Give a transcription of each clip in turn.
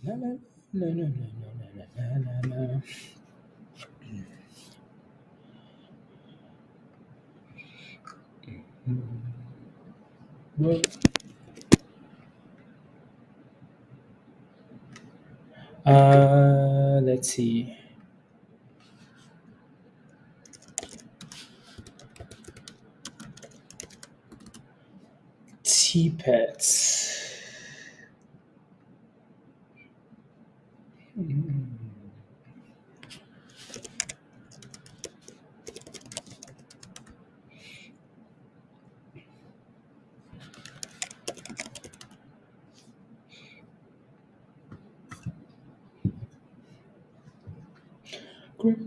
La, la, la, la, la, la, la, la, la. Well, let's see. TPETs. Great.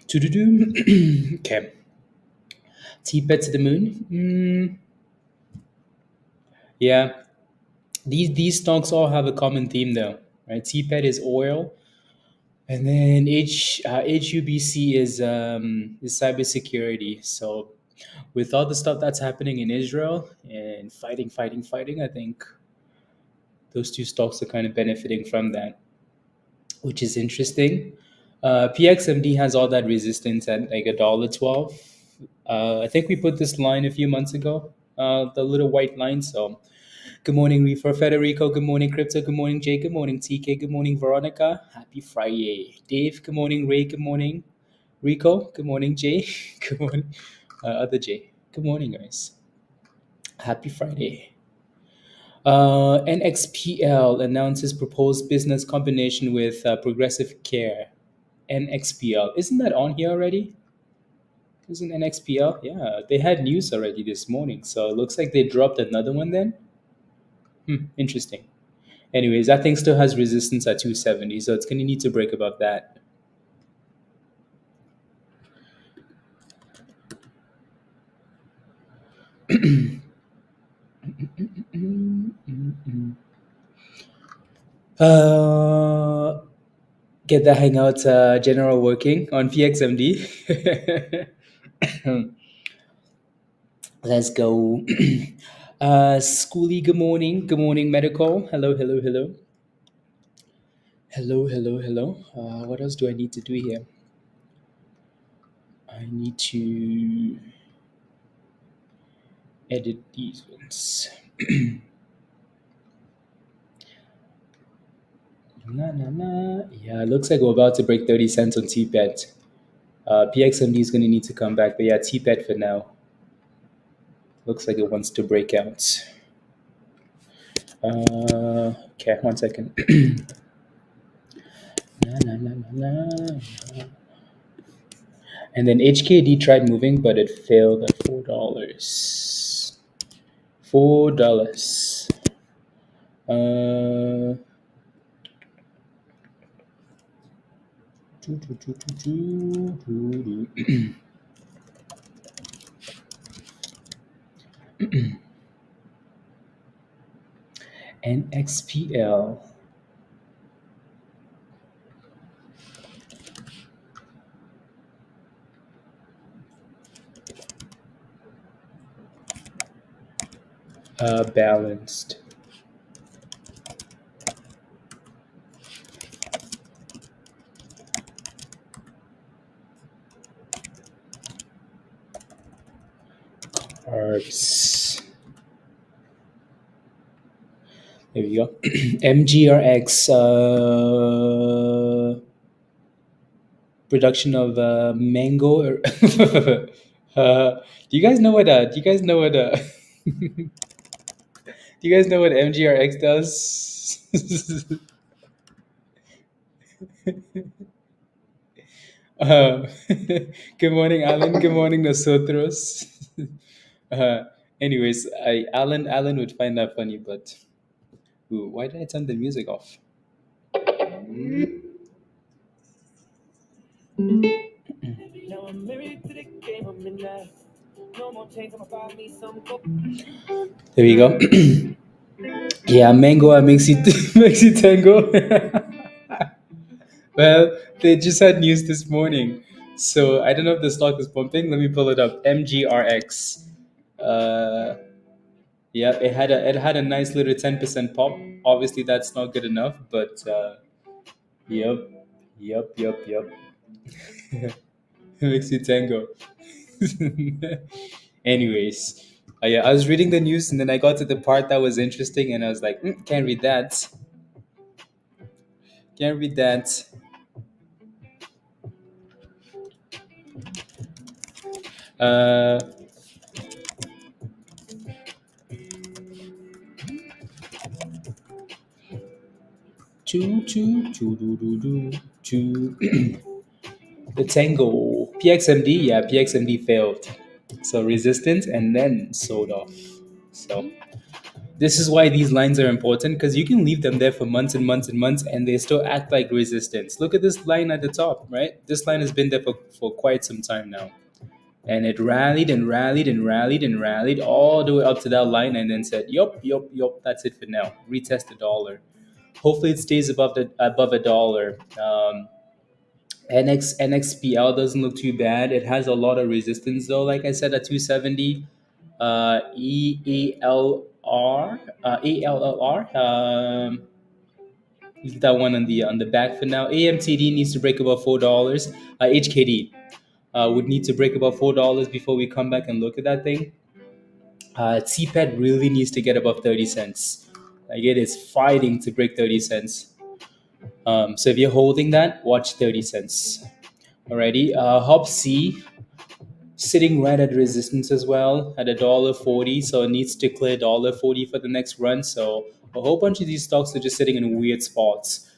To-do-do. Okay. TPET to the moon. Yeah. These stocks all have a common theme though, right? TPET is oil, and then HUBC is cybersecurity. So with all the stuff that's happening in Israel and fighting, I think those two stocks are kind of benefiting from that, which is interesting. PXMD has all that resistance at like $1.12. I think we put this line a few months ago, the little white line. So, good morning, Reefer Federico. Good morning, Crypto. Good morning, Jay. Good morning, TK. Good morning, Veronica. Happy Friday, Dave. Good morning, Ray. Good morning, Rico. Good morning, Jay. Good morning, other Jay. Good morning, guys. Happy Friday. NXPL announces proposed business combination with Progressive Care. NXPL. Isn't that on here already? Isn't NXPL? Yeah, they had news already this morning. So it looks like they dropped another one then. Interesting. Anyways, that thing still has resistance at 270. So it's going to need to break above that. Uh, get the hangout general working on PXMD. Let's go. Schooly, good morning. Good morning, medical. Hello, hello, hello. Hello, hello, hello. What else do I need to do here? I need to edit these ones. Na, na, na. Yeah, it looks like we're about to break 30 cents on TPET. PXMD is going to need to come back, but yeah, TPET for now. Looks like it wants to break out. Okay, 1 second. Na, na, na, na, na. And then HKD tried moving, but it failed at $4. $4. Uh, NXPL. Balanced. Carbs. There we go. MGRX. Production of mango. Do you guys know what? Do you guys know what? Do you guys know what MGRX does? uh, good morning, Alan. Good morning, nosotros. uh, anyways, Alan would find that funny, but ooh, why did I turn the music off? Now I'm married to the game of midnight. There we go. Yeah, mango makes it makes it tango. Well, they just had news this morning, so I don't know if the stock is pumping. Let me pull it up. MGRX. Uh, yeah, it had a nice little 10% pop. Obviously, that's not good enough, but yep, yep. Makes it tango. Anyways, yeah, I was reading the news and then I got to the part that was interesting, and I was like, can't read that. Can't read that. Uh, choo. The Tango. PXMD, yeah, PXMD failed. So resistance and then sold off. So this is why these lines are important, because you can leave them there for months and months and months and they still act like resistance. Look at this line at the top, right? This line has been there for quite some time now. And it rallied and rallied and rallied and rallied all the way up to that line and then said, yup, that's it for now. Retest the dollar. Hopefully it stays above a dollar. NXPL doesn't look too bad. It has a lot of resistance though. Like I said, at 270, ALLR. Leave that one on the back for now. AMTD needs to break above $4. HKD would need to break above $4 before we come back and look at that thing. TPET really needs to get above 30 cents. Like it is fighting to break 30 cents. So if you're holding that, watch 30 cents. Alrighty, HUBC sitting right at resistance as well at $1.40, so it needs to clear $1.40 for the next run. So a whole bunch of these stocks are just sitting in weird spots.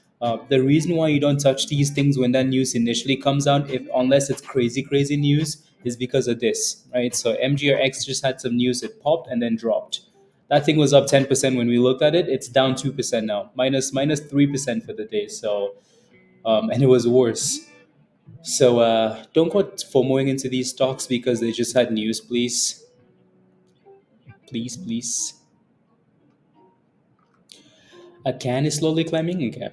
The reason why you don't touch these things when that news initially comes out, if unless it's crazy news, is because of this, right? So MGRX just had some news, it popped and then dropped. That thing was up 10% when we looked at it. It's down 2% now, minus 3% for the day. So and it was worse. So don't go FOMOing into these stocks because they just had news, please. Please. A can is slowly climbing. Okay.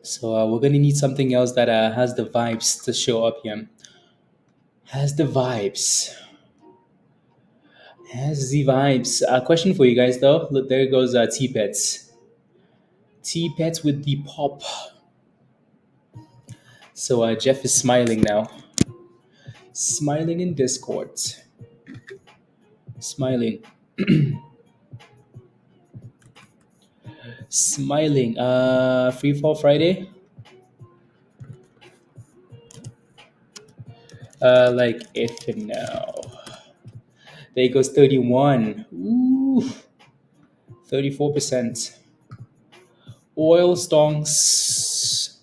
So we're gonna need something else that has the vibes to show up here. Has the vibes. Has the vibes. A question for you guys though. Look, there goes TPETs. TPETs with the pop. So Jeff is smiling now. Smiling in Discord. Smiling. Smiling. Free Fall Friday. Like if now. There goes 31. Ooh, 34%. Oil stonks.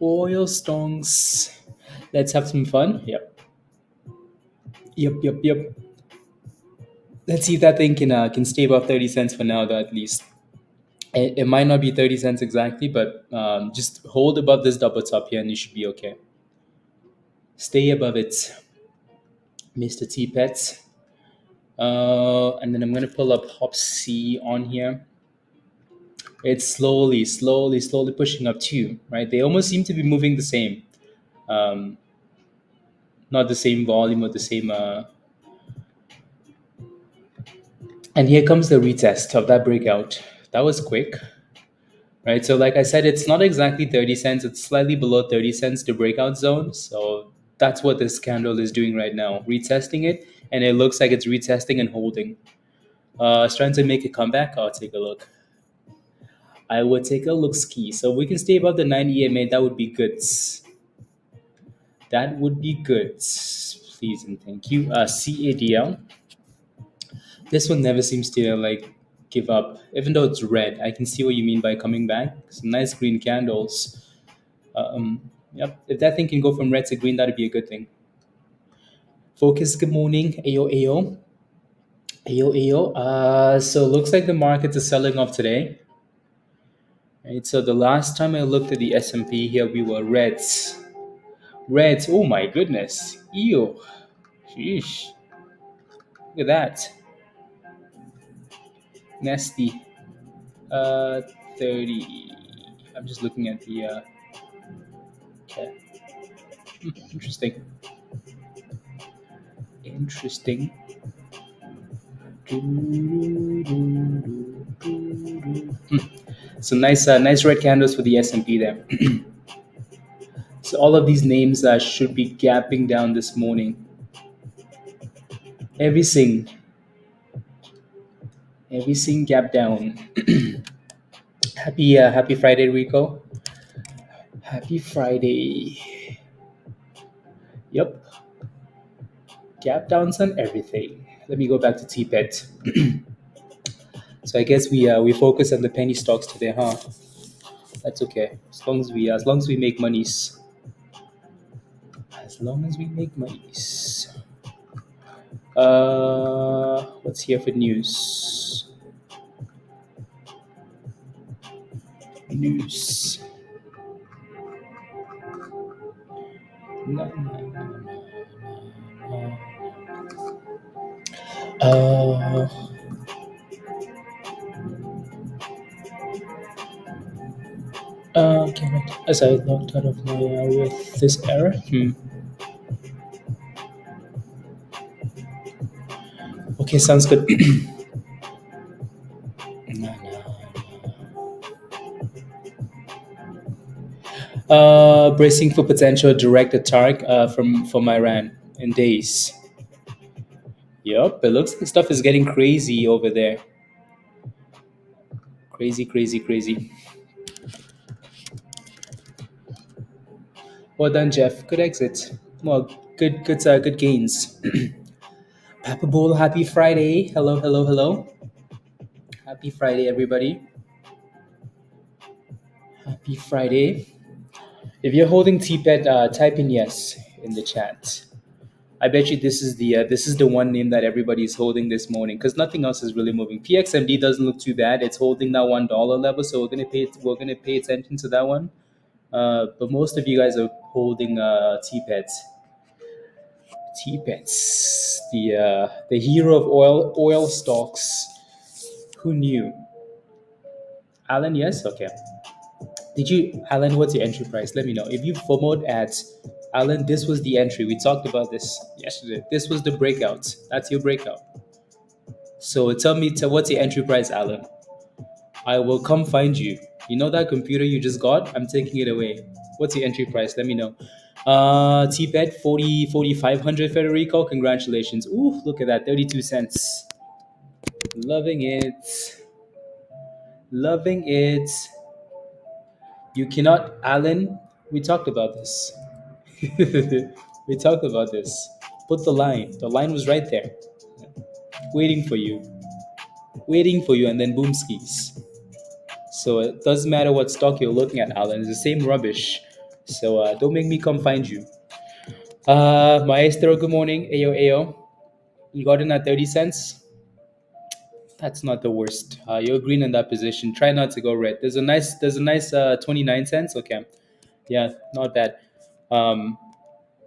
Oil stonks. Let's have some fun. Yep. Let's see if that thing can stay above 30 cents for now, though, at least. It might not be 30 cents exactly, but just hold above this double top here and you should be okay. Stay above it, Mr. T-Pets. And then I'm going to pull up HUBC on here. It's slowly pushing up too, right? They almost seem to be moving the same. Um, Not the same volume or the same. And here comes the retest of that breakout. That was quick, right? So, like I said, it's not exactly 30 cents. It's slightly below 30 cents, the breakout zone. So that's what this candle is doing right now, retesting it. And it looks like it's retesting and holding. It's trying to make a comeback. I'll take a look. I would take a look ski. So we can stay above the 90 EMA. That would be good. That would be good. Please and thank you. CADL. This one never seems to like give up, even though it's red. I can see what you mean by coming back. Some nice green candles. Yep. If that thing can go from red to green, that'd be a good thing. Focus. Good morning. Ayo. So it looks like the markets are selling off today. Right. So the last time I looked at the S&P here, we were reds. Reds. Oh my goodness. Ew. Sheesh. Look at that. Nasty. 30. I'm just looking at the. Okay. Interesting. Interesting. So nice, nice red candles for the S&P there. So all of these names should be gapping down this morning. Everything, everything gap down. Happy Friday, Rico. Happy Friday. Yep, gap downs on everything. Let me go back to TPET. So I guess we focus on the penny stocks today, huh? That's okay. As long as we make monies. As long as we make monies. What's here for news? News. Na, na, na, na, na. Cannot as I logged out of my with this error. Okay, sounds good. Na, na. Bracing for potential direct attack from Iran in days. Yup, it looks like stuff is getting crazy over there. Crazy, crazy, crazy. Well done, Jeff. Good exit. Well, good gains. Papa Bull, happy Friday. Hello, hello, hello. Happy Friday, everybody. Happy Friday. If you're holding TPET, type in yes in the chat. I bet you this is the one name that everybody is holding this morning because nothing else is really moving. PXMD doesn't look too bad. It's holding that $1 level, so we're gonna pay attention to that one. But most of you guys are holding TPETs. TPETs, the hero of oil stocks. Who knew? Alan, yes, okay. Did you, Alan? What's your entry price? Let me know. If you FOMOed ads, Alan, this was the entry. We talked about this yesterday. This was the breakout. That's your breakout. So tell me, what's your entry price, Alan? I will come find you. You know that computer you just got? I'm taking it away. What's your entry price? Let me know. TPET 4,500 Federico. Congratulations. Ooh, look at that. 32 cents. Loving it. Loving it. You cannot, Alan. We talked about this. We talked about this. Put the line. The line was right there, waiting for you. Waiting for you, and then boom skis. So it doesn't matter what stock you're looking at, Alan. It's the same rubbish. So don't make me come find you. Maestro, good morning. Ayo, ayo. You got in at 30 cents? That's not the worst. You're green in that position. Try not to go red. There's a nice 29 cents. Okay. Yeah, not bad. Um,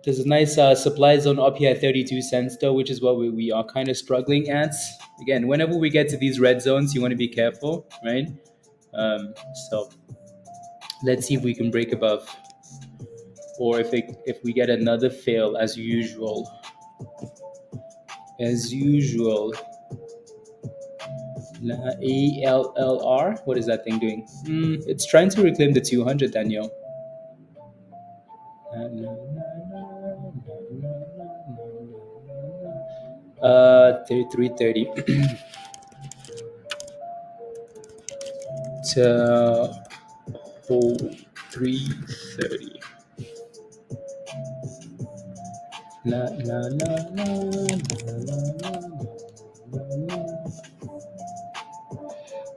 there's a nice supply zone up here at 32 cents though, which is what we are kind of struggling at. Again, whenever we get to these red zones, you want to be careful, right? So let's see if we can break above, or if we get another fail as usual. As usual. ALLR, what is that thing doing? It's trying to reclaim the 200, Daniel. 330 to 330. La la la la la la la.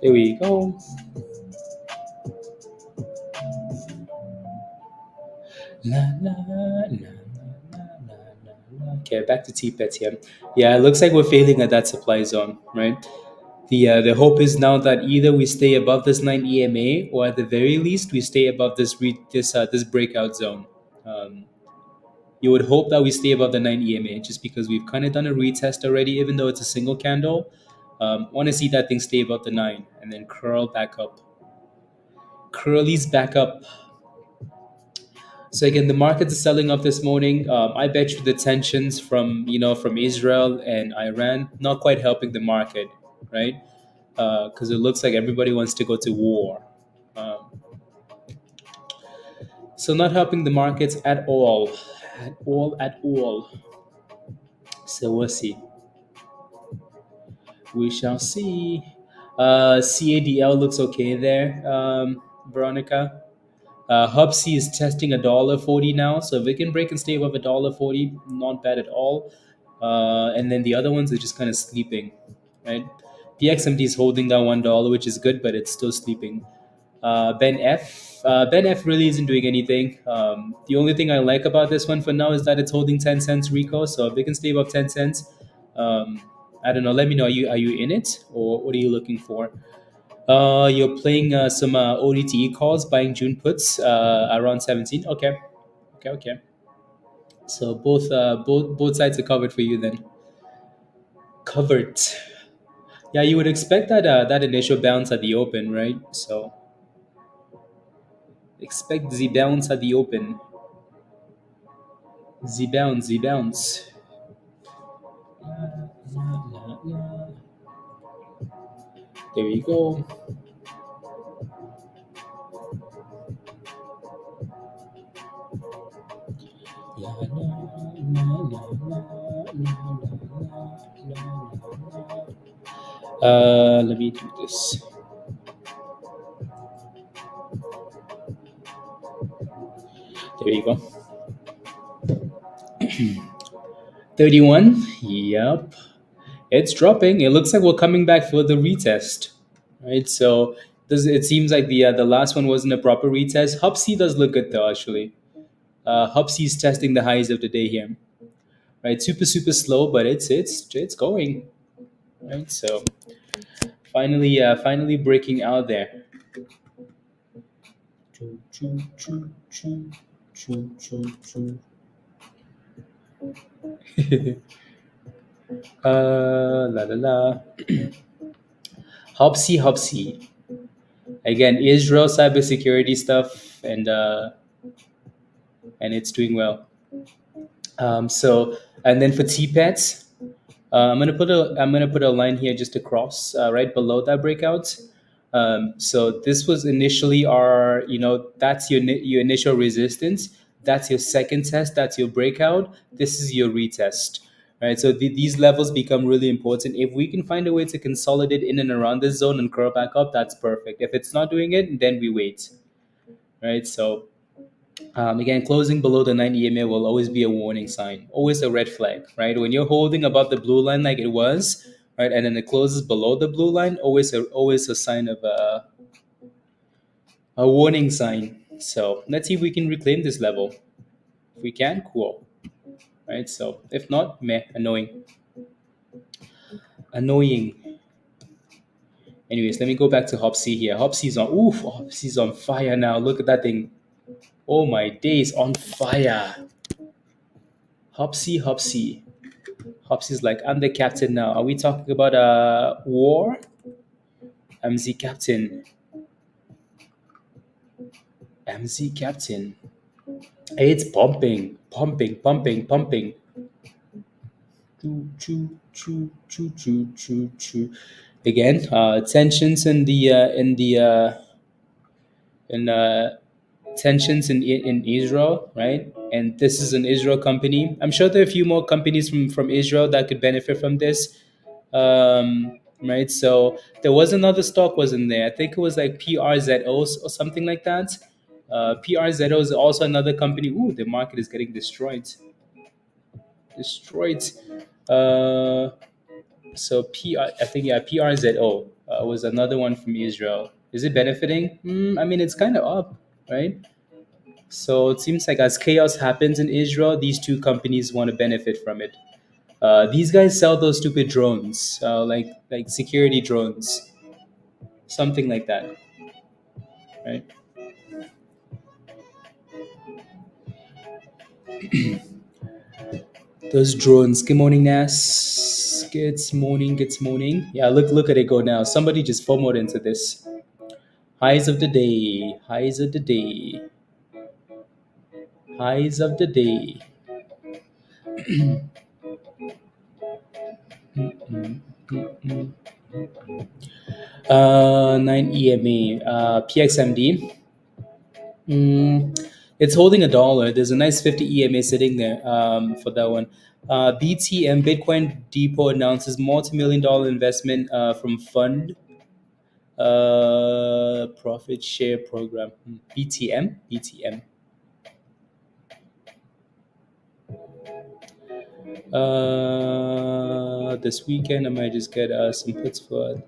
There we go. La la la la la la. Okay, back to TPET here. Yeah, it looks like we're failing at that supply zone, right? The hope is now that either we stay above this 9 EMA, or at the very least we stay above this breakout zone. You would hope that we stay above the 9 EMA just because we've kind of done a retest already, even though it's a single candle. Want to see that thing stay above the 9 and then curl back up. Curly's back up. So again, the markets are selling off this morning. I bet you the tensions from from Israel and Iran not quite helping the market, right? Because it looks like everybody wants to go to war. Um, so not helping the markets at all, at all, at all. So we'll see. We shall see. CADL looks okay there, Veronica. HUBC is testing $1.40 now, so if it can break and stay above $1.40, not bad at all. And then the other ones are just kind of sleeping, right? PXMD is holding down $1, which is good, but it's still sleeping. Ben F really isn't doing anything. The only thing I like about this one for now is that it's holding 10 cents Rico. So if it can stay above 10 cents, um, I don't know. Let me know. Are you in it, or what are you looking for? You're playing some ODTE calls, buying June puts around 17. Okay, okay, okay. So both sides are covered for you then. Covered. Yeah, you would expect that that initial bounce at the open, right? So expect the bounce at the open. The bounce, the bounce. There we go. Let me do this. There you go. 31. Yep. It's dropping. It looks like we're coming back for the retest. Right? So it seems like the last one wasn't a proper retest. HUBC does look good though, actually. HUBC is testing the highs of the day here. Right? Super, super slow, but it's going. Right? So finally breaking out there. Choo, choo, choo, choo, choo, choo, choo. La la la. HUBC, HUBC. Again, Israel cybersecurity stuff, and it's doing well. So and then for TPETs, I'm gonna put a line here just across right below that breakout. So this was initially our that's your initial resistance. That's your second test. That's your breakout. This is your retest. Right, so these levels become really important. If we can find a way to consolidate in and around this zone and curl back up, that's perfect. If it's not doing it, then we wait. Right, so again, closing below the 9 EMA will always be a warning sign, always a red flag, right? When you're holding above the blue line like it was, right, and then it closes below the blue line, always a sign of a warning sign. So let's see if we can reclaim this level. If we can, cool, right? So if not, meh, annoying, annoying. Anyways, let me go back to HOPC here. HOPC's on, oof, HOPC's on fire now. Look at that thing. Oh my days, on fire. HOPC, HOPC. Hobbs is like, I'm the captain now. Are we talking about a war? I'm the captain. I'm the captain. It's pumping, pumping, pumping, pumping. Choo, choo, choo, choo, choo, choo, choo. Again, tensions in tensions in Israel, right? And this is an Israel company. I'm sure there are a few more companies from Israel that could benefit from this. Right? So there was another stock was in there. I think it was like PRZO or something like that. PRZO is also another company. Ooh, the market is getting destroyed. Destroyed. Uh, so I think yeah, PRZO was another one from Israel. Is it benefiting? I mean, it's kind of up, right? So it seems like as chaos happens in Israel, these two companies want to benefit from it. These guys sell those stupid drones, like security drones, something like that, right? Those drones. Good morning, Nas. Good morning. Good morning. Yeah, look at it go now. Somebody just FOMOed into this. Highs of the day. Highs of the day. Highs of the day. 9 EMA. PXMD. It's holding a dollar. There's a nice 50 EMA sitting there for that one. BTM Bitcoin Depot announces multi-million dollar investment from fund profit share program. BTM. This weekend I might just get some puts for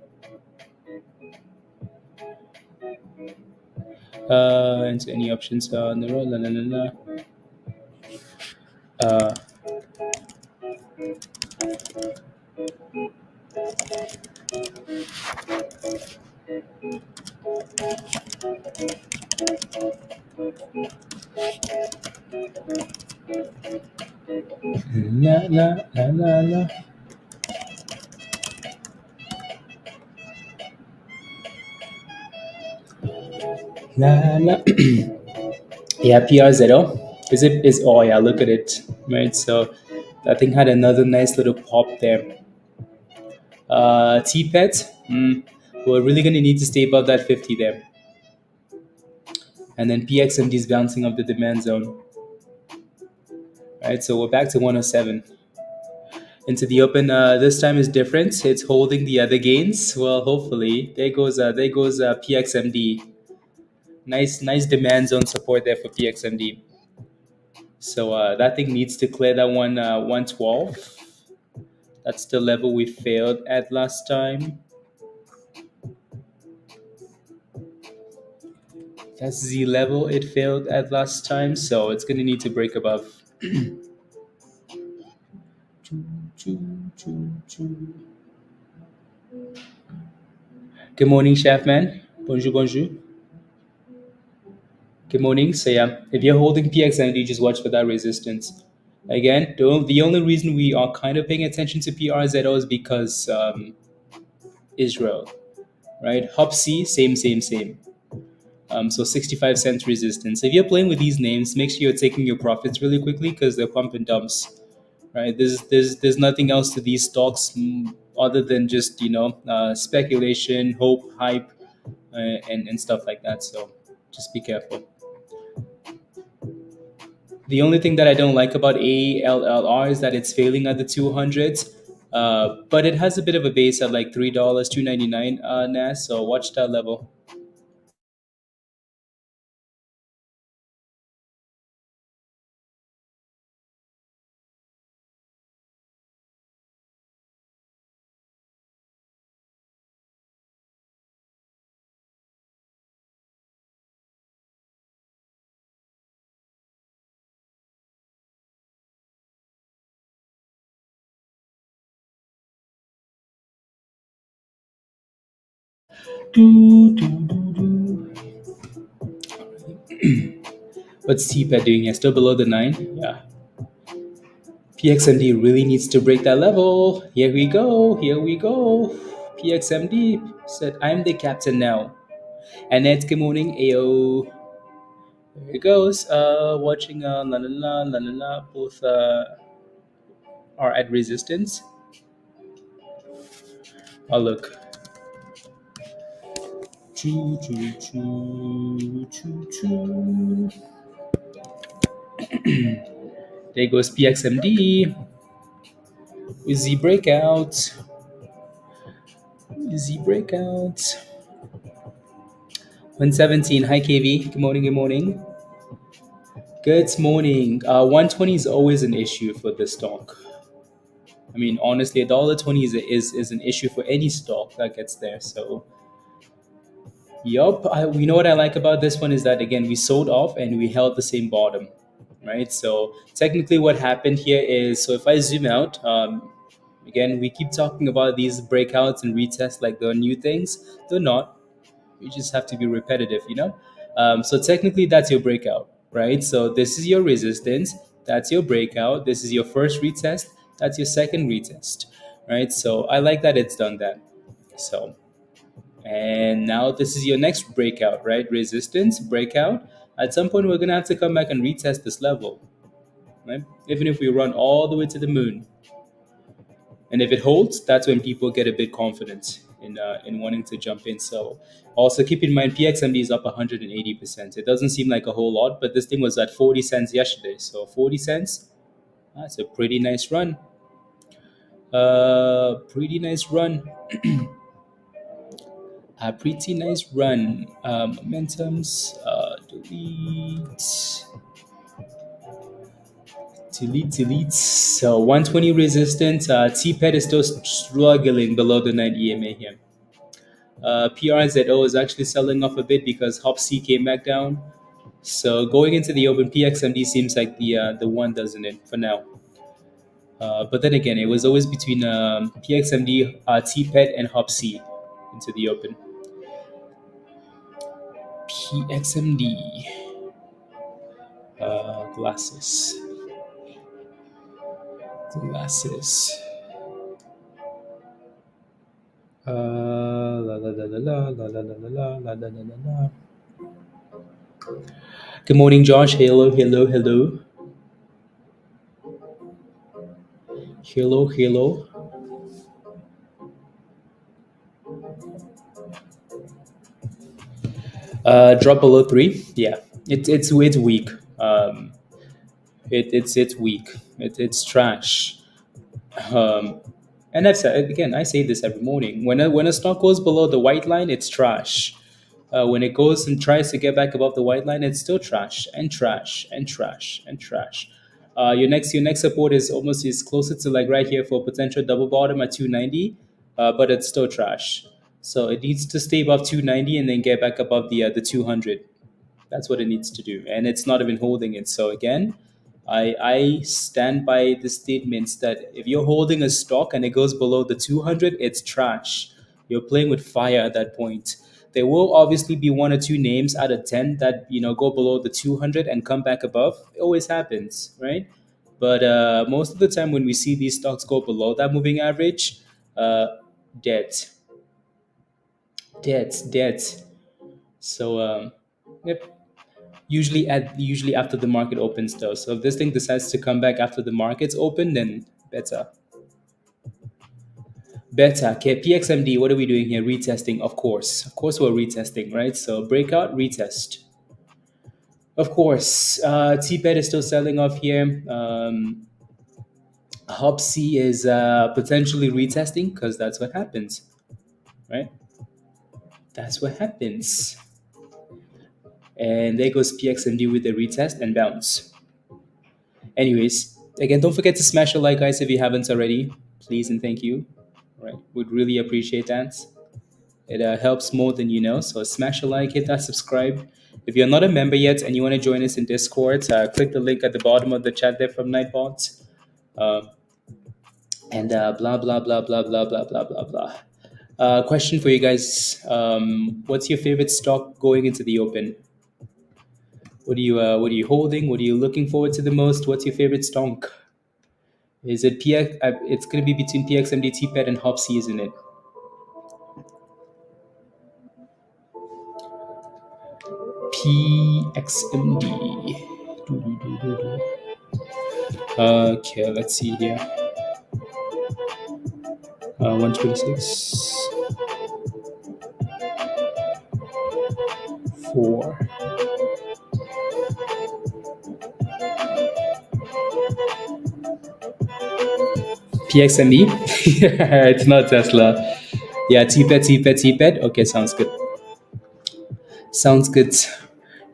into any options on the road. La, la, la, la. Uh, la, la, la, la, la. La, la. Yeah, PR0. Is oh yeah, look at it. Right. So that thing had another nice little pop there. TPET. We're really gonna need to stay above that 50 there. And then PXMD is bouncing up the demand zone. Right, so we're back to 107. Into the open, this time is different. It's holding the other gains. Well, hopefully. There goes PXMD. Nice demand zone support there for PXMD. So that thing needs to clear that 112. That's the level we failed at last time. That's the level it failed at last time. So it's going to need to break above. Good morning, chef man. Bonjour, bonjour. Good morning. So yeah, if you're holding PXMD, just watch for that resistance. Again, the only reason we are kind of paying attention to PRZO is because Israel, right? HUBC, same. So 65 cents resistance. If you're playing with these names, make sure you're taking your profits really quickly because they're pump and dumps, right? There's nothing else to these stocks other than just speculation, hope, hype, and stuff like that. So just be careful. The only thing that I don't like about ALLR is that it's failing at the 200s. But it has a bit of a base at like $3, 2.99 NAS. So watch that level. What's TPET doing here? Still below the 9? Yeah. PXMD really needs to break that level. Here we go. PXMD said, I'm the captain now. And it's good morning, AO. Here it goes. Watching la la la la la la. Both are at resistance. Oh, look. Choo, choo, choo, choo, choo. There goes PXMD. Easy breakout. 117. Hi, KV. Good morning. Good morning. 120 is always an issue for the stock. I mean, honestly, $1.20 is an issue for any stock that gets there. So, yup. We know what I like about this one is that again we sold off and we held the same bottom, right? So technically, what happened here is so if I zoom out, again we keep talking about these breakouts and retests like they're new things. They're not. You just have to be repetitive. So technically, that's your breakout, right? So this is your resistance. That's your breakout. This is your first retest. That's your second retest, right? So I like that it's done that. So, and now this is your next breakout, right? Resistance, breakout. At some point, we're going to have to come back and retest this level, right? Even if we run all the way to the moon. And if it holds, that's when people get a bit confident in wanting to jump in. So also keep in mind, PXMD is up 180%. It doesn't seem like a whole lot, but this thing was at 40 cents yesterday. So 40 cents, that's a pretty nice run. Pretty nice run. A pretty nice run. Momentums. Delete. So 120 resistance. TPET is still struggling below the 9 EMA here. PRZO is actually selling off a bit because HUBC came back down. So going into the open, PXMD seems like the one, doesn't it, for now? But then again, it was always between PXMD, TPET, and HUBC into the open. PXMD. Glasses. La la la la la la la la la la la la la. Good morning, Josh. Hello. Drop below 3. Yeah, it's weak. It's weak. It's trash. And I've said again, I say this every morning. When a stock goes below the white line, it's trash. When it goes and tries to get back above the white line, it's still trash and trash and trash and trash. Your next support is closer to like right here for a potential double bottom at 290, but it's still trash. So it needs to stay above 290 and then get back above the 200. That's what it needs to do, and it's not even holding it. So again, I stand by the statements that if you're holding a stock and it goes below the 200, it's trash. You're playing with fire at that point. There will obviously be one or two names out of 10 that go below the 200 and come back above. It always happens, right? But most of the time when we see these stocks go below that moving average, uh, debt, debt. So yep. Usually after the market opens though. So if this thing decides to come back after the market's open, then better. Okay, PXMD, what are we doing here? Retesting, of course. Of course we're retesting, right? So breakout, retest. Of course. TPET is still selling off here. HUBC is potentially retesting because that's what happens, right? That's what happens. And there goes PXMD with the retest and bounce. Anyways, again, don't forget to smash a like, guys, if you haven't already. Please and thank you. All right, would really appreciate that. It helps more than you know. So smash a like, hit that subscribe. If you're not a member yet and you want to join us in Discord, click the link at the bottom of the chat there from Nightbot. And blah blah blah blah blah blah blah blah blah. Question for you guys: what's your favorite stock going into the open? What are you holding? What are you looking forward to the most? What's your favorite stock? Is it PX? It's going to be between PXMD, TPET, and HUBC, isn't it? PXMD. Okay, let's see here. 126. 4. PXME? It's not Tesla. Yeah, TPET. Okay, sounds good.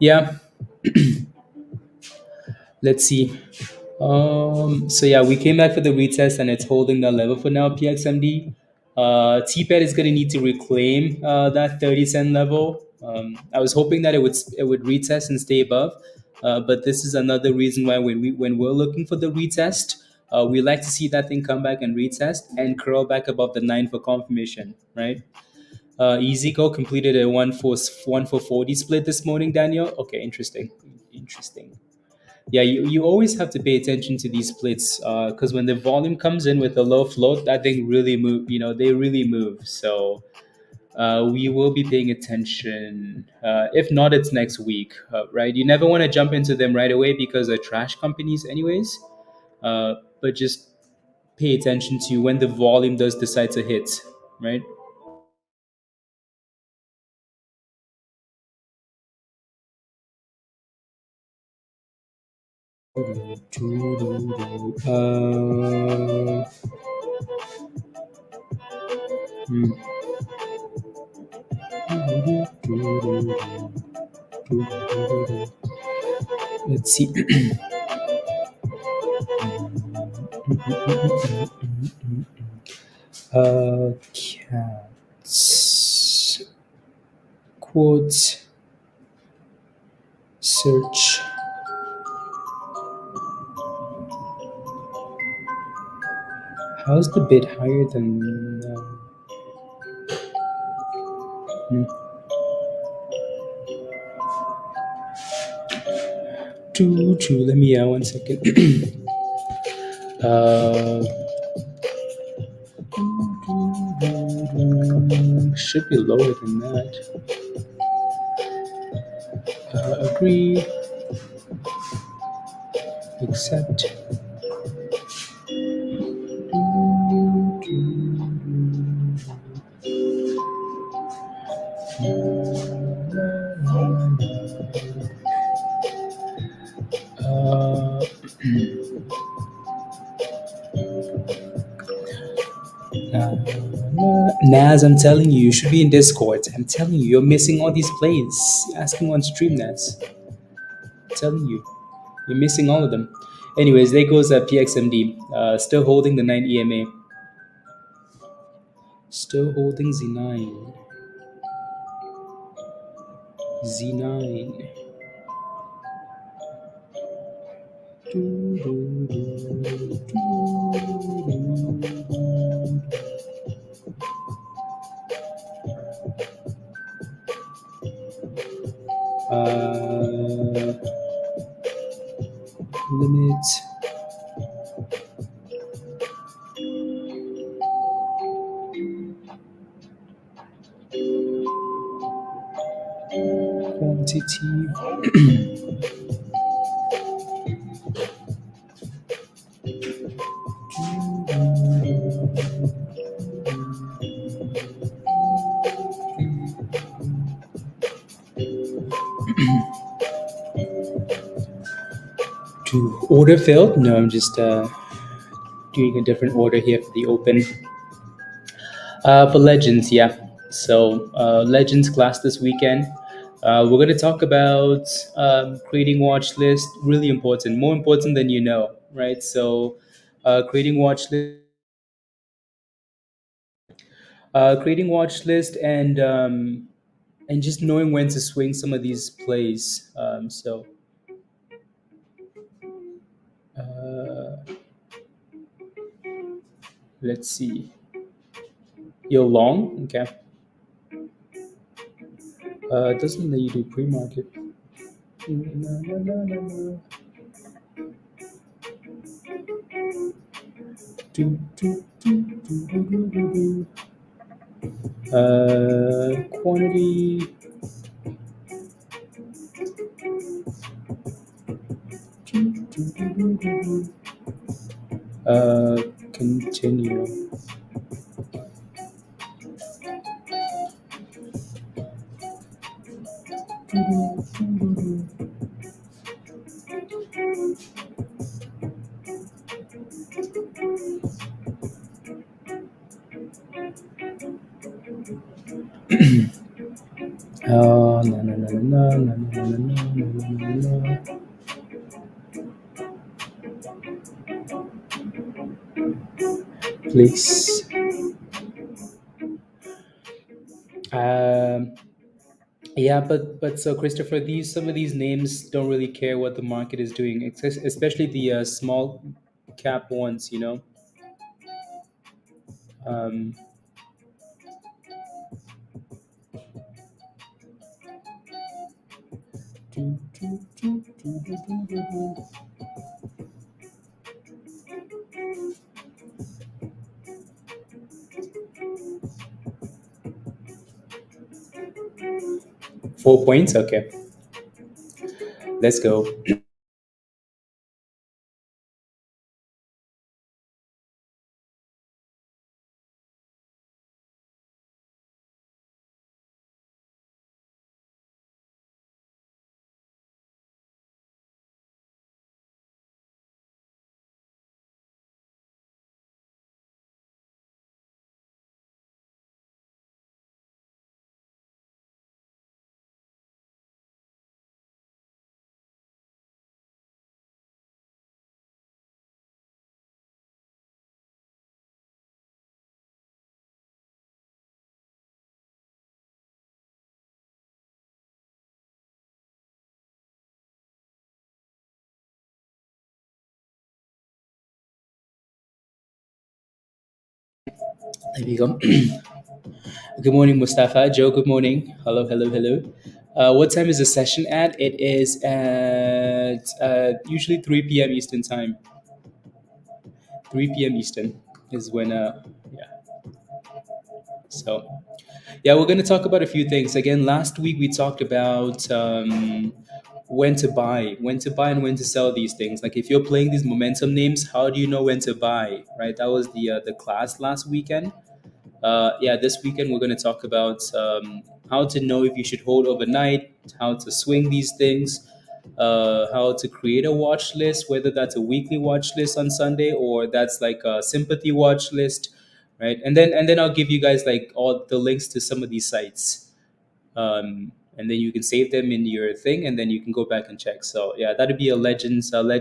Yeah. Let's see. So yeah, we came back for the retest and it's holding that level for now, PXMD. TPET is going to need to reclaim that 30-cent level. I was hoping that it would retest and stay above, but this is another reason why when we're looking for the retest, we like to see that thing come back and retest and curl back above the 9 for confirmation, right? EasyGo completed a 1 for 40 split this morning, Daniel. Okay, interesting. Yeah, you always have to pay attention to these splits because when the volume comes in with a low float, that thing really move. They really move. So we will be paying attention. If not, it's next week, right? You never want to jump into them right away because they're trash companies, anyways. But just pay attention to when the volume does decide to hit, right? Uh, hmm. Let's see. Cats quotes search. How's the bid higher than? Hmm. True. Let me 1 second. uh, should be lower than that. Agree. Accept. Uh, Naz, I'm telling you, you should be in Discord. I'm telling you, you're missing all these plays. Asking on stream, Naz. I'm telling you, you're missing all of them. Anyways, there goes PXMD. Still holding the 9 EMA. Still holding Z9. Z9. Uh, limit. Quantity. To order failed? No, I'm just doing a different order here for the open. For Legends, yeah. So Legends class this weekend. We're going to talk about creating watch list. Really important, more important than you know, right? So creating watch list, and just knowing when to swing some of these plays. So uh, let's see. You're long, okay. It doesn't let you do pre-market. No, no, no, no, no. Do. Quantity. Uh, Continue. No, no, no, no, no, no, no, no, no, no, no, no. Please. Um, yeah, but so Christopher, these some of these names don't really care what the market is doing, especially the small cap ones. Um, 4 points. Okay, let's go. There we go. Good morning, Mustafa. Joe, good morning. Hello, hello, hello. What time is the session at? It is at usually 3 p.m. Eastern time. 3 p.m. Eastern is when, yeah. So, yeah, we're going to talk about a few things. Again, last week we talked about when to buy and when to sell these things. Like if you're playing these momentum names, how do you know when to buy, right? That was the class last weekend. Yeah, this weekend we're going to talk about how to know if you should hold overnight, how to swing these things, how to create a watch list, whether that's a weekly watch list on Sunday or that's like a sympathy watch list, right? And then I'll give you guys like all the links to some of these sites, and then you can save them in your thing, and then you can go back and check. So yeah, that'd be a legends only.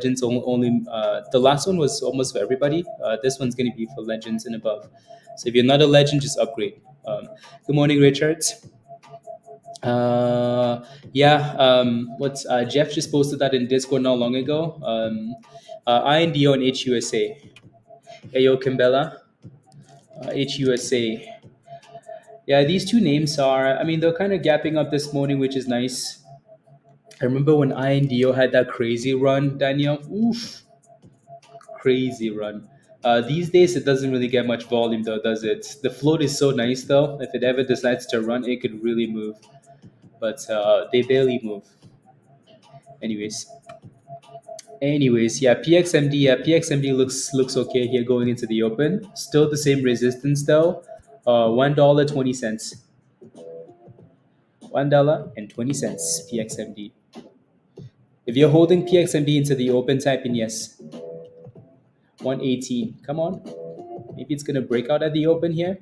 The last one was almost for everybody. This one's going to be for legends and above. So if you're not a legend, just upgrade. Good morning, Richard. Yeah, what's Jeff just posted that in Discord not long ago. INDO and HUSA. Ayo Kimbella, HUSA. Yeah, these two names are, I mean, they're kind of gapping up this morning, which is nice. I remember when INDO had that crazy run, Daniel. Oof, crazy run. These days, it doesn't really get much volume, though, does it? The float is so nice, though. If it ever decides to run, it could really move. But they barely move. Anyways, yeah, PXMD. Yeah, PXMD looks okay here going into the open. Still the same resistance, though. $1.20. $1.20. PXMD. If you're holding PXMD into the open, type in yes. 118. Come on. Maybe it's going to break out at the open here.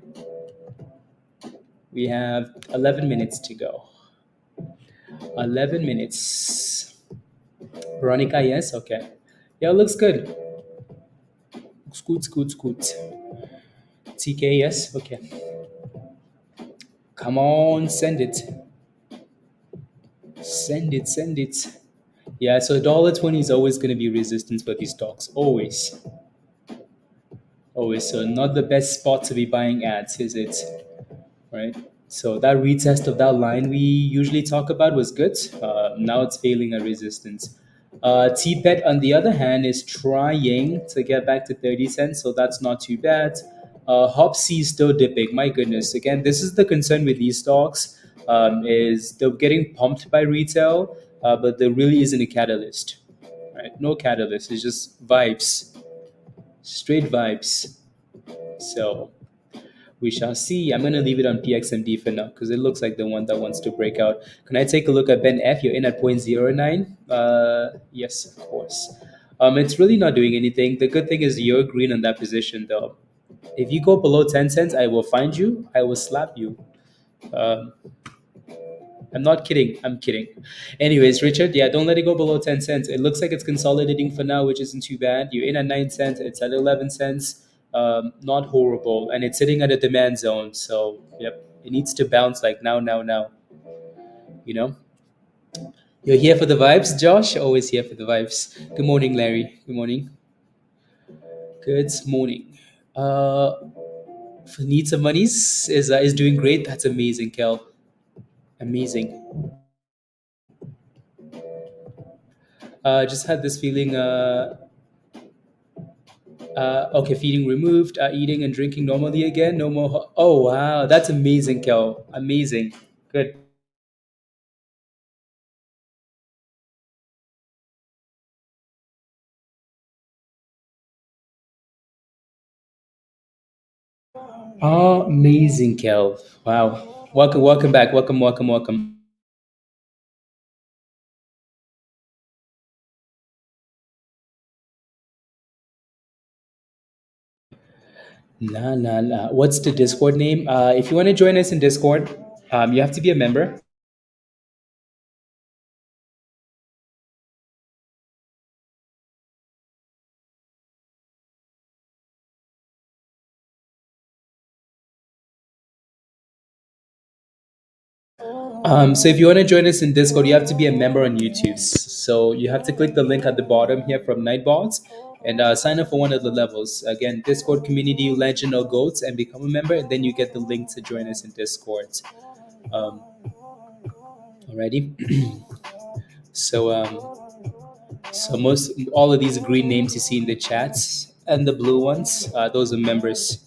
We have 11 minutes to go. 11 minutes. Veronica, yes? Okay. Yeah, it looks good. Scoot. TK, yes? Okay. Come on, send it. Send it. Yeah, so $1.20 is always going to be resistance for these stocks. Always. Always. So, not the best spot to be buying at, is it? Right? So that retest of that line we usually talk about was good. Now it's failing at resistance. TPET, on the other hand, is trying to get back to 30 cents, so that's not too bad. HUBC is still dipping. My goodness. Again, this is the concern with these stocks, is they're getting pumped by retail, but there really isn't a catalyst. Right? No catalyst. It's just vibes, straight vibes. So we shall see. I'm going to leave it on PXMD for now because it looks like the one that wants to break out. Can I take a look at Ben F? You're in at 0.09. Yes, of course. It's really not doing anything. The good thing is you're green on that position, though. If you go below 10 cents, I will find you. I will slap you. Um, I'm not kidding. I'm kidding. Anyways, Richard, yeah, don't let it go below 10 cents. It looks like it's consolidating for now, which isn't too bad. You're in at 9 cents. It's at 11 cents. Not horrible. And it's sitting at a demand zone. So, yep, it needs to bounce like now. You know? You're here for the vibes, Josh? Always here for the vibes. Good morning, Larry. Good morning. Good morning. For Needs of Monies is doing great. That's amazing, Kel. Amazing. Just had this feeling. Okay, feeding removed. Eating and drinking normally again. No more. Oh wow, that's amazing, Kel. Amazing. Good. Amazing, Kel. Wow. Welcome, welcome back. Welcome, welcome, welcome. La la la. What's the Discord name? If you want to join us in Discord, you have to be a member. So if you want to join us in Discord, you have to be a member on YouTube. So you have to click the link at the bottom here from Nightbots and sign up for one of the levels. Again, Discord community, legend or goats, and become a member, and then you get the link to join us in Discord. Um, Alrighty. So most all of these green names you see in the chats and the blue ones, those are members.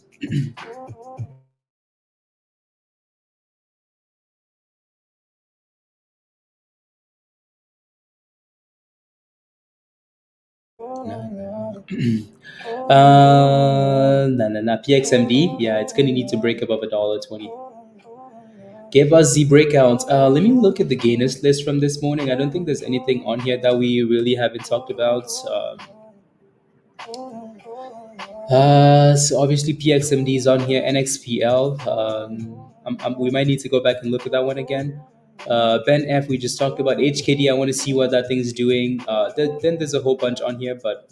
PXMD. Yeah, it's gonna need to break above $1.20. Give us the breakout. Let me look at the gainers list from this morning. I don't think there's anything on here that we really haven't talked about. So obviously PXMD is on here. NXPL. We might need to go back and look at that one again. Ben F. We just talked about HKD. I want to see what that thing's doing. Then there's a whole bunch on here, but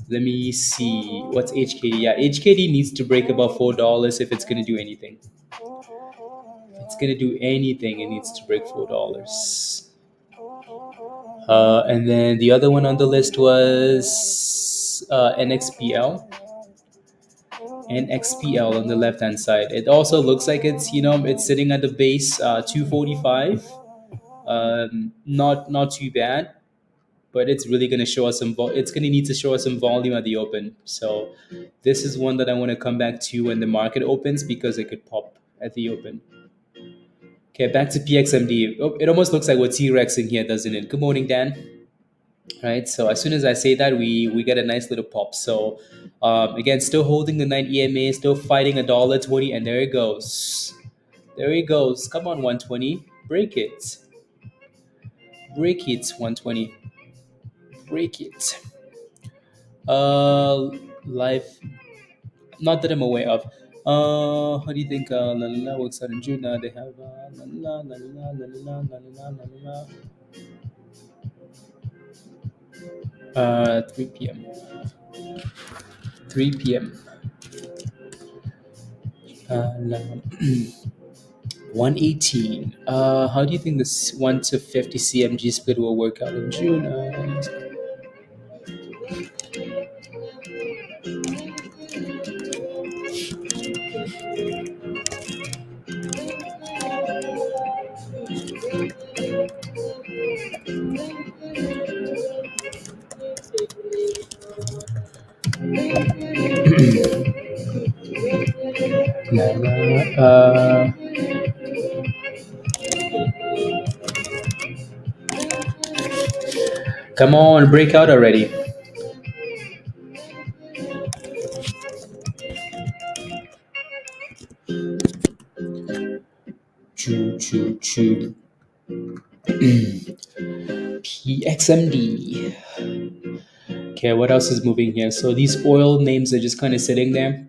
let me see what's HKD. Yeah, HKD needs to break above $4 if it's gonna do anything. If it's gonna do anything, it needs to break $4. And then the other one on the list was NXPL. NXPL on the left hand side. It also looks like it's sitting at the base 245. Not too bad, but it's really going to show us it's going to need to show us some volume at the open. So this is one that I want to come back to when the market opens because it could pop at the open. Okay, back to PXMD. Oh, it almost looks like what T-Rex in here, doesn't it? Good morning, Dan. Right, so as soon as I say that, we get a nice little pop. So again, still holding the 9 EMA, still fighting $1.20, and there it goes. There it goes. Come on, 120. Break it. Break it, 120. Break it. Life, not that I'm aware of. How do you think La La La works out in June? They have La La La La La La La La La La La 3 p.m. 3 p.m. La 118. How do you think this 1 to 50 CMG split will work out in June? La, la, come on, break out already. Choo, choo, choo. PXMD. Okay, what else is moving here? So these oil names are just kind of sitting there.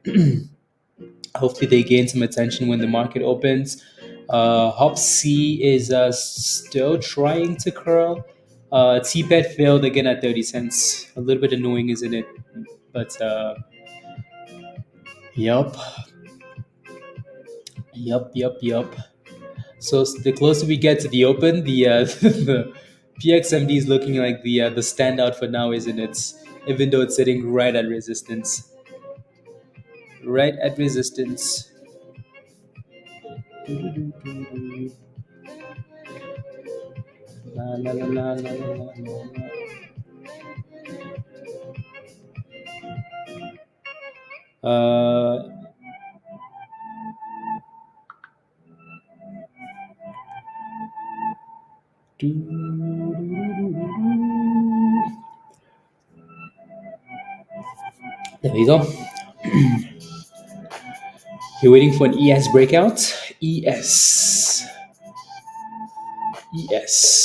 Hopefully, they gain some attention when the market opens. HUBC is still trying to curl. TPET failed again at 30 cents. A little bit annoying, isn't it? But yup, yup. So the closer we get to the open, the the PXMD is looking like the standout for now, isn't it? Even though it's sitting right at resistance, right at resistance. La, la, la, la, la, la, la, la. There we go. You're waiting for an ES breakout? ES. ES.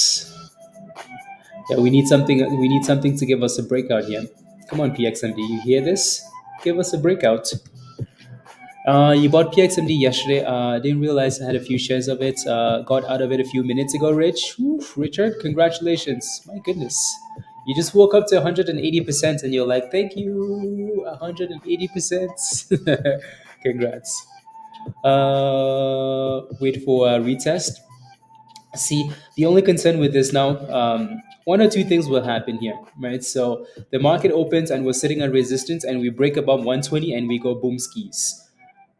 Yeah, we need something. We need something to give us a breakout here. Come on, PXMD. You hear this? Give us a breakout. You bought PXMD yesterday. Didn't realize I had a few shares of it. Got out of it a few minutes ago, Rich. Oof, Richard, congratulations. My goodness. You just woke up to 180% and you're like, thank you. 180%. Congrats. Wait for a retest. See, the only concern with this now, one or two things will happen here, right? So the market opens and we're sitting on resistance and we break above 120 and we go boom skis,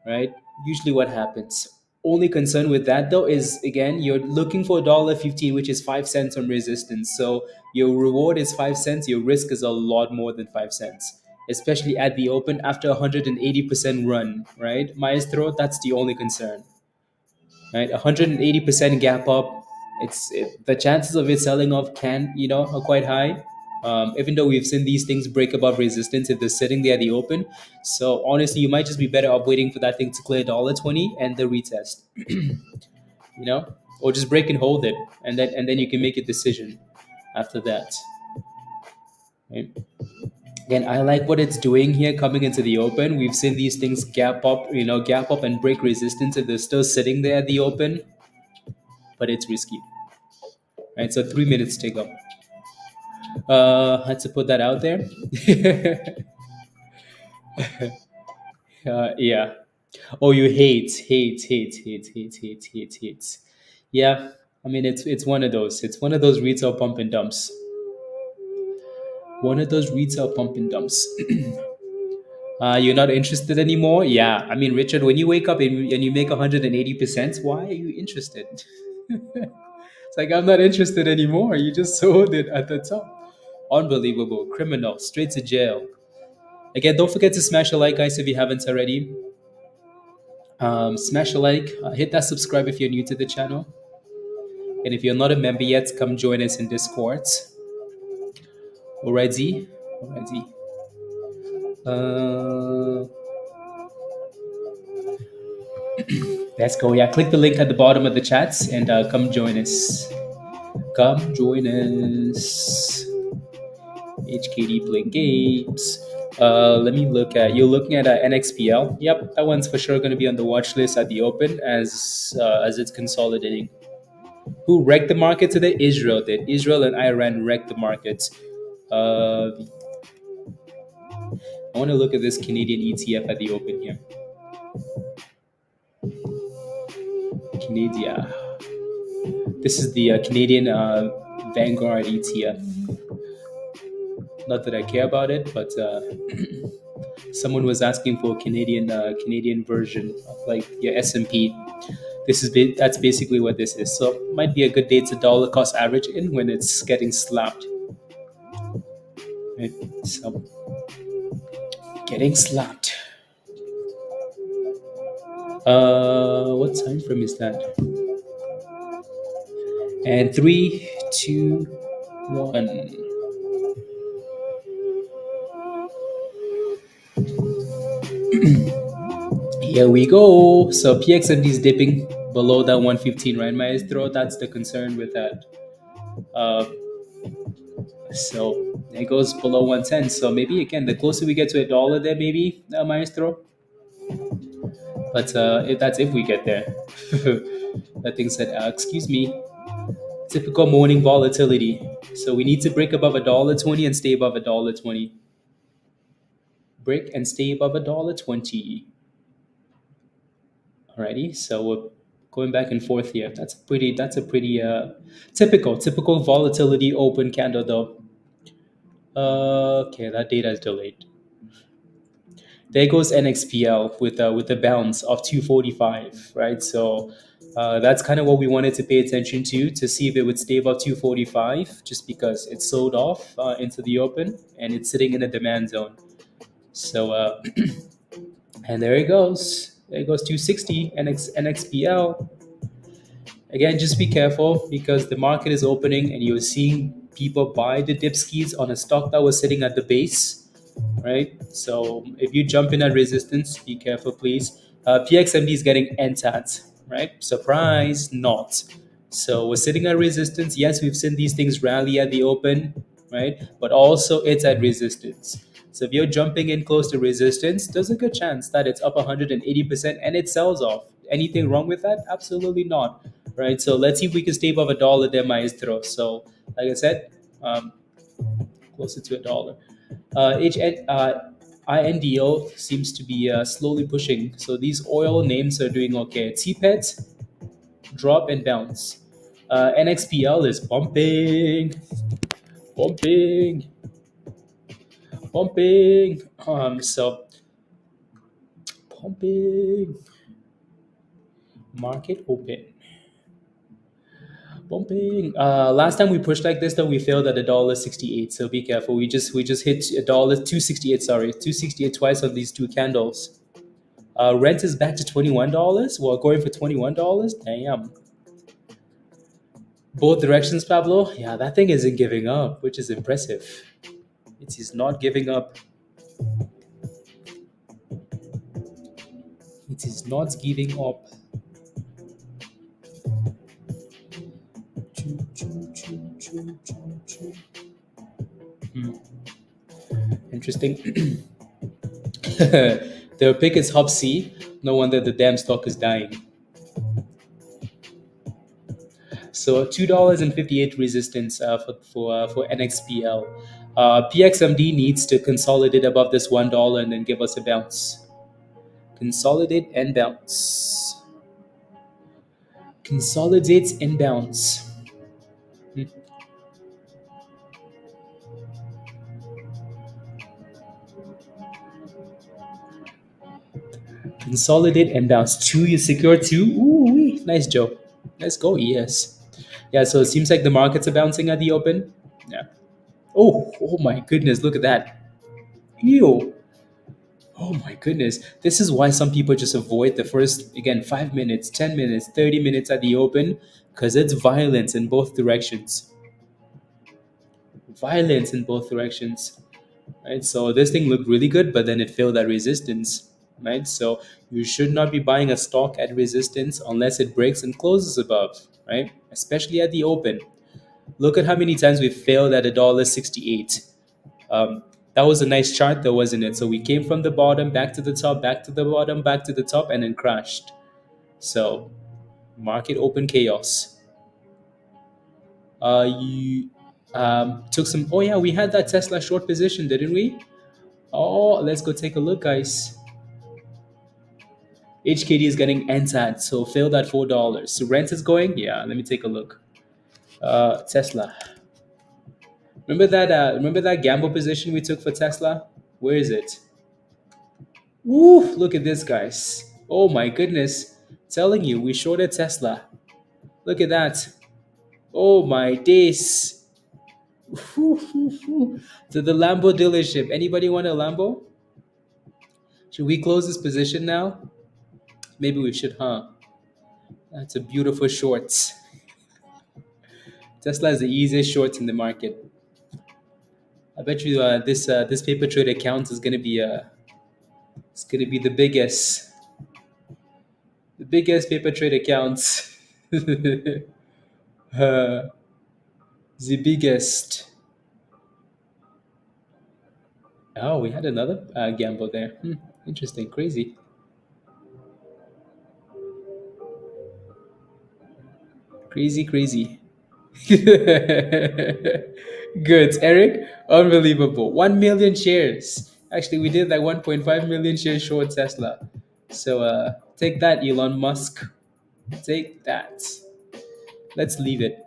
right? Usually what happens. Only concern with that though is again you're looking for $1.15, which is 5 cents on resistance. So your reward is 5 cents, your risk is a lot more than 5 cents, especially at the open after 180% run, right? Maestro, that's the only concern, right? 180% gap up. The chances of it selling off can are quite high. Even though we've seen these things break above resistance if they're sitting there at the open. So honestly, you might just be better off waiting for that thing to clear $1.20 and the retest, or just break and hold it, and then you can make a decision after that. Right? Again, I like what it's doing here coming into the open. We've seen these things gap up and break resistance if they're still sitting there at the open, but it's risky. Right, so 3 minutes take up. Had to put that out there. Yeah. Oh, you hate. Yeah, I mean it's one of those. It's one of those retail pump and dumps. One of those retail pump and dumps. You're not interested anymore? Yeah. I mean, Richard, when you wake up and you make 180%, why are you interested? It's like I'm not interested anymore. You just sold it at the top. Unbelievable. Criminal. Straight to jail. Again, don't forget to smash a like, guys, if you haven't already. Smash a like. Hit that subscribe if you're new to the channel. And if you're not a member yet, come join us in Discord. Alrighty. Alrighty. Uh, let's go. Yeah, click the link at the bottom of the chats and come join us. Come join us. HKD playing games. Let me look at. You're looking at NXPL. Yep, that one's for sure going to be on the watch list at the open as it's consolidating. Who wrecked the market today? Israel did. Israel and Iran wrecked the markets. I want to look at this Canadian ETF at the open here. Canada. This is the Canadian Vanguard ETF. Not that I care about it, but someone was asking for a Canadian version of like your S&P. That's basically what this is. So might be a good day to dollar cost average in when it's getting slapped. Right? So getting slapped. What time frame is that? And 3, 2, 1. Here we go. So PXMD is dipping below that 115, right, Maestro? That's the concern with that. So it goes below 110. So maybe again, the closer we get to $1 there, maybe, Maestro. But that's if we get there. That thing said, excuse me. Typical morning volatility. So we need to break above $1.20 and stay above $1.20. Break and stay above $1.20. Alrighty, so we're going back and forth here. That's a pretty typical volatility open candle though. Okay, that data is delayed. There goes NXPL with a bounce of 245, right? So That's kind of what we wanted to pay attention to see if it would stay above 245, just because it sold off into the open and it's sitting in a demand zone. So, and there it goes. There it goes 260 NXPL. Again, just be careful because the market is opening and you're seeing people buy the dip skis on a stock that was sitting at the base, right? So if you jump in at resistance, be careful, please. PXMD is getting NTAT, right? Surprise, not. So we're sitting at resistance. Yes, we've seen these things rally at the open, right? But also it's at resistance. So if you're jumping in close to resistance, there's a good chance that it's up 180% and it sells off. Anything wrong with that? Absolutely not, right? So let's see if we can stay above $1 there, maestro. So like I said, closer to $1. INDO seems to be slowly pushing. So these oil names are doing okay. TPET, drop and bounce. NXPL is pumping, pumping, pumping. So pumping. Market open. Pumping. Last time we pushed like this, though, we failed at $1.68. So be careful. We just hit $2.68. Sorry, 268 twice on these two candles. Rent is back to $21. Well, going for $21. Damn. Both directions, Pablo. Yeah, that thing isn't giving up, which is impressive. It is not giving up. It is not giving up. Interesting. Their pick is HUBC. No wonder the damn stock is dying. So $2.58 resistance for NXPL. PXMD needs to consolidate above this $1 and then give us a bounce. Consolidate and bounce. Consolidate and bounce. Consolidate and bounce. Two, you secure two. Ooh, nice, Joe. Let's go. Yes. Yeah, so it seems like the markets are bouncing at the open. Yeah. Oh my goodness, look at that. Ew. Oh my goodness. This is why some people just avoid the first, again, 5 minutes, 10 minutes, 30 minutes at the open, because it's violence in both directions. Violence in both directions. Right? So this thing looked really good, but then it failed at resistance. Right? So you should not be buying a stock at resistance unless it breaks and closes above, right? Especially at the open. Look at how many times we failed at $1.68. That was a nice chart though, wasn't it? So we came from the bottom, back to the top, back to the bottom, back to the top, and then crashed. So market open chaos. You took some, oh yeah, we had that Tesla short position, didn't we? Oh, let's go take a look, guys. HKD is getting NTAT, so failed at $4. So rent is going? Yeah, let me take a look. Tesla. Remember that gamble position we took for Tesla? Where is it? Woo! Look at this, guys. Oh my goodness. Telling you, we shorted Tesla. Look at that. Oh my days. To the Lambo dealership. Anybody want a Lambo? Should we close this position now? Maybe we should, huh? That's a beautiful short. Tesla is the easiest short in the market. I bet you this paper trade account is gonna be the biggest paper trade account. The biggest. Oh, we had another gamble there. Interesting, crazy. Crazy. Good, Eric. Unbelievable. 1 million shares. Actually, we did like 1.5 million shares short Tesla. So take that, Elon Musk. Take that. Let's leave it.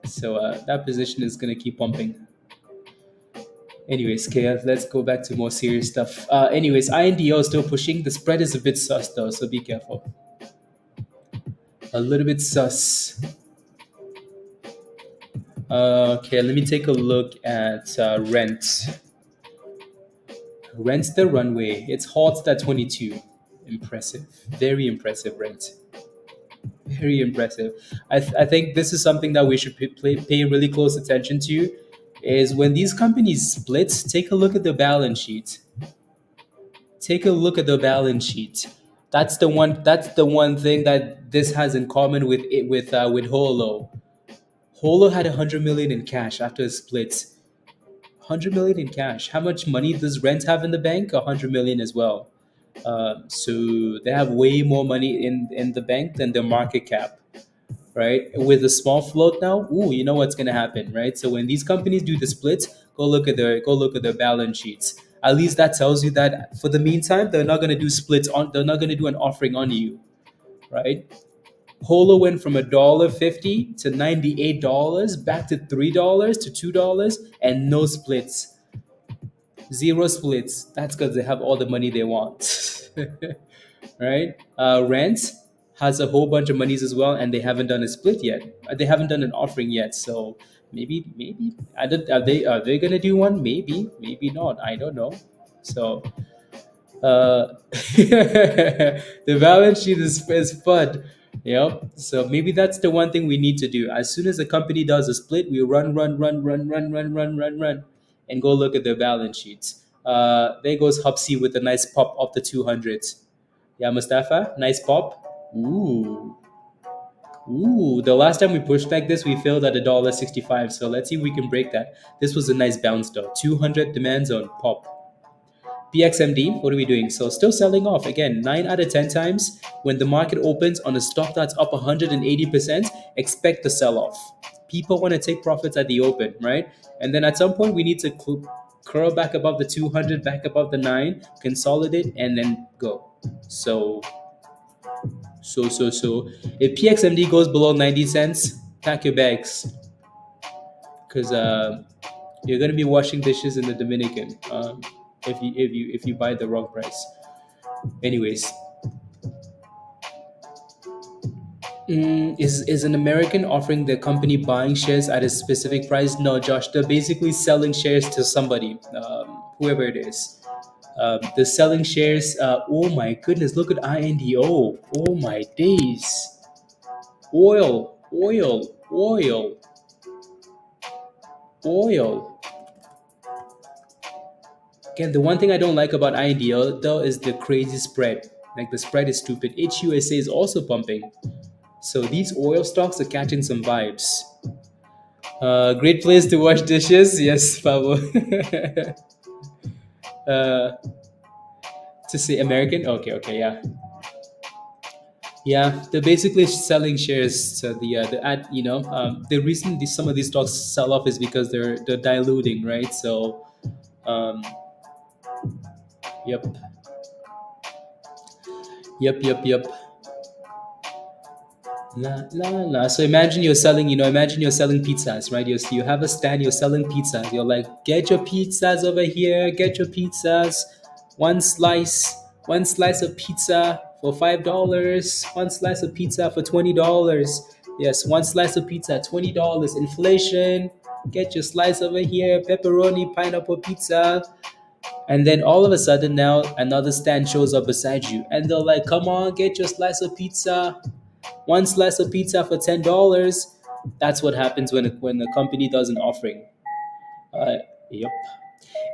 So that position is gonna keep pumping. Anyways, okay, let's go back to more serious stuff. Anyways, INDO is still pushing. The spread is a bit sus though, so be careful. A little bit sus. Okay, let me take a look at rent. Rent the runway. It's hot at 22. Impressive. Very impressive rent. Very impressive. I think this is something that we should pay really close attention to is when these companies split, take a look at the balance sheet. Take a look at the balance sheet. That's the one thing that this has in common with Holo. Holo had 100 million in cash after a split. 100 million in cash. How much money does Rent have in the bank? 100 million as well. So they have way more money in the bank than their market cap, right? With a small float now, ooh, you know what's gonna happen, right? So when these companies do the splits, go look at their balance sheets. At least that tells you that for the meantime, they're not gonna do splits on. They're not gonna do an offering on you, right? Holo went from $1.50 to $98, back to $3 to $2, and no splits, zero splits. That's because they have all the money they want, right? Rent has a whole bunch of monies as well, and they haven't done a split yet. They haven't done an offering yet, so maybe are they gonna do one? Maybe not. I don't know. So the balance sheet is fun. Yep. So maybe that's the one thing we need to do. As soon as a company does a split, we run, and go look at their balance sheets. There goes HUBC with a nice pop of the 200s. Yeah, Mustafa, nice pop. Ooh, ooh. The last time we pushed like this, we failed at $1.65. So let's see if we can break that. This was a nice bounce though. 200 demand zone pop. PXMD, what are we doing? So still selling off. Again, 9 out of 10 times when the market opens on a stock that's up 180%, expect the sell off. People want to take profits at the open, right? And then at some point, we need to curl back above the 200, back above the 9, consolidate, and then go. So if PXMD goes below 90 cents, pack your bags. Because you're gonna be washing dishes in the Dominican if you buy the wrong price. Anyways, is an American offering the company buying shares at a specific price? No, Josh. They're basically selling shares to somebody, whoever it is. They're selling shares. Oh my goodness! Look at INDO. Oh my days! Oil, oil, oil, oil. Again, the one thing I don't like about INDO though is the crazy spread. Like the spread is stupid. HUSA is also pumping. So these oil stocks are catching some vibes. Great place to wash dishes. Yes, Pablo. uh, to say American. Okay, yeah, yeah. They're basically selling shares to the ad. The reason some of these stocks sell off is because they're diluting, right? So, um, yep, yep. La la la. So imagine you're selling pizzas, right? You have a stand, you're selling pizzas. You're like, get your pizzas over here, get your pizzas. One slice, one slice of pizza for $5. One slice of pizza for $20. Yes, one slice of pizza, $20. Inflation. Get your slice over here, pepperoni, pineapple pizza. And then all of a sudden now another stand shows up beside you, and they're like, come on, get your slice of pizza. One slice of pizza for $10. That's what happens when the company does an offering. Yep.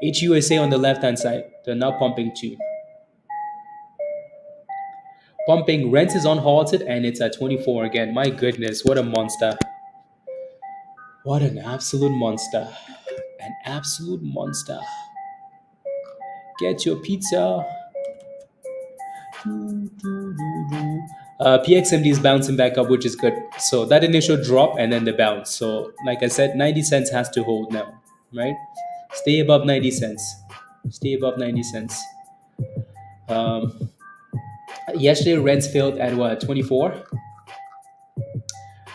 HUSA on the left hand side. They're now pumping too. Pumping. Rent is unhalted and it's at 24 again. My goodness, what a monster. What an absolute monster. An absolute monster. Get your pizza. PXMD is bouncing back up, which is good. So that initial drop and then the bounce. So like I said, 90 cents has to hold now, right? Stay above 90 cents. Stay above 90 cents. Yesterday, rents failed at what, 24?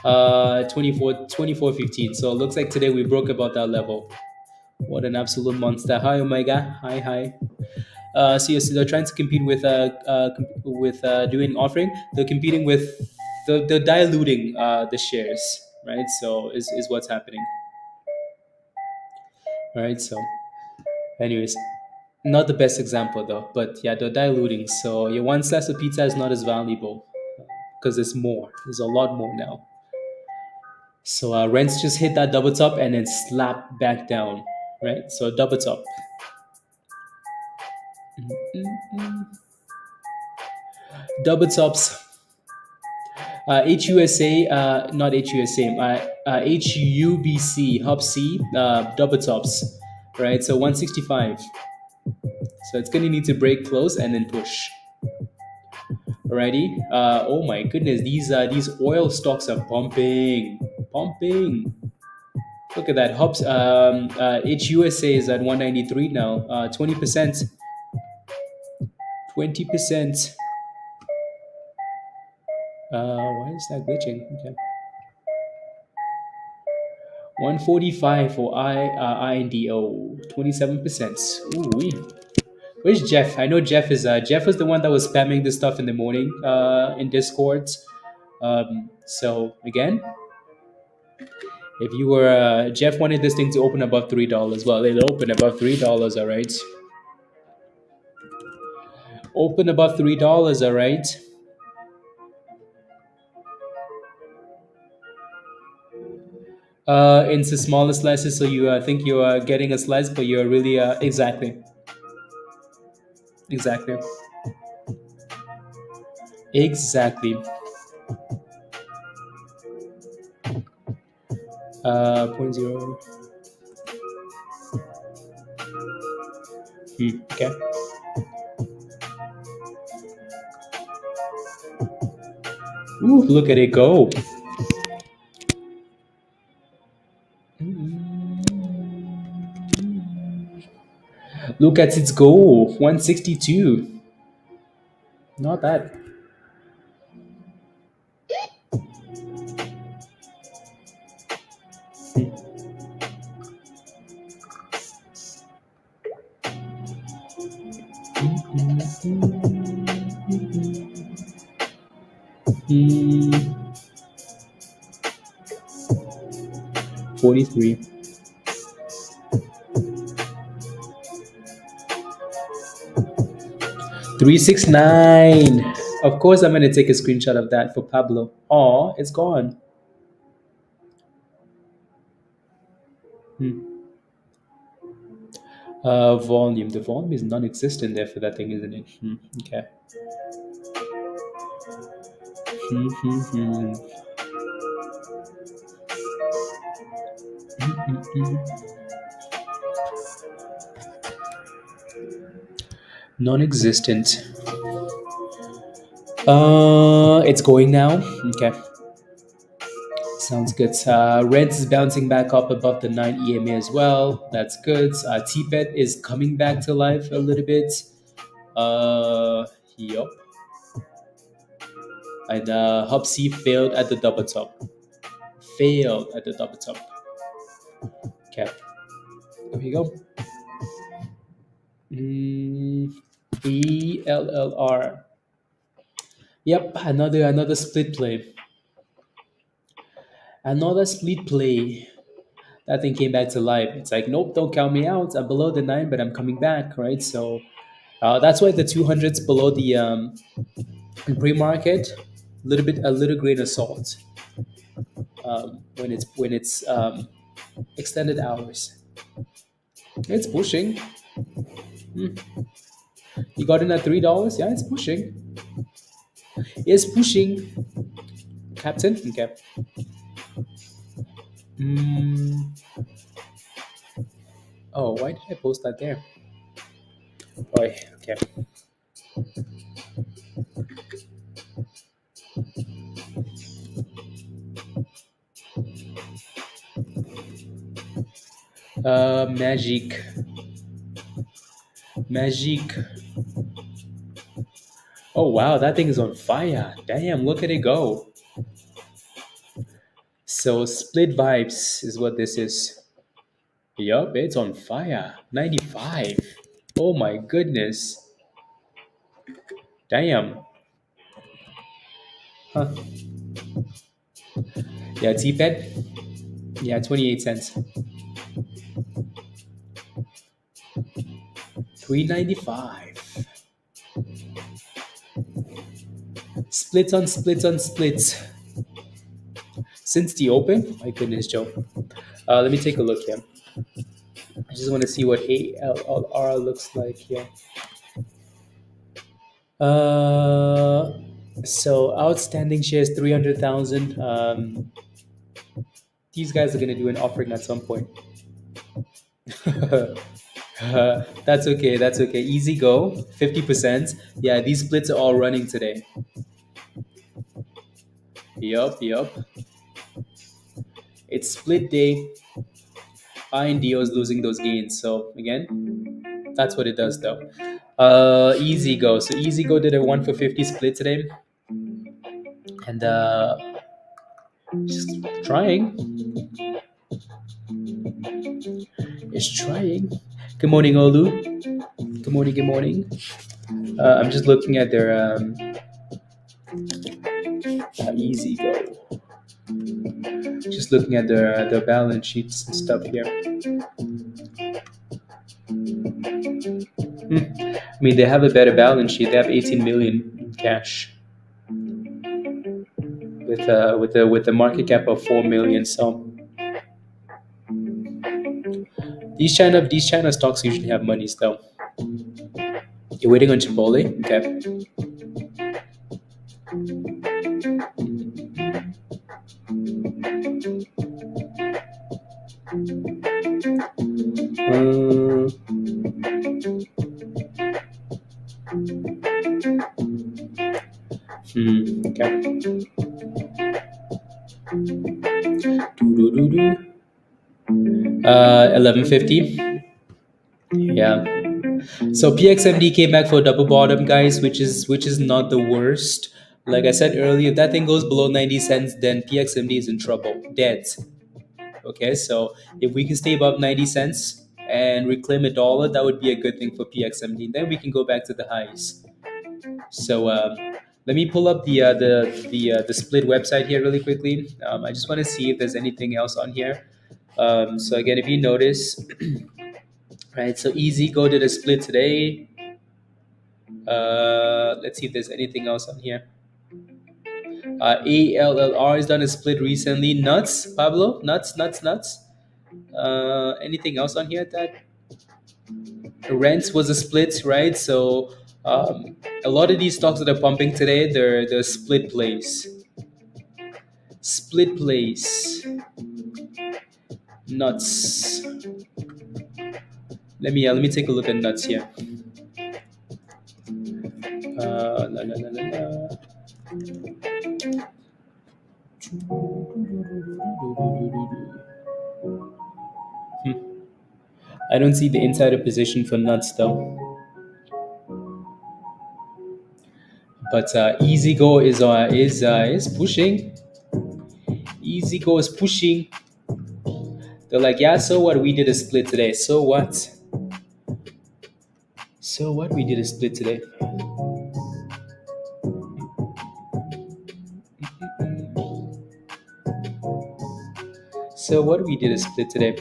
24.15. So it looks like today we broke about that level. What an absolute monster. Hi, Omega. Hi. So they're trying to compete with doing offering. They're competing with they're diluting the shares, right? So is what's happening, right? So, anyways, not the best example though, but yeah, they're diluting. So your one slice of pizza is not as valuable because there's more. There's a lot more now. So rents just hit that double top and then slap back down, right? So double top, double tops. HUSA, not HUSA, HUBC, Hub C, double tops, right? So 165. So it's gonna need to break close and then push. Alrighty. Oh my goodness, these oil stocks are pumping, pumping. Look at that. Hubs. HUSA is at 193 now. 20%. 20%. Why is that glitching? Okay. 145 for INDO. 27%. Ooh wee. Where's Jeff? I know Jeff was the one that was spamming this stuff in the morning in Discords. So again, if you were Jeff wanted this thing to open above $3. Well, it'll open above $3. All right. Open above $3. All right. Into smaller slices, so you think you are getting a slice, but you're really exactly, exactly, exactly. Point zero. Okay. Ooh, look at it go. Look at its go. 162. Not bad. Hmm. 43. 369. Of course, I'm gonna take a screenshot of that for Pablo. Oh, it's gone. Volume. The volume is non-existent there for that thing, isn't it? Okay. Hmm, hmm, hmm. Non-existent. It's going now. Okay. Sounds good. Reds is bouncing back up above the 9 EMA as well. That's good. TPET is coming back to life a little bit. Yup. And HUBC failed at the double top. Failed at the double top. Okay. There we go. ALLR. Yep, another split play. Another split play. That thing came back to life. It's like, nope, don't count me out. I'm below the 9, but I'm coming back, right? So that's why the 200's below the pre-market. A little grain of salt when it's extended hours. It's pushing. You got in at $3. Yeah, it's pushing. It's pushing. Captain. Okay. Oh, why did I post that there? Boy, okay. Magic. Magic. Oh wow, that thing is on fire. Damn, look at it go. So split vibes is what this is. Yup, it's on fire. 95. Oh my goodness. Damn. Huh. Yeah, TPET. Yeah, 28 cents. 395. Splits on splits on splits. Since the open? My goodness, Joe. Let me take a look here. I just want to see what ALLR looks like here. Uh, so outstanding shares 300,000. These guys are going to do an offering at some point. That's okay. That's okay. Easy go. 50%. Yeah, these splits are all running today. Yup, yup. It's split day. INDO is losing those gains. So again, that's what it does though. Easy go. So easy go did a 1 for 50 split today, and just trying. It's trying. Good morning, Olu. Good morning. Good morning. I'm just looking at their easy go. Just looking at their balance sheets and stuff here. I mean, they have a better balance sheet. They have 18 million in cash with the market cap of 4 million. So these China stocks usually have monies though. You're waiting on Chipotle, okay? Uh, okay. 1150. Yeah. So PXMD came back for a double bottom, guys, which is not the worst. Like I said earlier, if that thing goes below 90 cents, then PXMD is in trouble. Dead. Okay, so if we can stay above 90 cents and reclaim $1, that would be a good thing for PXMD. Then we can go back to the highs. So let me pull up the split website here really quickly. I just want to see if there's anything else on here. So again, if you notice, right? So Easy Go did a split today. Let's see if there's anything else on here. ALLR has done a split recently. Nuts, Pablo? Nuts, nuts, nuts. Anything else on here that rents was a split, right? So a lot of these stocks that are pumping today, they're split plays. Split plays. Nuts. Let me take a look at nuts here. La, la, la, la, la. I don't see the insider position for nuts though. But Easy Go is pushing. Easy Go is pushing. They're like, yeah, so what? We did a split today. So what? So what? We did a split today. So what? We did a split today.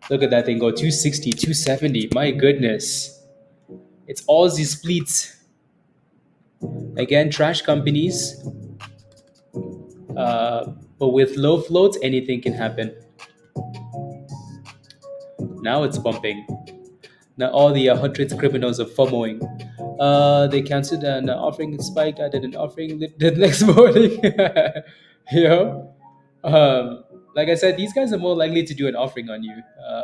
Look at that thing go 260, 270. My goodness. It's all these splits. Again, trash companies. But with low floats, anything can happen. Now it's bumping. Now all the hundreds criminals are FOMOing. They canceled an offering spike. I did an offering the next morning. you know, like I said, these guys are more likely to do an offering on you.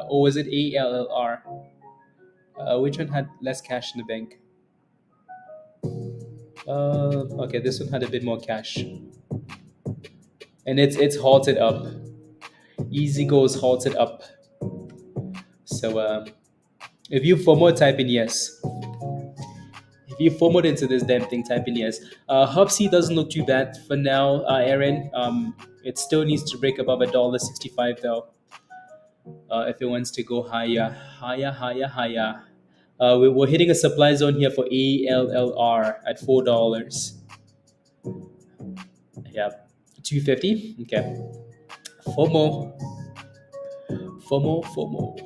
Or was it ALLR? Which one had less cash in the bank? Okay, this one had a bit more cash, and it's halted up. Easy goes halted up. So if you FOMO, type in yes. If you FOMOed into this damn thing, type in yes. HUBC doesn't look too bad for now, Aaron. It still needs to break above $1.65 though. If it wants to go higher, higher, higher, higher. We're hitting a supply zone here for ALLR at $4. Yeah. 250. Okay. FOMO. FOMO. FOMO.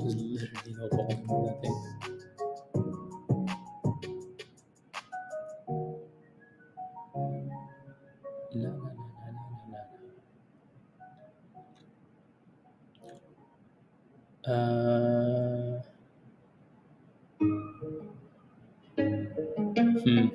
There's literally no volume on that thing. La, la, la, la, la, la. Hmm.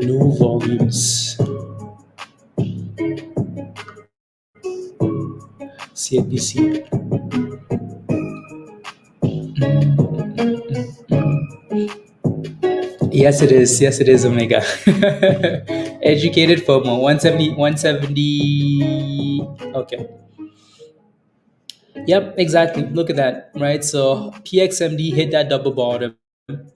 No volumes. CNBC. Yes, it is. Yes, it is, Omega. Educated FOMO. 170. 170. Okay. Yep, exactly. Look at that, right? So PXMD hit that double bottom,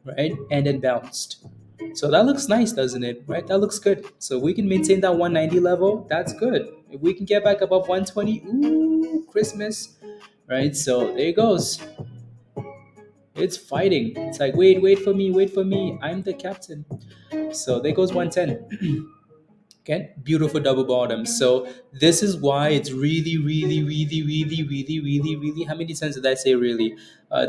right? And then bounced. So that looks nice, doesn't it? Right? That looks good. So we can maintain that 190 level. That's good. If we can get back above 120, ooh, Christmas, right? So there it goes. It's fighting. It's like, wait for me, wait for me. I'm the captain. So there goes 110. Okay, beautiful double bottom. So this is why it's really, really, really, really, really, really, really. How many times did I say really?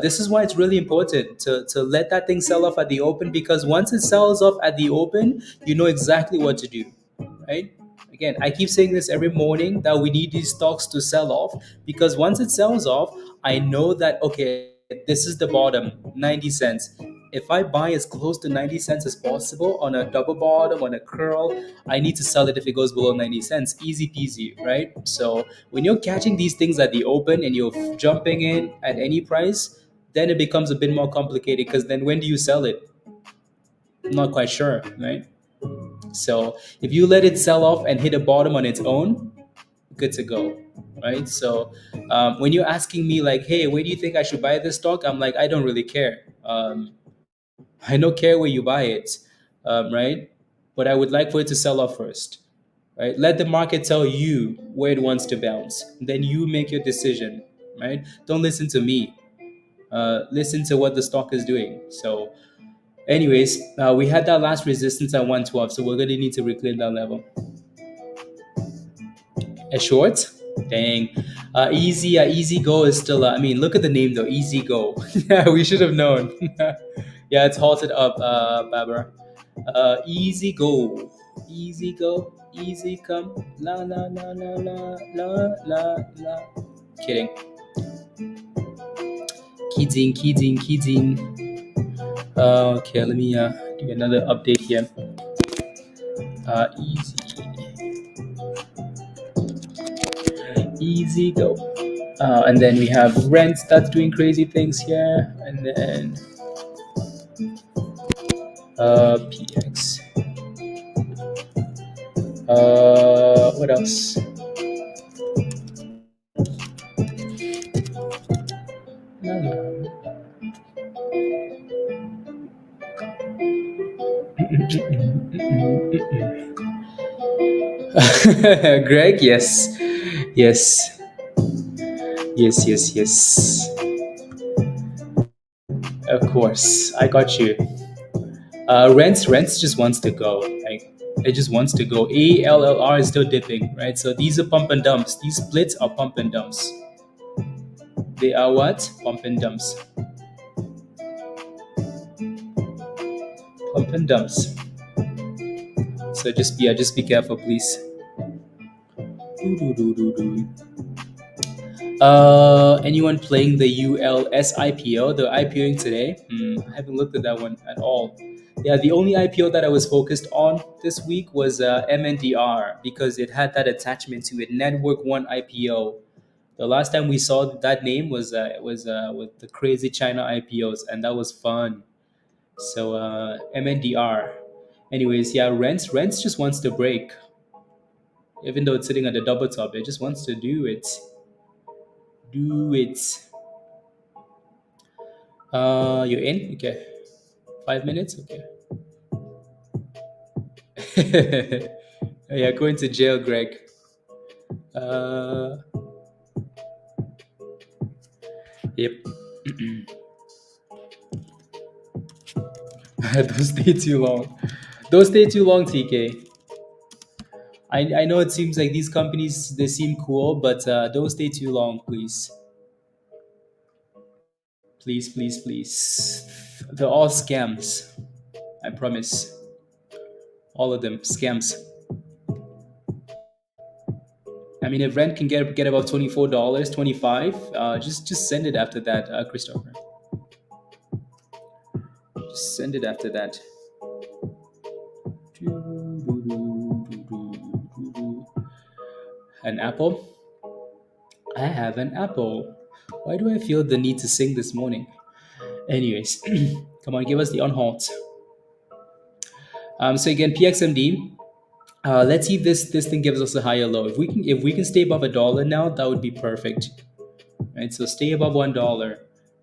This is why it's really important to let that thing sell off at the open, because once it sells off at the open, you know exactly what to do, right? Again, I keep saying this every morning that we need these stocks to sell off, because once it sells off, I know that okay, this is the bottom, 90 cents. If I buy as close to 90 cents as possible on a double bottom, on a curl, I need to sell it if it goes below 90 cents. Easy peasy, right? So when you're catching these things at the open and you're jumping in at any price, then it becomes a bit more complicated, because then when do you sell it? I'm not quite sure, right? So if you let it sell off and hit a bottom on its own, good to go, right? So when you're asking me like, hey, where do you think I should buy this stock? I'm like, I don't really care. I don't care where you buy it, right? But I would like for it to sell off first, right? Let the market tell you where it wants to bounce. Then you make your decision, right? Don't listen to me. Listen to what the stock is doing. So, anyways, we had that last resistance at 112, so we're gonna need to reclaim that level. A short? Dang. Easy Go is still. I mean, look at the name though. Easy Go. Yeah, we should have known. Yeah, it's halted up, Barbara. Easy Go. Easy Go. Easy come. La la la la la la la la. Kidding. Kidding. Okay, let me do another update here. Easy. Easy Go. And then we have rent that's doing crazy things here, and then PX. What else? Greg, yes, yes, yes. Of course, I got you. Rents just wants to go. Like it just wants to go. ALLR is still dipping, right? So these are pump and dumps. These splits are pump and dumps. They are what? Pump and dumps. Pump and dumps. So just be careful, please. Anyone playing the ULS IPO? The IPOing today? I haven't looked at that one at all. Yeah, the only IPO that I was focused on this week was MNDR, because it had that attachment to it. Network One IPO. The last time we saw that name was with the crazy China IPOs, and that was fun. So MNDR. Anyways, yeah, rents just wants to break, even though it's sitting at the double top. It just wants to do it. Do it. You're in? Okay. 5 minutes? Okay. Yeah, going to jail, Greg. Uh, yep. Those stay too long. Those stay too long, TK. I know it seems like these companies they seem cool, but don't stay too long, please. Please, please, please. They're all scams. I promise. All of them scams. I mean, if rent can get about $24, 25, just send it after that, Christopher. Just send it after that. An apple? I have an apple. Why do I feel the need to sing this morning? Anyways, come on, give us the on halt. So again, PXMD. Let's see if this thing gives us a higher low. If we can stay above $1 now, that would be perfect. Right, so stay above $1.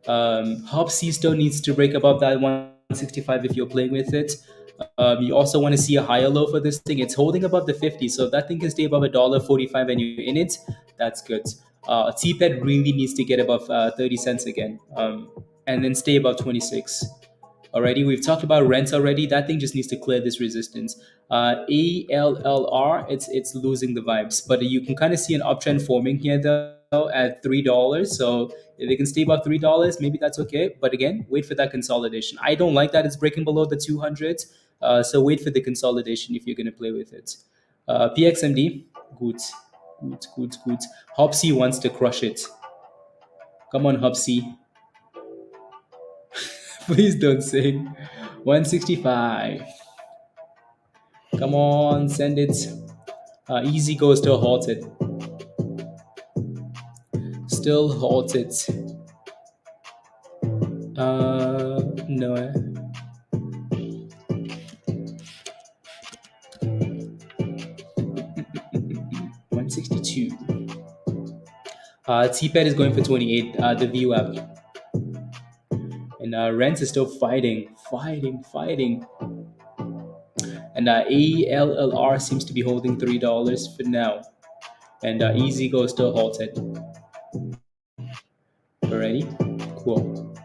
HUBC still needs to break above that 165 if you're playing with it. You also want to see a higher low for this thing. It's holding above the 50, so if that thing can stay above $1.45 and you're in it, that's good. TPET really needs to get above 30 cents again, and then stay above 26 already. We've talked about rents already. That thing just needs to clear this resistance. ALLR, it's losing the vibes, but you can kind of see an uptrend forming here though at $3. So if it can stay above $3, maybe that's okay. But again, wait for that consolidation. I don't like that it's breaking below the 200. So wait for the consolidation if you're going to play with it. PXMD, good, good, good, good. HUBC wants to crush it. Come on, HUBC. Please don't sing. 165. Come on, send it. Easy go still halted. Still halted. No. 162. TPET is going for 28. The VWAP. And rents is still fighting. And ALLR seems to be holding $3 for now. And Easy Go is still halted. Already? Cool.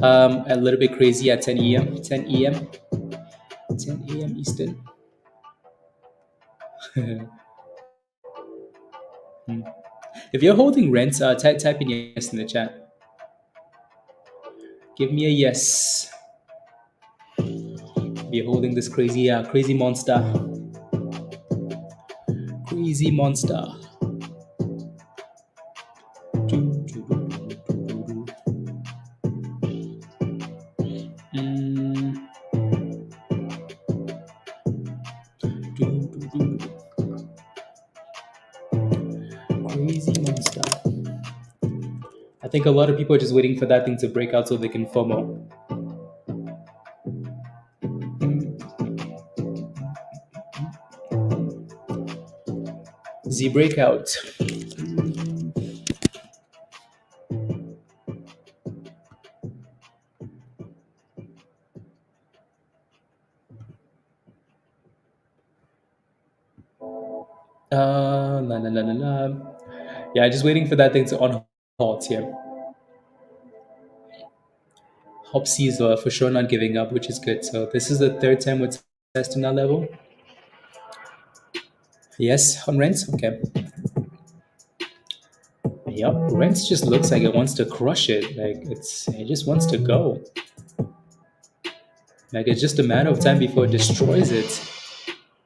A little bit crazy at 10 a.m. 10 a.m. 10 a.m. Eastern. If you're holding rents, type in yes in the chat. Give me a yes. We're holding this crazy monster. Crazy monster. Crazy monster. I think a lot of people are just waiting for that thing to break out so they can FOMO. Z breakout. Yeah, just waiting for that thing to on halt here. HUBC is for sure not giving up, which is good. So this is the third time we're testing that level. Yes, on rents? Okay. Yep, rents just looks like it wants to crush it. Like it just wants to go. Like it's just a matter of time before it destroys it.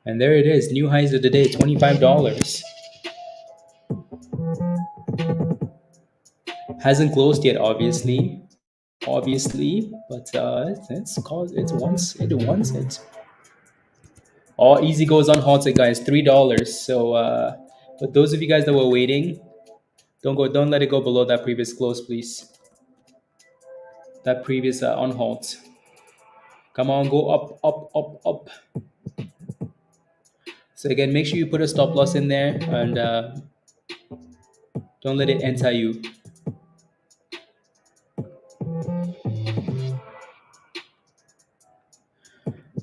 And there it is, new highs of the day, $25. Hasn't closed yet, obviously, but it wants it. All Easy goes on halted, guys, $3. So, but those of you guys that were waiting, don't let it go below that previous close, please. That previous on halt. Come on, go up, up, up, up. So again, make sure you put a stop loss in there and don't let it enter you.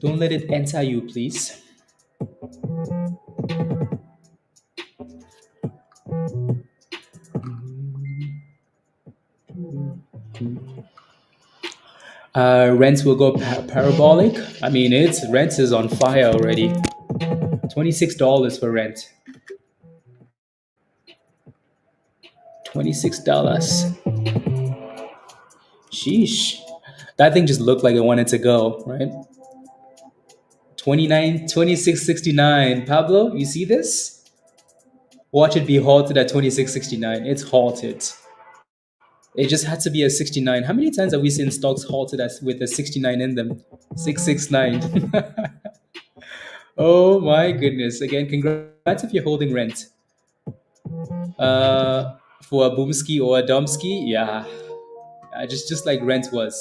Don't let it enter you, please. Rents will go parabolic. I mean, rent is on fire already. $26 for rent. $26. Sheesh. That thing just looked like it wanted to go, right? 26.69. Pablo, you see this? Watch it be halted at 26.69. It's halted. It just had to be a 69. How many times have we seen stocks halted with a 69 in them? 669. Oh my goodness. Again, congrats if you're holding rent. For a boomski or a dumpski, yeah. Just like rent was.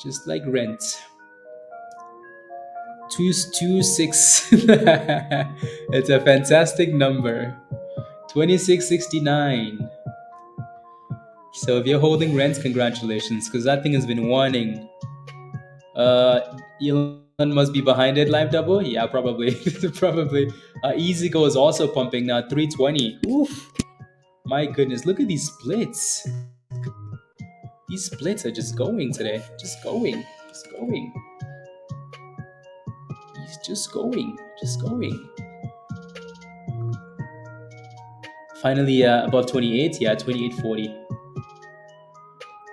Just like rent. 226. It's a fantastic number. 2669. So if you're holding rent, congratulations, because that thing has been warning. Elon must be behind it, live double. Yeah, probably. Probably. EasyGo is also pumping now, 320. Oof. My goodness, look at these splits. These splits are just going today. Just going. Just going. He's just going. Just going. Finally, above 28. Yeah, 28.40.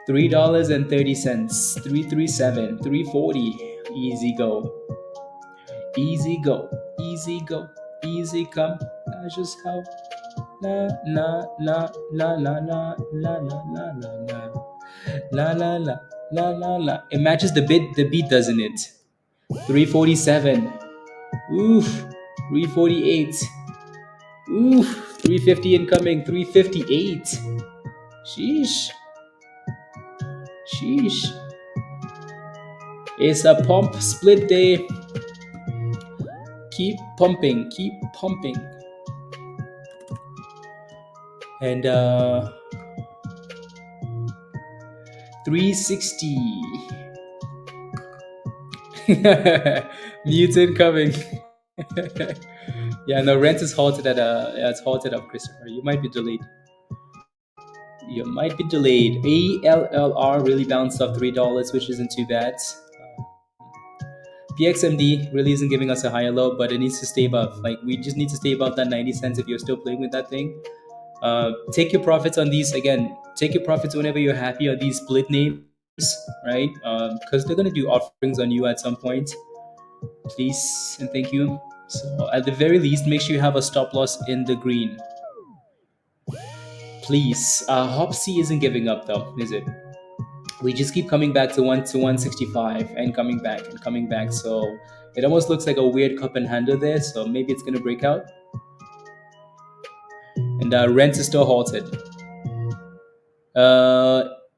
$3.30. 337. 340. Easy go. Easy go. Easy go. Easy come. That's just how. La la la la la la la la la la la la la la la la. It matches the beat, doesn't it? 347. Oof. 348. Oof. 350 incoming. 358. Sheesh. Sheesh. It's a pump split day. Keep pumping. Keep pumping. And 360. Mutant coming. Yeah, no, rent is halted at it's halted up, Christopher. You might be delayed. You might be delayed. ALLR really bounced off $3, which isn't too bad. PXMD really isn't giving us a higher low, but it needs to stay above. Like, we just need to stay above that 90 cents if you're still playing with that thing. Take your profits on these. Again, take your profits whenever you're happy on these split names, right? Because they're going to do offerings on you at some point. Please and thank you. So at the very least, make sure you have a stop loss in the green. Please. HUBC isn't giving up though, is it? We just keep coming back to 165 and coming back and coming back. So it almost looks like a weird cup and handle there. So maybe it's going to break out. And rent is still halted.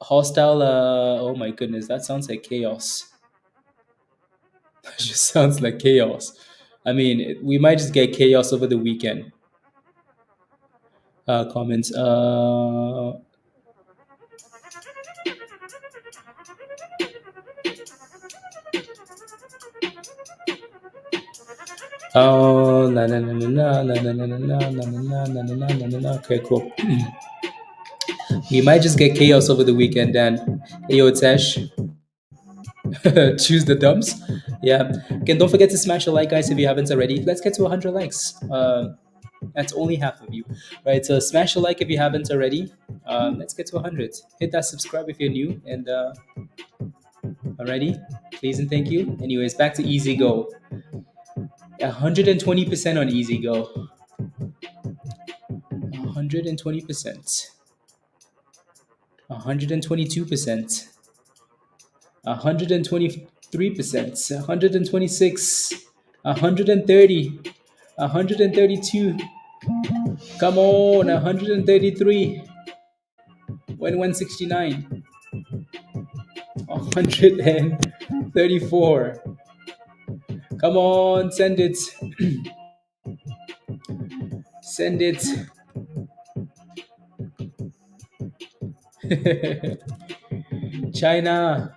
Hostile. Oh my goodness, that sounds like chaos. That just sounds like chaos. I mean, we might just get chaos over the weekend. Comments. Oh, la la la la la la la la la la la la la la. Okay, cool. We might just get chaos over the weekend, Dan. Yo, Tesh. Choose the dumps. Yeah. Again, don't forget to smash a like, guys, if you haven't already. Let's get to 100 likes. That's only half of you, right? So smash a like if you haven't already. Let's get to 100. Hit that subscribe if you're new. And already, please and thank you. Anyways, back to Easy Go. 120% on Easy Go. 120%. 122%. 123%. 126. 130. 132. Come on, 133. 169. 134. Come on, send it. Send it. China.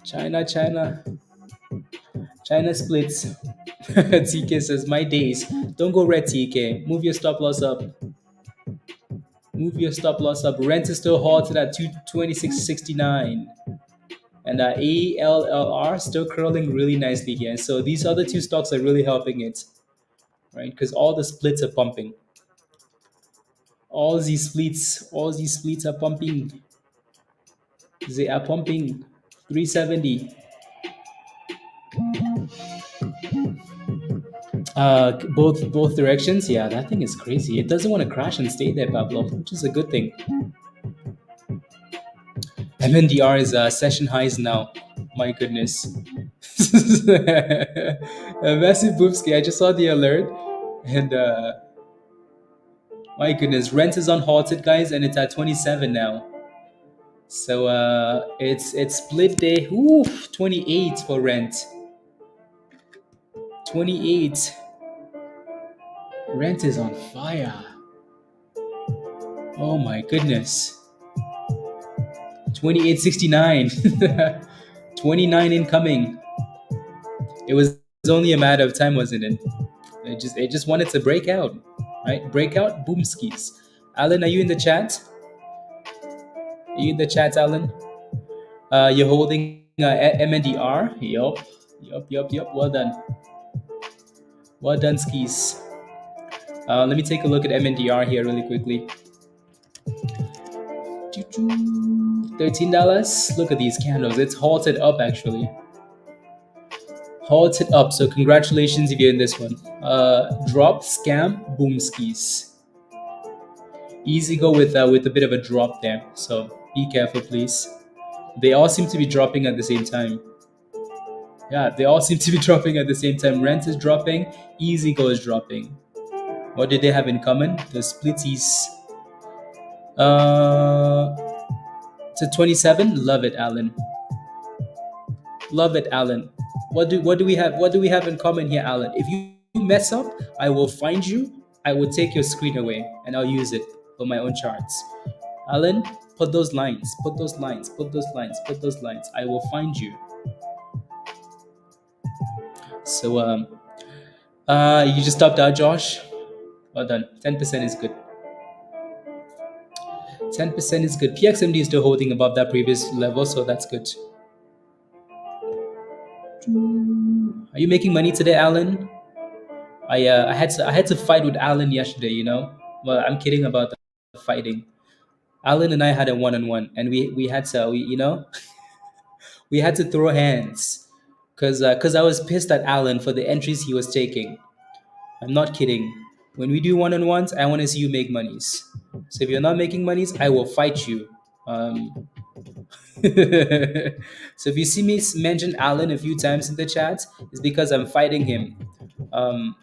China, China. China splits. TK says, my days. Don't go red, TK. Move your stop loss up. Move your stop loss up. Rent is still halted at 226.69. And ALLR still curling really nicely here. So these other two stocks are really helping it, right? Because all the splits are pumping. All these splits are pumping. They are pumping 370. Both directions. Yeah, that thing is crazy. It doesn't want to crash and stay there, Pablo, which is a good thing. MNDR is session highs now. My goodness. A massive boomski. I just saw the alert, and my goodness, rent is unhalted, guys, and it's at 27 now. So it's split day. Oof, 28 for rent. 28. Rent is on fire. Oh my goodness. 28.69. 29 incoming. It was only a matter of time, wasn't it? It just wanted to break out, right? Breakout, boom skis. Alan, are you in the chat? Are you in the chat, Alan? You're holding MNDR. Yup. Well done. Well done, skis. Let me take a look at MNDR here really quickly. $13. Look at these candles. It's halted up actually. Halted up. So congratulations if you're in this one. Drop, scam, boom skis. Easy go with a bit of a drop there. So be careful, please. They all seem to be dropping at the same time. Yeah, they all seem to be dropping at the same time. Rent is dropping. Easy go is dropping. What did they have in common? The splitties. To 27. Love it, Alan. Love it, Alan. What do we have in common here, Alan? If you mess up, I will find you. I will take your screen away and I'll use it for my own charts. Alan, put those lines. Put those lines. Put those lines. Put those lines. I will find you. So you just stopped out, Josh. Well done. 10% is good. 10% is good. PXMD is still holding above that previous level, so that's good. Are you making money today, Alan? I had to fight with Alan yesterday. You know. Well, I'm kidding about the fighting. Alan and I had a one-on-one, and we had to we had to throw hands because I was pissed at Alan for the entries he was taking. I'm not kidding. When we do one-on-ones, I want to see you make monies. So if you're not making monies, I will fight you. So if you see me mention Alan a few times in the chat, it's because I'm fighting him. And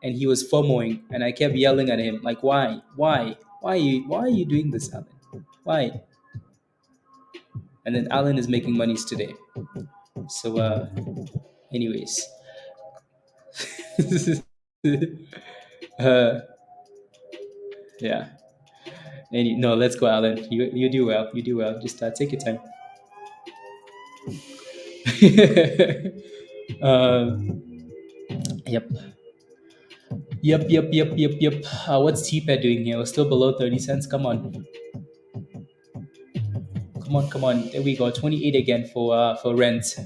he was FOMOing, and I kept yelling at him like, why are you doing this, Alan? Why? And then Alan is making monies today. So anyways. Yeah. No, let's go, Alan. You do well. You do well. Just take your time. Yep. What's TPET doing here? We're still below 30 cents. Come on. Come on. There we go. 28 again for rent.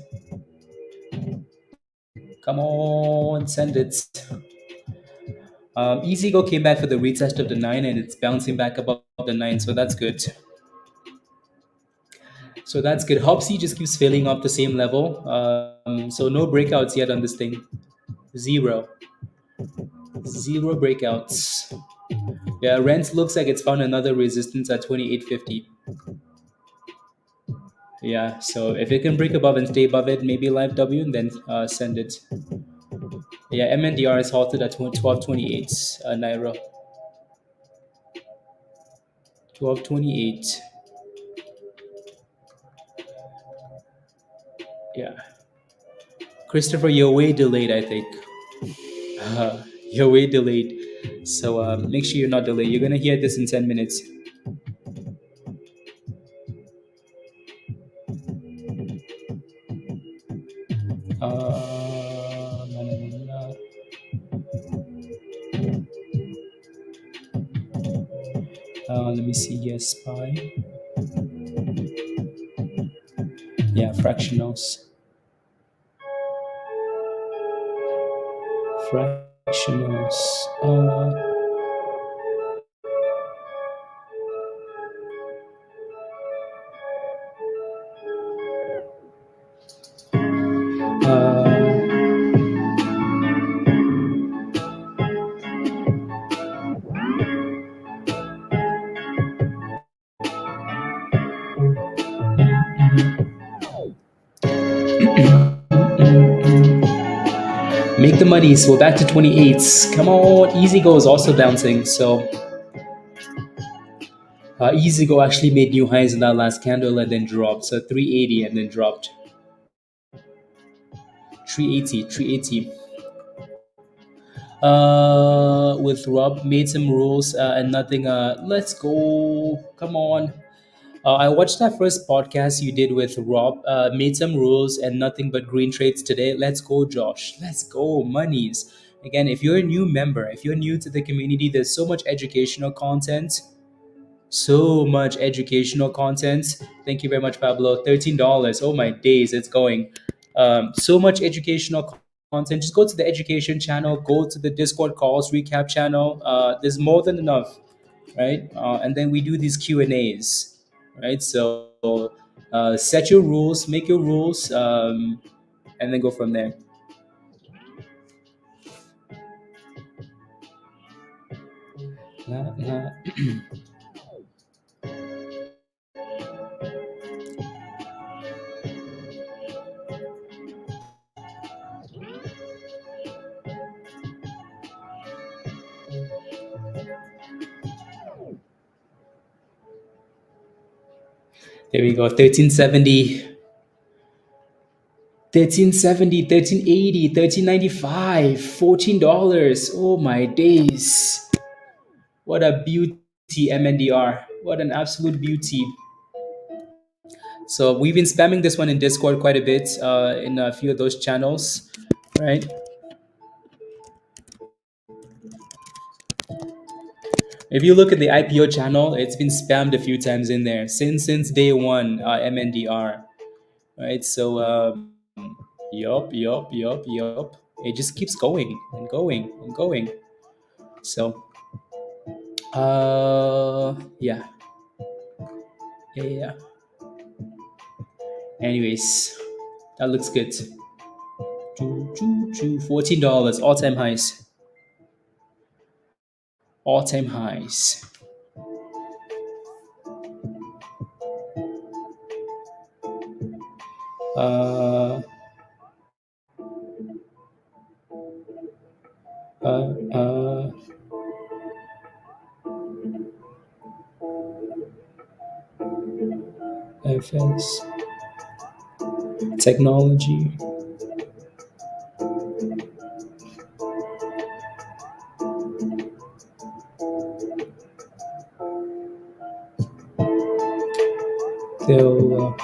Come on, send it. EasyGo came back for the retest of the 9 and it's bouncing back above the 9, so that's good. So that's good. HUBC just keeps filling up the same level. So no breakouts yet on this thing. Zero breakouts. Yeah, rent looks like it's found another resistance at 28.50. Yeah, so if it can break above and stay above it, maybe live W and then send it. Yeah, MNDR is halted at 12.28 Naira. 12.28. Yeah. Christopher, you're way delayed, I think. You're way delayed. So make sure you're not delayed. You're going to hear this in 10 minutes. Let me see. Yes, SPY. Yeah, fractionals. Fractionals. Uh, Make the money. So we're back to 28s. Come on. Easy Go is also bouncing. So Easy Go actually made new highs in that last candle and then dropped. So 380 and then dropped. 380, 380. With Rob, made some rules and nothing. Let's go. Come on. I watched that first podcast you did with Rob. Made some rules and nothing but green trades today. Let's go, Josh. Let's go. Monies. Again, if you're a new member, if you're new to the community, there's so much educational content. So much educational content. Thank you very much, Pablo. $13. Oh my days, it's going. So much educational content. Just go to the education channel, go to the Discord calls recap channel. There's more than enough, right? And then we do these Q&As, right? So set your rules, make your rules, and then go from there. There we go. 1370. 1370, 1380, 1395, $14. Oh my days. What a beauty, MNDR. What an absolute beauty. So we've been spamming this one in Discord quite a bit in a few of those channels, right? If you look at the IPO channel, it's been spammed a few times in there since day one, MNDR, right? So yup. It just keeps going and going and going. So yeah. Yeah. Anyways, that looks good. $14, all time highs. All time highs. Uh, uh, uh, FS, technology. They'll,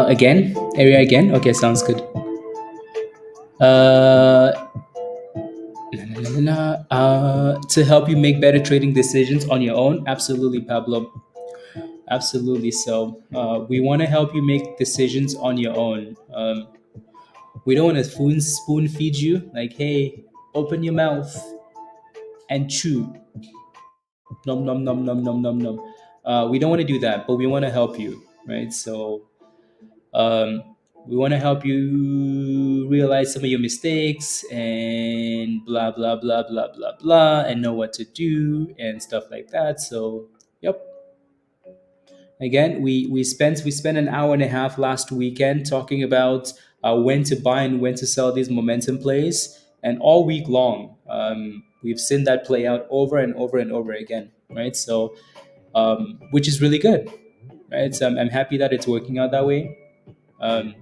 again, area again. Okay, sounds good. To help you make better trading decisions on your own. Absolutely, Pablo. Absolutely. So we want to help you make decisions on your own. We don't want to spoon feed you like, hey, open your mouth and chew. Nom nom nom nom nom nom nom. We don't want to do that, but we want to help you, right? So um, we want to help you realize some of your mistakes and blah blah blah blah blah blah, and know what to do and stuff like that. So, yep. Again, we spent an hour and a half last weekend talking about when to buy and when to sell these momentum plays, and all week long we've seen that play out over and over and over again, right? So, which is really good, right? So I'm happy that it's working out that way. Um,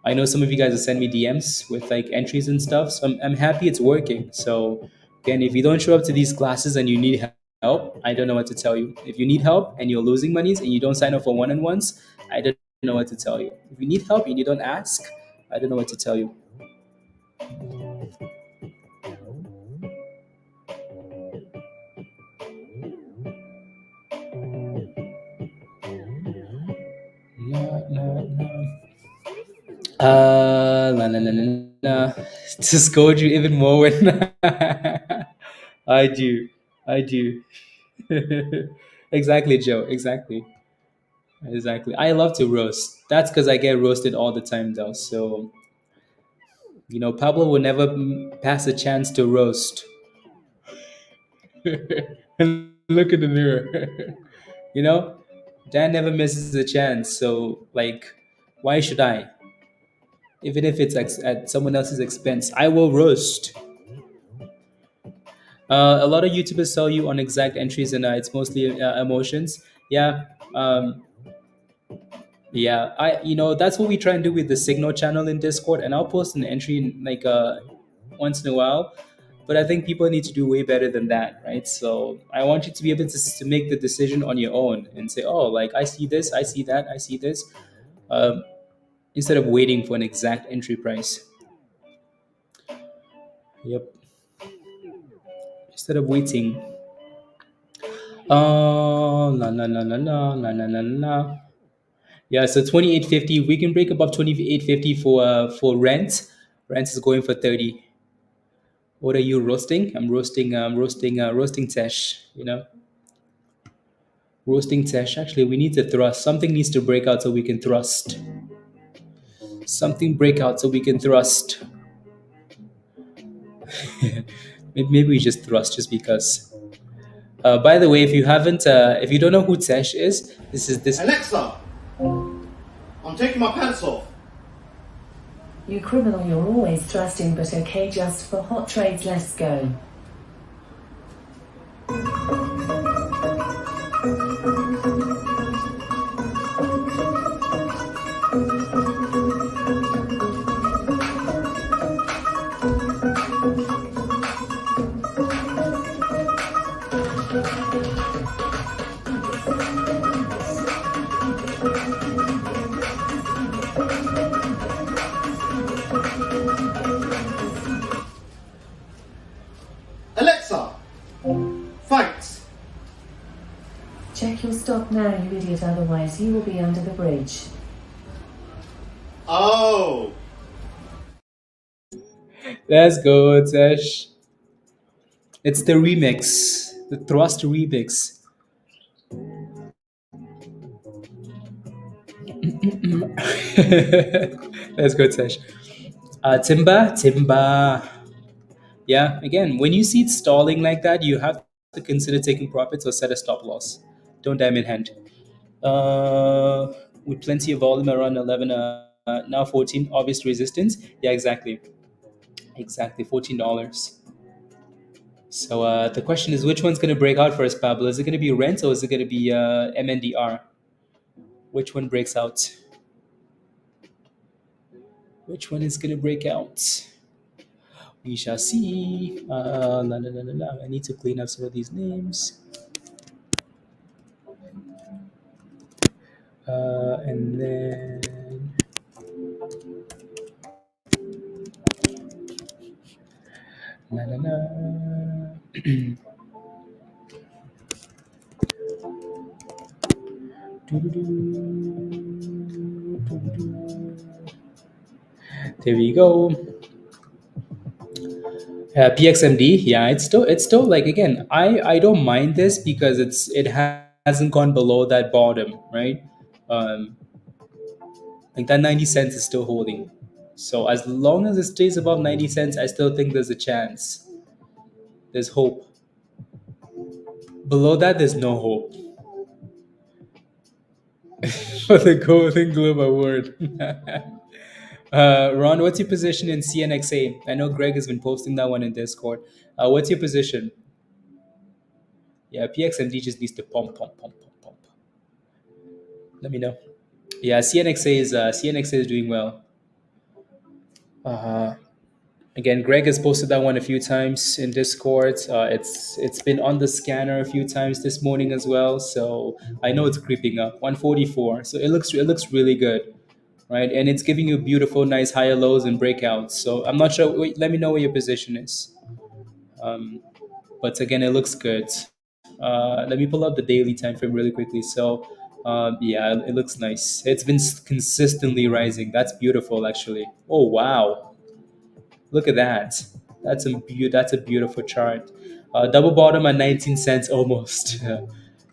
I know some of you guys have sent me DMs with like entries and stuff, so I'm happy it's working. So again, if you don't show up to these classes and you need help, I don't know what to tell you. If you need help and you're losing monies and you don't sign up for one-on-ones, I don't know what to tell you. If you need help and you don't ask, I don't know what to tell you. No, no, no. La, la, la, la, la. To scold you even more when I do. I do. Exactly, Joe. Exactly. Exactly. I love to roast. That's because I get roasted all the time, though. So, Pablo will never pass a chance to roast. And look in the mirror. you know, Dan never misses a chance. So, like, why should I? Even if it's at someone else's expense, I will roast. A lot of YouTubers sell you on exact entries, and it's mostly emotions. Yeah, yeah. That's what we try and do with the Signal channel in Discord, and I'll post an entry in, like once in a while. But I think people need to do way better than that, right? So I want you to be able to make the decision on your own and say, oh, like I see this, I see that, I see this, um, instead of waiting for an exact entry price. Yep. Instead of waiting. La la la la la la la la la. Yeah, so 2850. We can break above 2850 for rent. Rent is going for 30. What are you roasting? I'm roasting. Roasting Tesh. Roasting Tesh. Actually, we need to thrust. Something needs to break out so we can thrust. Something break out so we can thrust. Maybe we just thrust just because. By the way, if you don't know who Tesh is, this is this. Alexa, I'm taking my pants off. You criminal, you're always thrusting, but okay, just for hot trades, let's go. Alexa, fight. Check your stock now, you idiot, otherwise you will be under the bridge. Oh. Let's go, Tesh. It's the remix, the thrust remix. Let's go, Tesh. Timba. Yeah, again, when you see it stalling like that, you have to consider taking profits or set a stop loss. Don't diamond hand. Uh, with plenty of volume around 11, now 14, obvious resistance. Yeah, exactly. Exactly, $14. So the question is, which one's going to break out first, Pablo? Is it going to be rent or is it going to be MNDR? Which one breaks out? Which one is going to break out? We shall see. La, la, la, la, la. I need to clean up some of these names. And then la, la, la. There we go. PXMD, yeah, it's still like, again, I don't mind this because hasn't gone below that bottom, right? Um, like that 90 cents is still holding. So as long as it stays above 90 cents, I still think there's a chance. There's hope. Below that, there's no hope. For the Golden Globe Award. Ron, what's your position in CNXA? I know Greg has been posting that one in Discord. What's your position? Yeah, PXMD just needs to pump, pump, pump, pump, pump. Let me know. Yeah, CNXA is doing well. Uh, Again, Greg has posted that one a few times in Discord. It's been on the scanner a few times this morning as well. So I know it's creeping up. 144. So it looks really good. right? And it's giving you beautiful, nice higher lows and breakouts. So I'm not sure. Wait, let me know where your position is. Um, but again, it looks good. Let me pull up the daily time frame really quickly. So yeah, it looks nice. It's been consistently rising. That's beautiful, actually. Oh wow, look at that. That's a beautiful chart. Double bottom at 19 cents almost.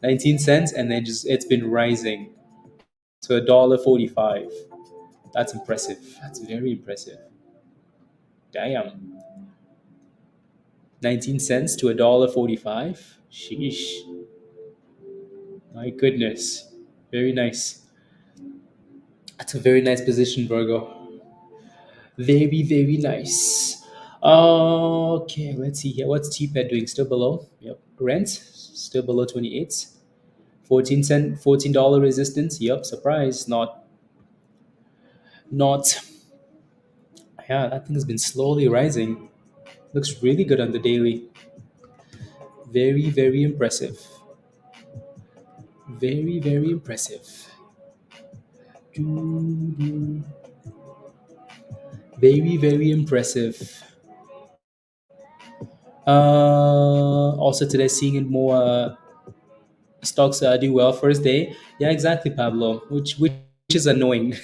19 cents, and then just it's been rising to $1.45. That's impressive. That's very impressive. Damn. 19 cents to $1.45. Sheesh. My goodness. Very nice. That's a very nice position, Virgo. Very, very nice. Okay, let's see here. What's TPET doing? Still below? Yep. Rent? Still below 28. 14 cent, $14 resistance. Yep, surprise. Not. Yeah, that thing has been slowly rising. Looks really good on the daily. Very, very impressive. Very, very impressive. Doo-doo. Very, very impressive. Also today, seeing it more stocks do well first day. Yeah, exactly, Pablo. Which is annoying,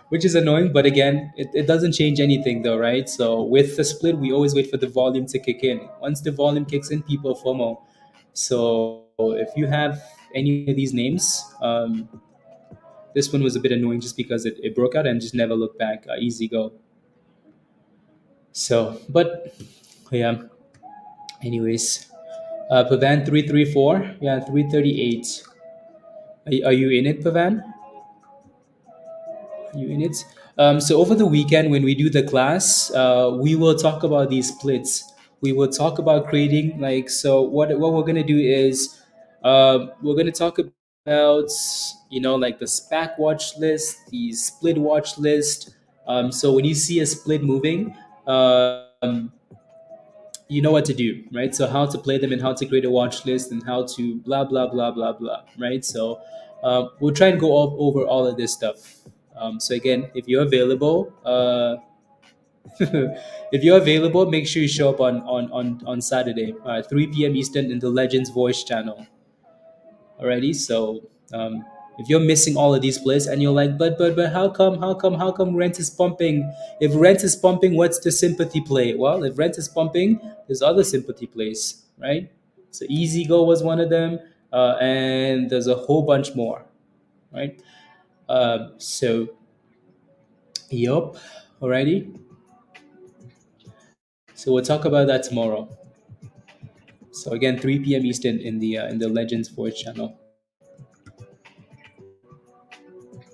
which is annoying. But again, it doesn't change anything though, right? So with the split, we always wait for the volume to kick in. Once the volume kicks in, people FOMO. So if you have any of these names, this one was a bit annoying just because it broke out and just never looked back. Easy go. So, but yeah. Anyways, Pavan 334. Yeah, 338. Are you in it, Pavan? Are you in it? So over the weekend when we do the class, we will talk about these splits. We will talk about creating like so. What we're gonna do is we're gonna talk about like the SPAC watch list, the split watch list. So when you see a split moving, you know what to do, right? So how to play them and how to create a watch list and how to blah blah blah blah blah, right? So we'll try and go over all of this stuff. So again, if you're available, if you're available, make sure you show up on Saturday, 3 p.m. Eastern in the Legends Voice channel. Alrighty, so if you're missing all of these plays and you're like, but how come rent is pumping? If rent is pumping, what's the sympathy play? Well, if rent is pumping, there's other sympathy plays, right? So Easy Go was one of them, and there's a whole bunch more, right? So yup, alrighty. So we'll talk about that tomorrow. So again, 3 p.m. Eastern in the Legends Voice channel.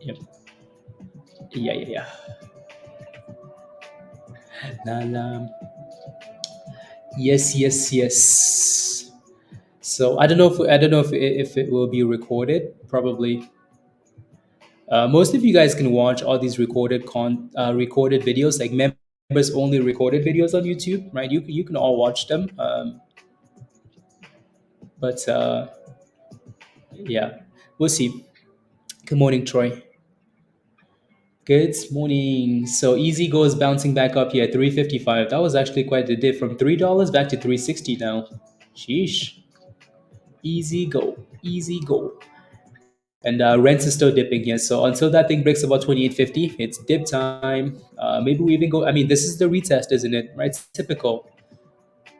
Yep. Yeah. Nalam. Yes. So I don't know if it will be recorded. Probably. Most of you guys can watch all these recorded videos, like members only recorded videos on YouTube, right? You can all watch them. But yeah, we'll see. Good morning, Troy. Good morning. So Easy goes bouncing back up here at 355. That was actually quite the dip from $3 back to 360 now. Sheesh. Easy go. And rents is still dipping here. So until that thing breaks about 28.50, it's dip time. Maybe we even go. I mean, this is the retest, isn't it? Right? It's typical.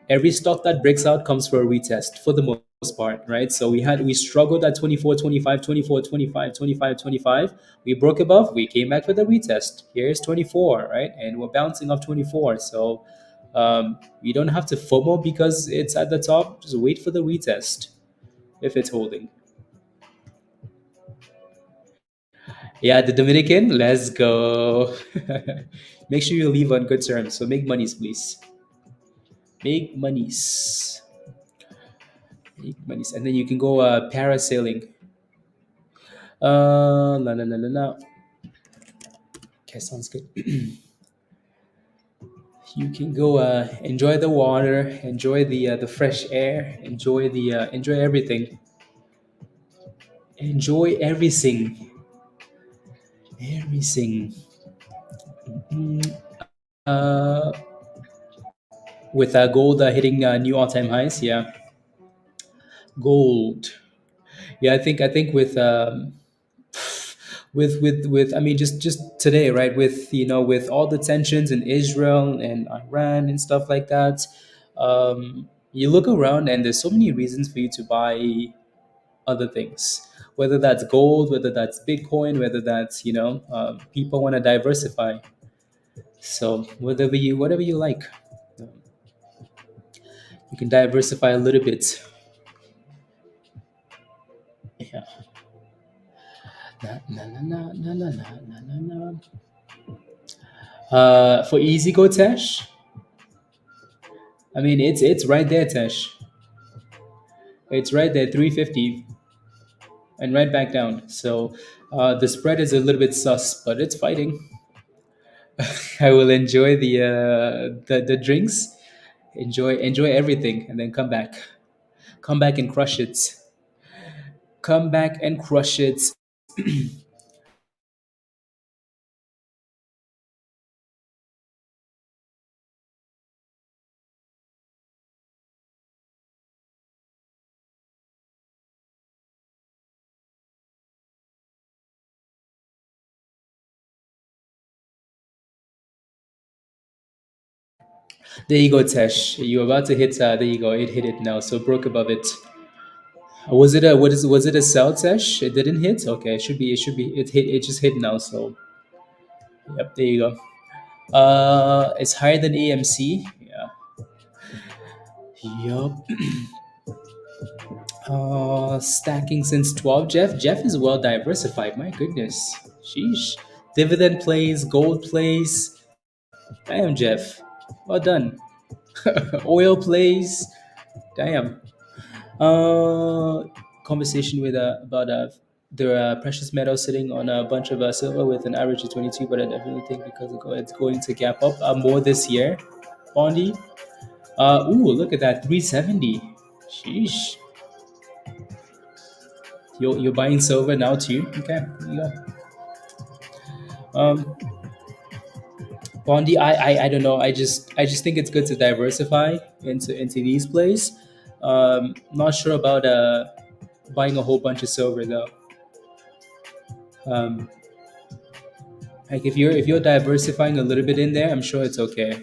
Every stock that breaks out comes for a retest for the most part, right? So we struggled at 24.25, 24.25, 25.25. We broke above. We came back with a retest. Here's 24, right? And we're bouncing off 24. So you don't have to FOMO because it's at the top. Just wait for the retest if it's holding. Yeah, the Dominican, let's go. Make sure you leave on good terms. So make monies, please. Make monies. Make monies. And then you can go parasailing. La la la la la. Okay, sounds good. You can go enjoy the water, enjoy the fresh air, enjoy everything. Enjoy everything. Everything. Uh, with gold hitting new all-time highs. Yeah, gold. Yeah, I think with I mean just today, right? With with all the tensions in Israel and Iran and stuff like that, you look around and there's so many reasons for you to buy other things. Whether that's gold, whether that's Bitcoin, whether that's people want to diversify. So whatever you like, um, you can diversify a little bit. Yeah. Na, na, na, na, na, na, na, na, na. For easy go Tesh, I mean it's right there, Tesh. It's right there, 350, and right back down. So the spread is a little bit sus, but it's fighting. I will enjoy the drinks, enjoy everything, and then come back and crush it, come back and crush it. There you go, Tesh. You're about to hit. There you go. It hit it now. So broke above it. Was it a sell, Tesh? It didn't hit. Okay, it should be. It should be. It hit. It just hit now. So yep. There you go. It's higher than AMC. Yeah. Yup. Stacking since 12. Jeff is well diversified. My goodness. Sheesh. Dividend plays, gold plays. Damn, Jeff. Well done. Oil plays. Damn. Uh, Conversation with about the precious metal sitting on a bunch of silver with an average of 22, but I definitely think because it's going to gap up more this year. Bondi. Ooh, look at that, 370. Sheesh. You're buying silver now too? Okay, there you go. Um, Bondi, I don't know. I just think it's good to diversify into these plays. Not sure about buying a whole bunch of silver though. Um, like if you're diversifying a little bit in there, I'm sure it's okay.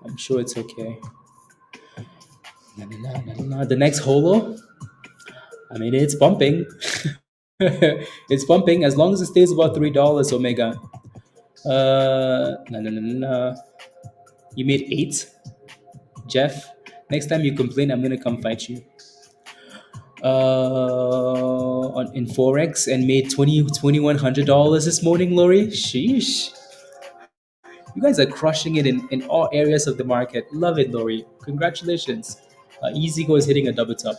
I'm sure it's okay. Na, na, na, na, na. The next holo, I mean, it's bumping. It's bumping as long as it stays above $3. Omega. No, no, no, no, no. You made 8, Jeff. Next time you complain, I'm gonna come fight you. On in forex and made $2,100 this morning, Lori. Sheesh, you guys are crushing it in all areas of the market. Love it, Lori. Congratulations. Easygo is hitting a double top.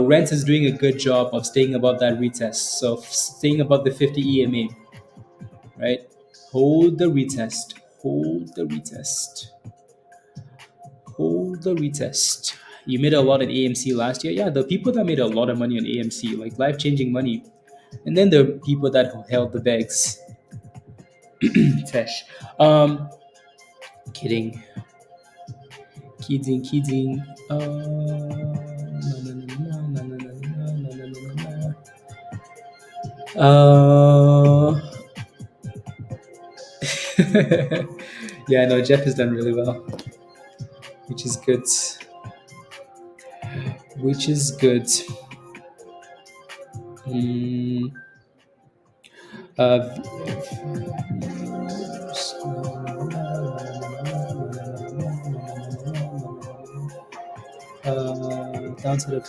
Rent is doing a good job of staying above that retest. So staying above the 50 EMA, right? Hold the retest. Hold the retest. Hold the retest. You made a lot in AMC last year. Yeah, the people that made a lot of money on AMC, like life changing money. And then the people that held the bags. Tesh. Kidding. Kidding. No, no, no, no, no, no, no, no, no, no, no, no. Yeah, no, Jeff has done really well, which is good. Which is good. Mm, uh, downside of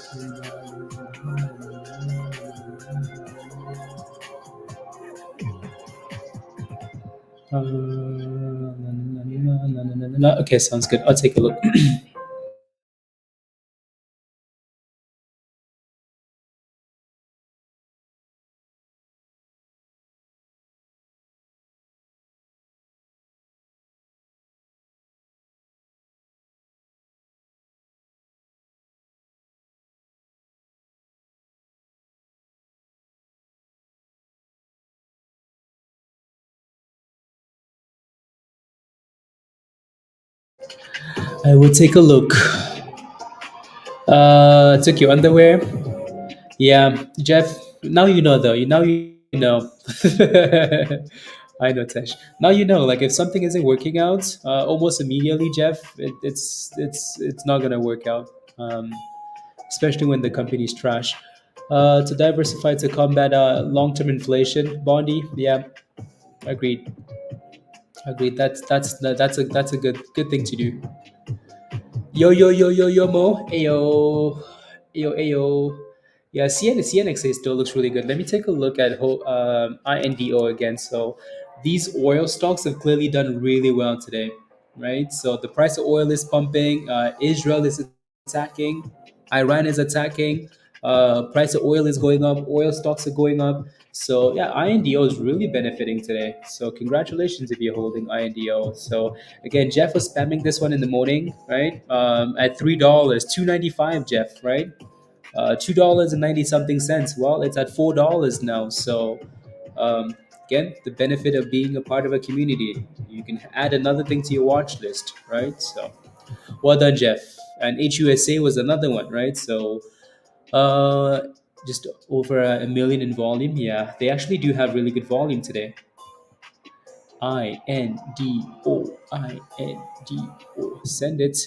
okay, sounds good. I'll take a look. I will take a look. Took your underwear. Yeah, Jeff. Now you know though. Now you know. I know, Tesh. Now you know. Like if something isn't working out, almost immediately, Jeff, it's not gonna work out. Especially when the company's trash. To diversify to combat long-term inflation, Bondi. Yeah, agreed. Agreed. That's a good thing to do. Yo Mo. Ayo. Yeah, CNXA still looks really good. Let me take a look at INDO again. So these oil stocks have clearly done really well today, right? So the price of oil is pumping. Israel is attacking. Iran is attacking. Price of oil is going up. Oil stocks are going up. So yeah, INDO is really benefiting today. So congratulations if you're holding INDO. So again, Jeff was spamming this one in the morning, right? At $3, 2.95, Jeff, right? $2 and 90 something cents. Well, it's at $4 now. So um, again, the benefit of being a part of a community, you can add another thing to your watch list, right? So well done, Jeff. And HUSA was another one, right? So uh, just over a million in volume. Yeah, they actually do have really good volume today. INDO. Send it.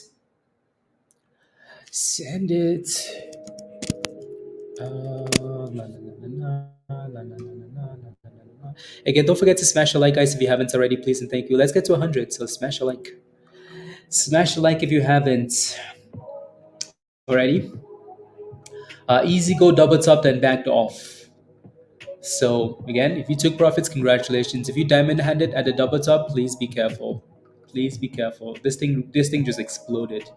Send it. La, la, la, la, la, la, la, la, la, la, la, la. Again, don't forget to smash a like, guys, if you haven't already, please and thank you. Let's get to 100. So smash a like. Smash a like if you haven't already. Easy go double top, then backed off. So again, if you took profits, congratulations. If you diamond handed at the double top, please be careful. Please be careful. This thing just exploded.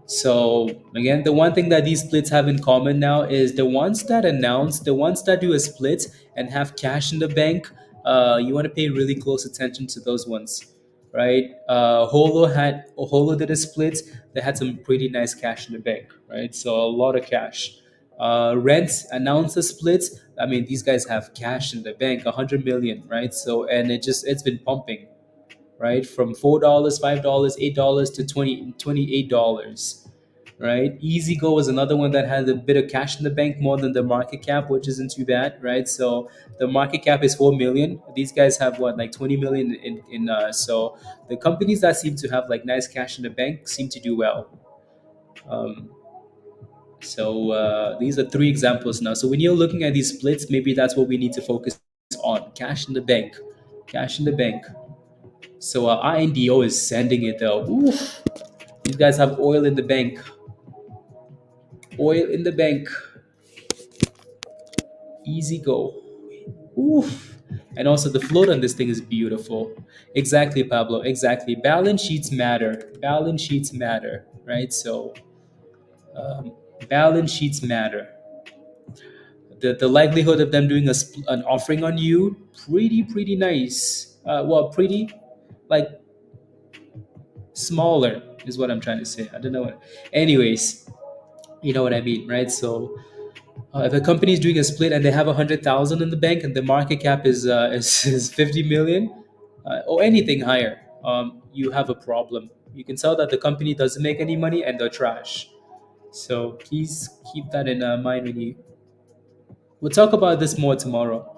So again, the one thing that these splits have in common now is the ones that do a split and have cash in the bank. You want to pay really close attention to those ones, right? Holo did a split. They had some pretty nice cash in the bank, right? So a lot of cash. Rent announced a split. I mean, these guys have cash in the bank, 100 million, right? So and it's been pumping, right? From $4, $5, $8 to $28, right? EasyGo was another one that had a bit of cash in the bank, more than the market cap, which isn't too bad, right? So the market cap is 4 million. These guys have what, like 20 million so the companies that seem to have like nice cash in the bank seem to do well. Um, these are three examples now. So when you're looking at these splits, maybe that's what we need to focus on: cash in the bank, cash in the bank. So INDO is sending it though. Oof. These guys have oil in the bank. Oil in the bank. Easy go. Oof. And also the float on this thing is beautiful. Exactly, Pablo. Exactly. Balance sheets matter. Balance sheets matter, right? So balance sheets matter. The likelihood of them doing an offering on you, pretty nice. Pretty like smaller is what I'm trying to say. I don't know what. Anyways, you know what I mean, right? So if a company is doing a split and they have 100,000 in the bank and the market cap is 50 million or anything higher, you have a problem. You can tell that the company doesn't make any money and they're trash. So please keep that in mind when you. We'll talk about this more tomorrow.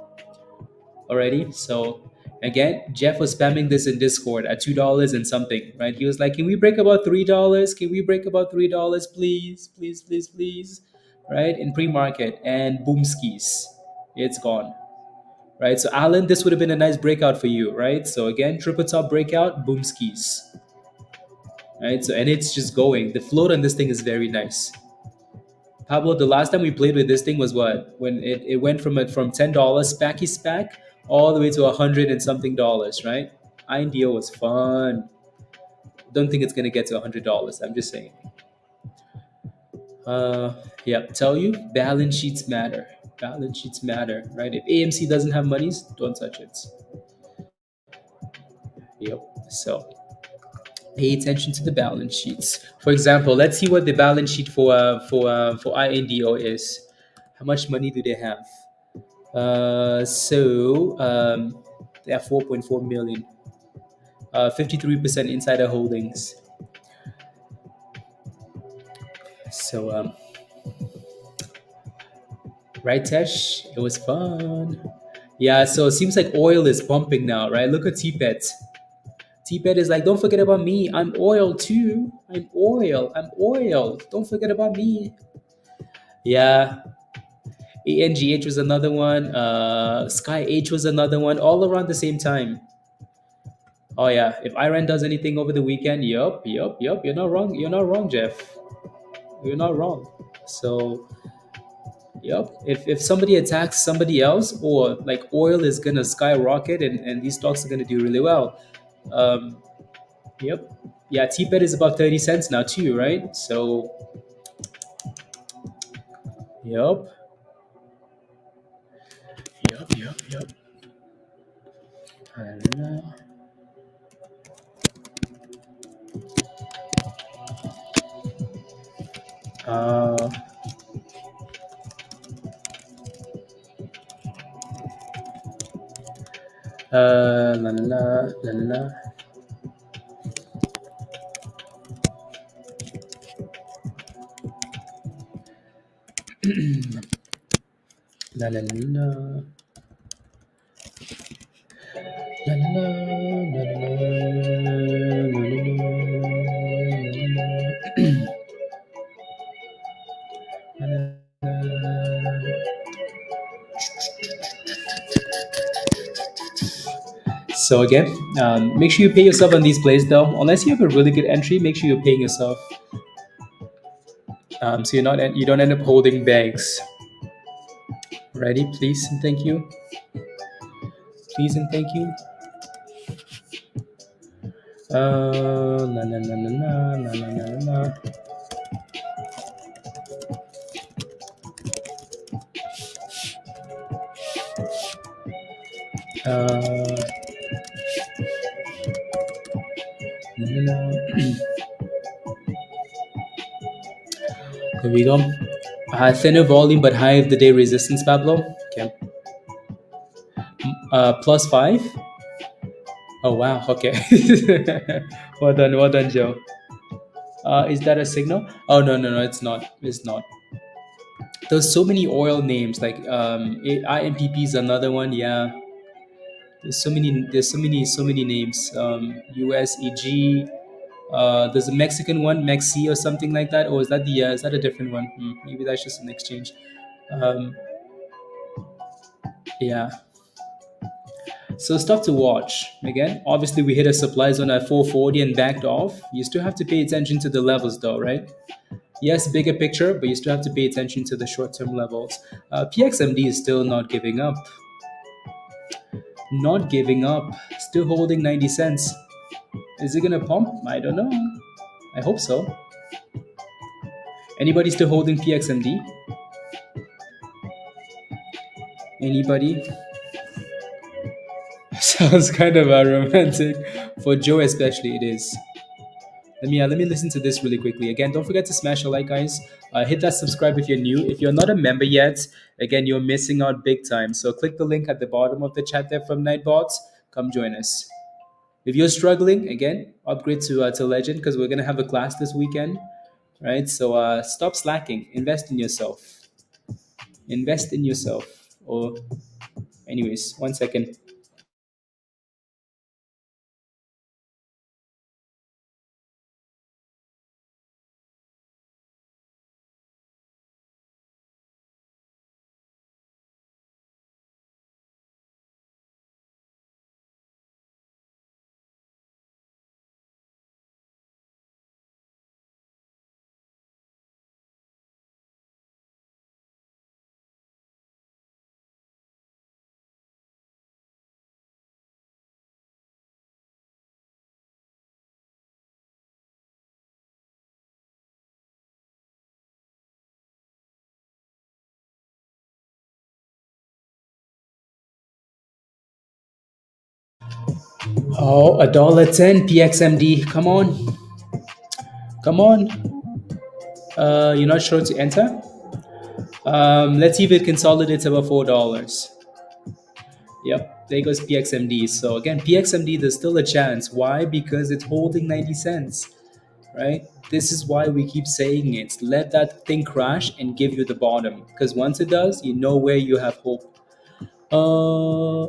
Already. So again, Jeff was spamming this in Discord at $2 and something, right? He was like, "Can we break about $3? Can we break about $3, please, please, please, please?" Right, in pre-market, and boom skis, it's gone. Right. So Alan, this would have been a nice breakout for you, right? So again, triple top breakout, boom skis. Right. So and it's just going. The float on this thing is very nice. Pablo, the last time we played with this thing was what? When it went from $10 spacky spack all the way to 100 and something dollars, right? INDO was fun. Don't think it's gonna get to $100. I'm just saying. Yeah, tell you, balance sheets matter. Balance sheets matter, right? If AMC doesn't have monies, don't touch it. Yep. So pay attention to the balance sheets. For example, let's see what the balance sheet for INDO is. How much money do they have? They have 4.4 million. 53% insider holdings. So right, Tesh? It was fun. Yeah, so it seems like oil is pumping now, right? Look at TPET. TPET is like, don't forget about me. I'm oil too. I'm oil. I'm oil. Don't forget about me. Yeah. ANGH was another one. Sky H was another one. All around the same time. Oh yeah. If Iran does anything over the weekend, yup. You're not wrong. You're not wrong, Jeff. You're not wrong. So yep. If somebody attacks somebody else, or like oil is gonna skyrocket, and these stocks are gonna do really well. Um, yep. Yeah, TPET is about 30 cents now too, right? So yep. Yep. I don't know. Uh, la la la la la. La la la la. La la la la la la la la. So again, make sure you pay yourself on these plays though. Unless you have a really good entry, make sure you're paying yourself. So you don't end up holding bags. Ready, please and thank you. Please and thank you. La la la la la la la la. There we go. Thinner volume but high of the day resistance, Pablo. Okay. +5. Oh wow. Okay. Well done, Joe. Is that a signal? Oh no, it's not. It's not. There's so many oil names like IMPP is another one. Yeah. So many names. USEG. There's a Mexican one, Mexi or something like that, or is that a different one? Maybe that's just an exchange. Um, yeah. So stuff to watch. Again, obviously we hit a supply zone at 440 and backed off. You still have to pay attention to the levels though, right? Yes, bigger picture, but you still have to pay attention to the short-term levels. PXMD is still not giving up. Not giving up. Still holding 90 cents. Is it gonna pump? I don't know. I hope so. Anybody still holding PXMD? Anybody? Sounds kind of romantic. For Joe especially, it is. Let me listen to this really quickly. Again, don't forget to smash a like, guys. Hit that subscribe if you're new. If you're not a member yet, again, you're missing out big time. So click the link at the bottom of the chat there from Nightbots. Come join us. If you're struggling, again, upgrade to Legend because we're gonna have a class this weekend, right? So stop slacking. Invest in yourself. Invest in yourself. Or, anyways, 1 second. Oh, $1.10 PXMD. Come on. Come on. You're not sure to enter? Let's see if it consolidates above $4. Yep, there goes PXMD. So again, PXMD, there's still a chance. Why? Because it's holding 90 cents, right? This is why we keep saying it. Let that thing crash and give you the bottom, because once it does, you know where you have hope. Uh,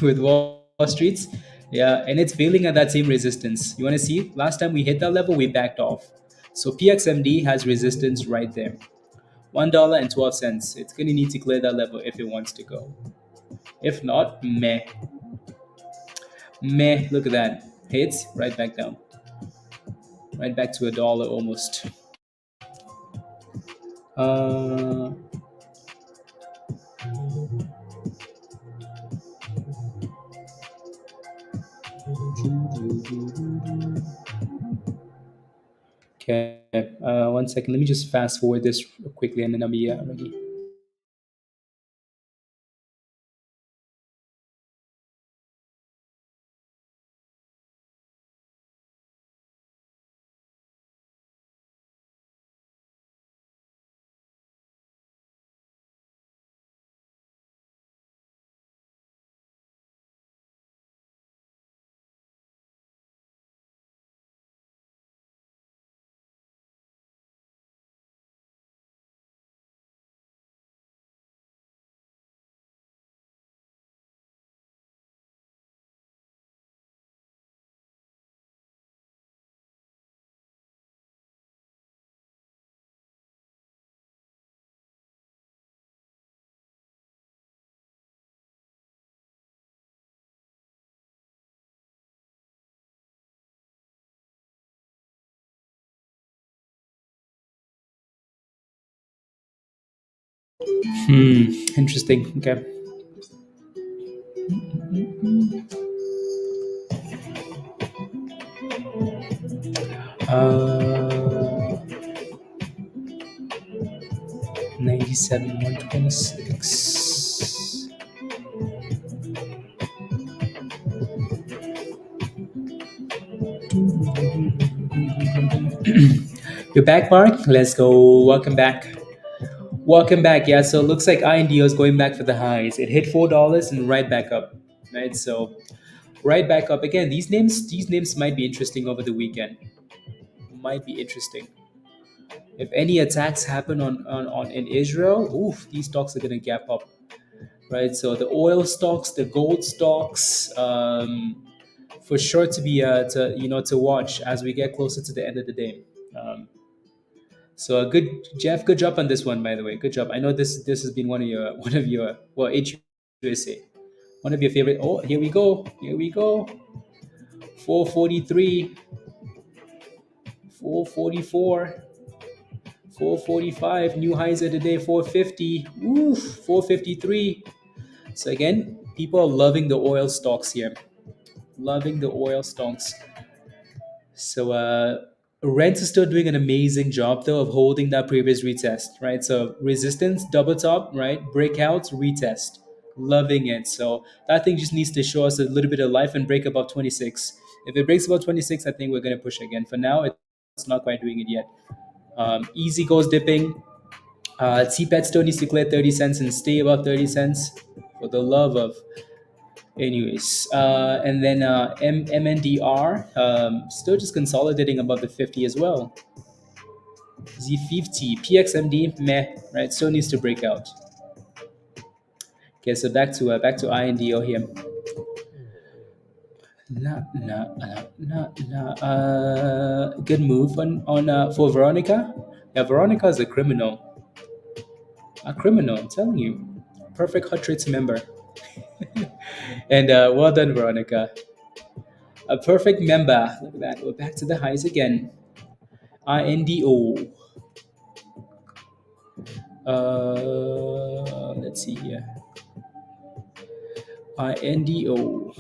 with Wall Streets, yeah, and it's failing at that same resistance. You want to see? Last time we hit that level, we backed off. So PXMD has resistance right there, $1.12. It's gonna need to clear that level if it wants to go. If not, meh, meh. Look at that, hits right back down, right back to a dollar almost. Uh, okay, 1 second. Let me just fast forward this quickly, and then I'll be ready. Interesting. Okay. Uh, 97, 126. You're back, Mark. Let's go. Welcome back. Welcome back. Yeah, so it looks like INDO is going back for the highs. It hit $4 and right back up. Right, so right back up again. These names might be interesting over the weekend. Might be interesting. If any attacks happen on in Israel, oof, these stocks are gonna gap up. Right, so the oil stocks, the gold stocks, for sure to be to watch as we get closer to the end of the day. Um, so a good Jeff, good job on this one, by the way. Good job. I know this has been one of your well HUSA, one of your favorite. Oh, here we go. Here we go. 443, 444, 445. New highs of the day. 450. Oof. 453. So again, people are loving the oil stocks here. Loving the oil stocks. So Rent is still doing an amazing job though of holding that previous retest, right? So resistance, double top, right? Breakouts, retest. Loving it. So that thing just needs to show us a little bit of life and break above 26. If it breaks above 26, I think we're going to push again. For now, it's not quite doing it yet. Easy goes dipping. TPET still needs to clear 30 cents and stay above 30 cents for the love of. Anyways, and then MNDR still just consolidating above the 50 as well. Z50, PXMD, meh, right? Still needs to break out. Okay, so back to INDO here. Good move on for Veronica. Yeah, Veronica is a criminal. A criminal, I'm telling you. Perfect hot trades member. And well done, Veronica. A perfect member. Look at that. We're back to the highs again. INDO. Let's see here. INDO.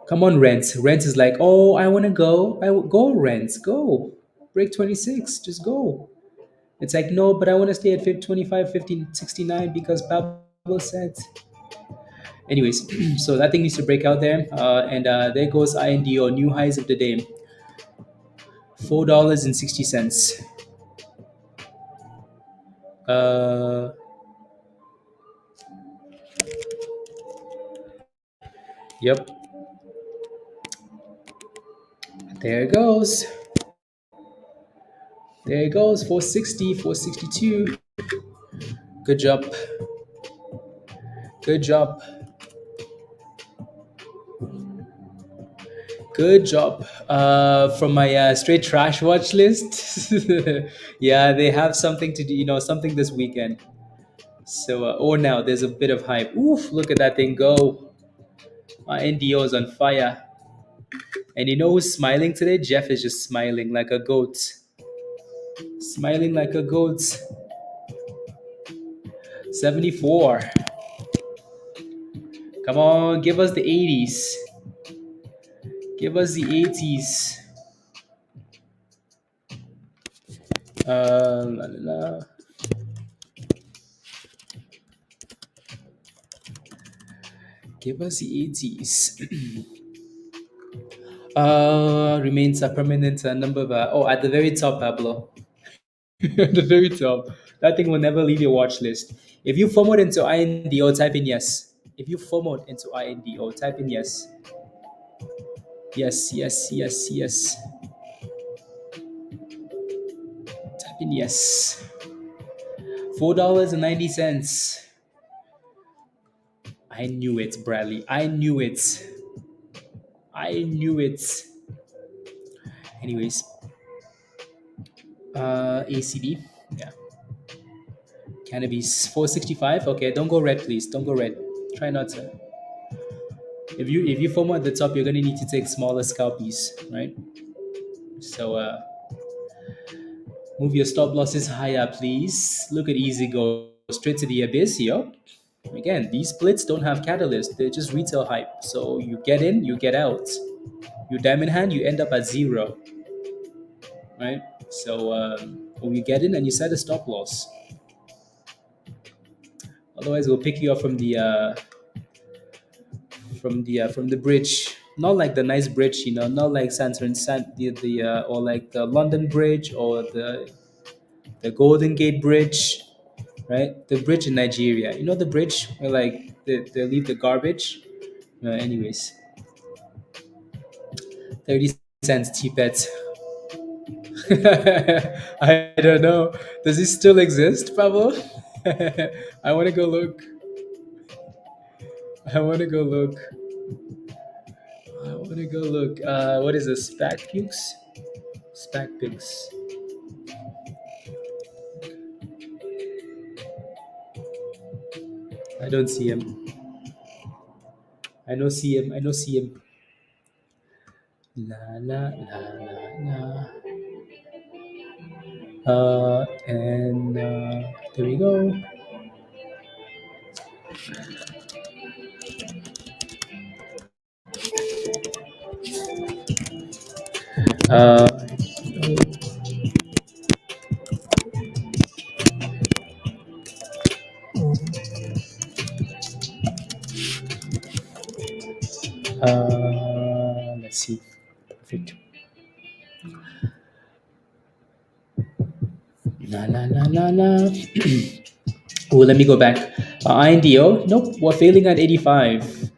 Come on, Rent. Rent is like, oh, I want to go. Go, Rent. Go. Break 26. Just go. It's like, no, but I want to stay at 25, 15, 69 because Pablo said. Anyways, so that thing needs to break out there. And there goes INDO, new highs of the day. $4.60. Uh, Yep. There it goes. There it goes. 460, 462. Good job. Good job. Good job. From my straight trash watch list. Yeah, they have something to do, something this weekend. So, or now there's a bit of hype. Oof, look at that thing go. My NDO is on fire. And you know who's smiling today? Jeff is just smiling like a goat. Smiling like a goat. 74. Come on, give us the 80s. Give us the 80s. La, la, la. Give us the 80s. Remains a permanent number of. At the very top, Pablo. At the very top. That thing will never leave your watch list. If you format into INDO, type in yes. If you format into INDO, type in yes. Yes, yes, yes, yes. Type in yes. $4.90. I knew it, Bradley. I knew it. I knew it. Anyways, ACD. Yeah. Cannabis 465. Okay, don't go red, please. Don't go red. Try not to. If you form at the top, you're gonna need to take smaller scalpies, right? So move your stop losses higher, please. Look at Easy go straight to the abyss, yo. Again, these splits don't have catalyst; they're just retail hype. So you get in, you get out. You diamond hand, you end up at zero, right? So or you get in and you set a stop loss. Otherwise, we'll pick you up from the bridge. Not like the nice bridge, not like or like the London Bridge or the Golden Gate Bridge, right? The bridge in Nigeria. You know the bridge where like they leave the garbage. Anyways, 30 cents TPET. I don't know. Does it still exist, Pablo? I want to go look. I want to go look. I want to go look. What is this? Spac Pukes? Spac Pigs. I don't see him. I don't see him. I don't see him. La la la la la. And there we go. Uh, let's see. Perfect. La la la la la. Oh, let me go back. INDO. Nope, we're failing at 85.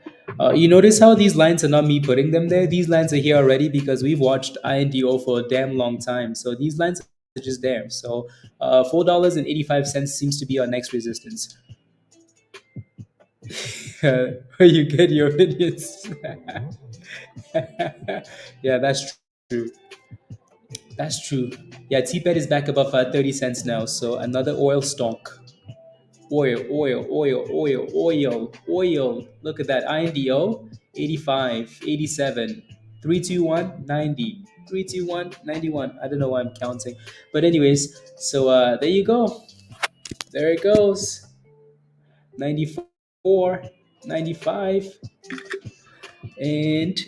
You notice how these lines are not me putting them there? These lines are here already because we've watched INDO for a damn long time. So these lines are just there. So $4.85 seems to be our next resistance. You get your opinions. Yeah, that's true. That's true. Yeah, TPET is back above 30 cents now. So another oil stock. Oil, oil, oil, oil, oil, oil. Look at that. INDO, 85, 87, 321, 90, 321, 91. I don't know why I'm counting. But anyways, so there you go. There it goes. 94, 95. And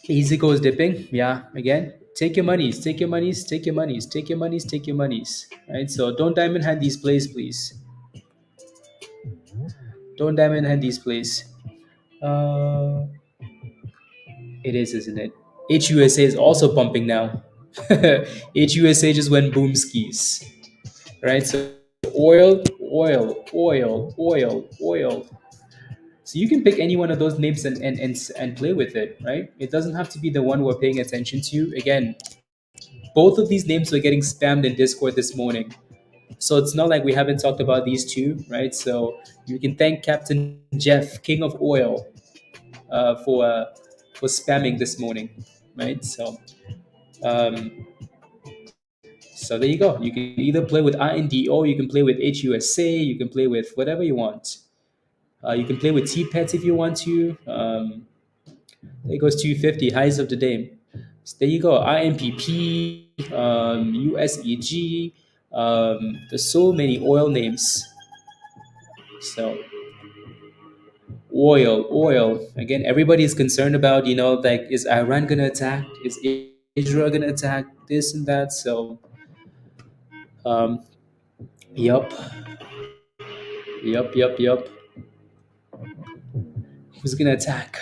easy goes dipping. Yeah, again. Take your monies, take your monies, take your monies, take your monies, take your monies. Right? So don't diamond hand these plays, please. Don't diamond hand these plays. It is, isn't it? HUSA is also pumping now. HUSA just went boom skis. Right? So oil, oil, oil, oil, oil. So you can pick any one of those names and play with it, right? It doesn't have to be the one we're paying attention to. Again, both of these names were getting spammed in Discord this morning. So it's not like we haven't talked about these two, right? So you can thank Captain Jeff, King of Oil, for spamming this morning, right? Um, so there you go. You can either play with INDO, you can play with HUSA, you can play with whatever you want. You can play with TPET if you want to. There goes 250 highs of the day. So there you go. IMPP, USEG. There's so many oil names. So oil. Again, everybody is concerned about, like, is Iran gonna attack? Is Israel gonna attack? This and that. So, um, yup, yup. Who's gonna attack?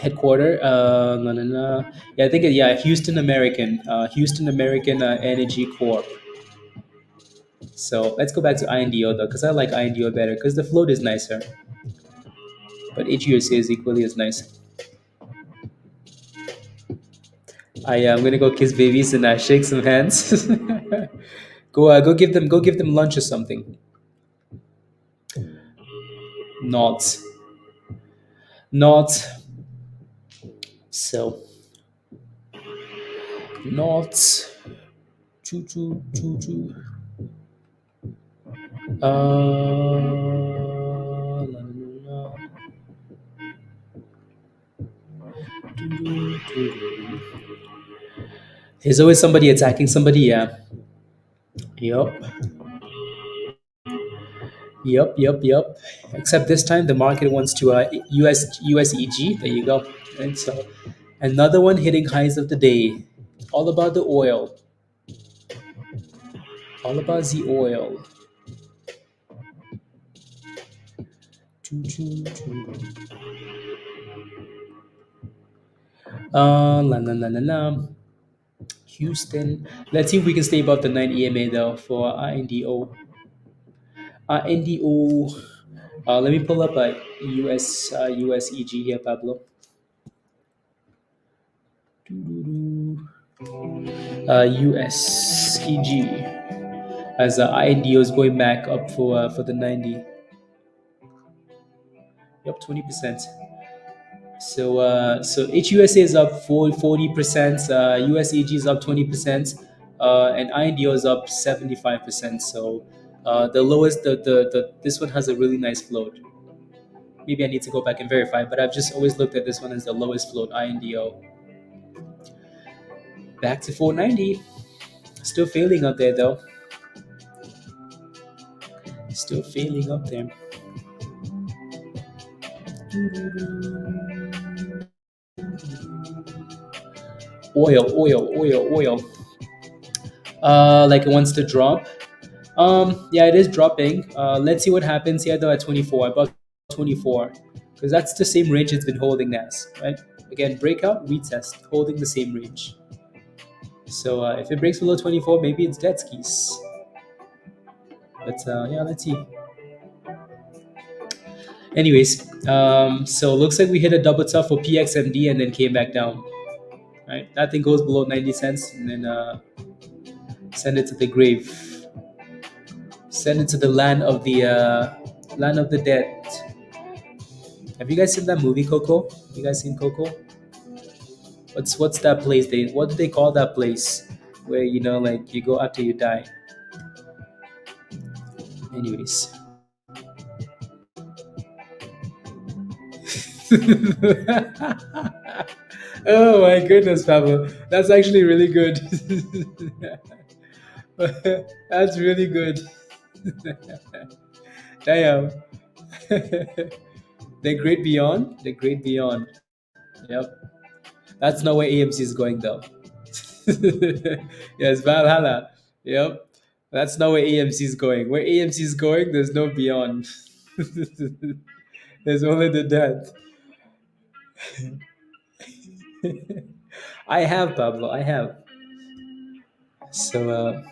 Headquarter. No, no, no. Yeah, I think Houston American Energy Corp. So let's go back to INDO though, because I like INDO better because the float is nicer, but HUSA is equally as nice. I'm gonna go kiss babies and shake some hands. Go give them lunch or something. Not, not so, not choo. La, la, la. There's always somebody attacking somebody. Yeah. Yup. Yup. Except this time the market wants to USEG. There you go. And so another one hitting highs of the day. All about the oil. All about the oil. Choo. La. Houston. Let's see if we can stay above the 9 EMA though for INDO. INDO. Let me pull up a USEG here, Pablo. USEG as INDO is going back up for the 90. Yep, 20%. So HUSA is up 40%, USEG is up 20%, and INDO is up 75%. So the lowest, the this one has a really nice float. Maybe I need to go back and verify, but I've just always looked at this one as the lowest float, INDO. Back to 490. Still failing up there though. Still failing up there. Oil. Like it wants to drop. Yeah, it is dropping. Let's see what happens here though at 24, about 24, because that's the same range it's been holding as, right? Again, breakout, retest, holding the same range. So if it breaks below 24, maybe it's dead skis. But yeah, let's see. Anyways, so looks like we hit a double top for PXMD and then came back down. Right, that thing goes below 90 cents and then send it to the grave. Send it to the land of the dead. Have you guys seen that movie Coco? You guys seen Coco? What's that place? What do they call that place where like you go after you die? Anyways. Oh my goodness, Pablo. That's actually really good. That's really good. Damn. The great beyond. The great beyond. Yep. That's not where AMC is going though. Yes, Valhalla. Yep. That's not where AMC is going. Where AMC is going, there's no beyond. There's only the death. I have, Pablo. I have. So,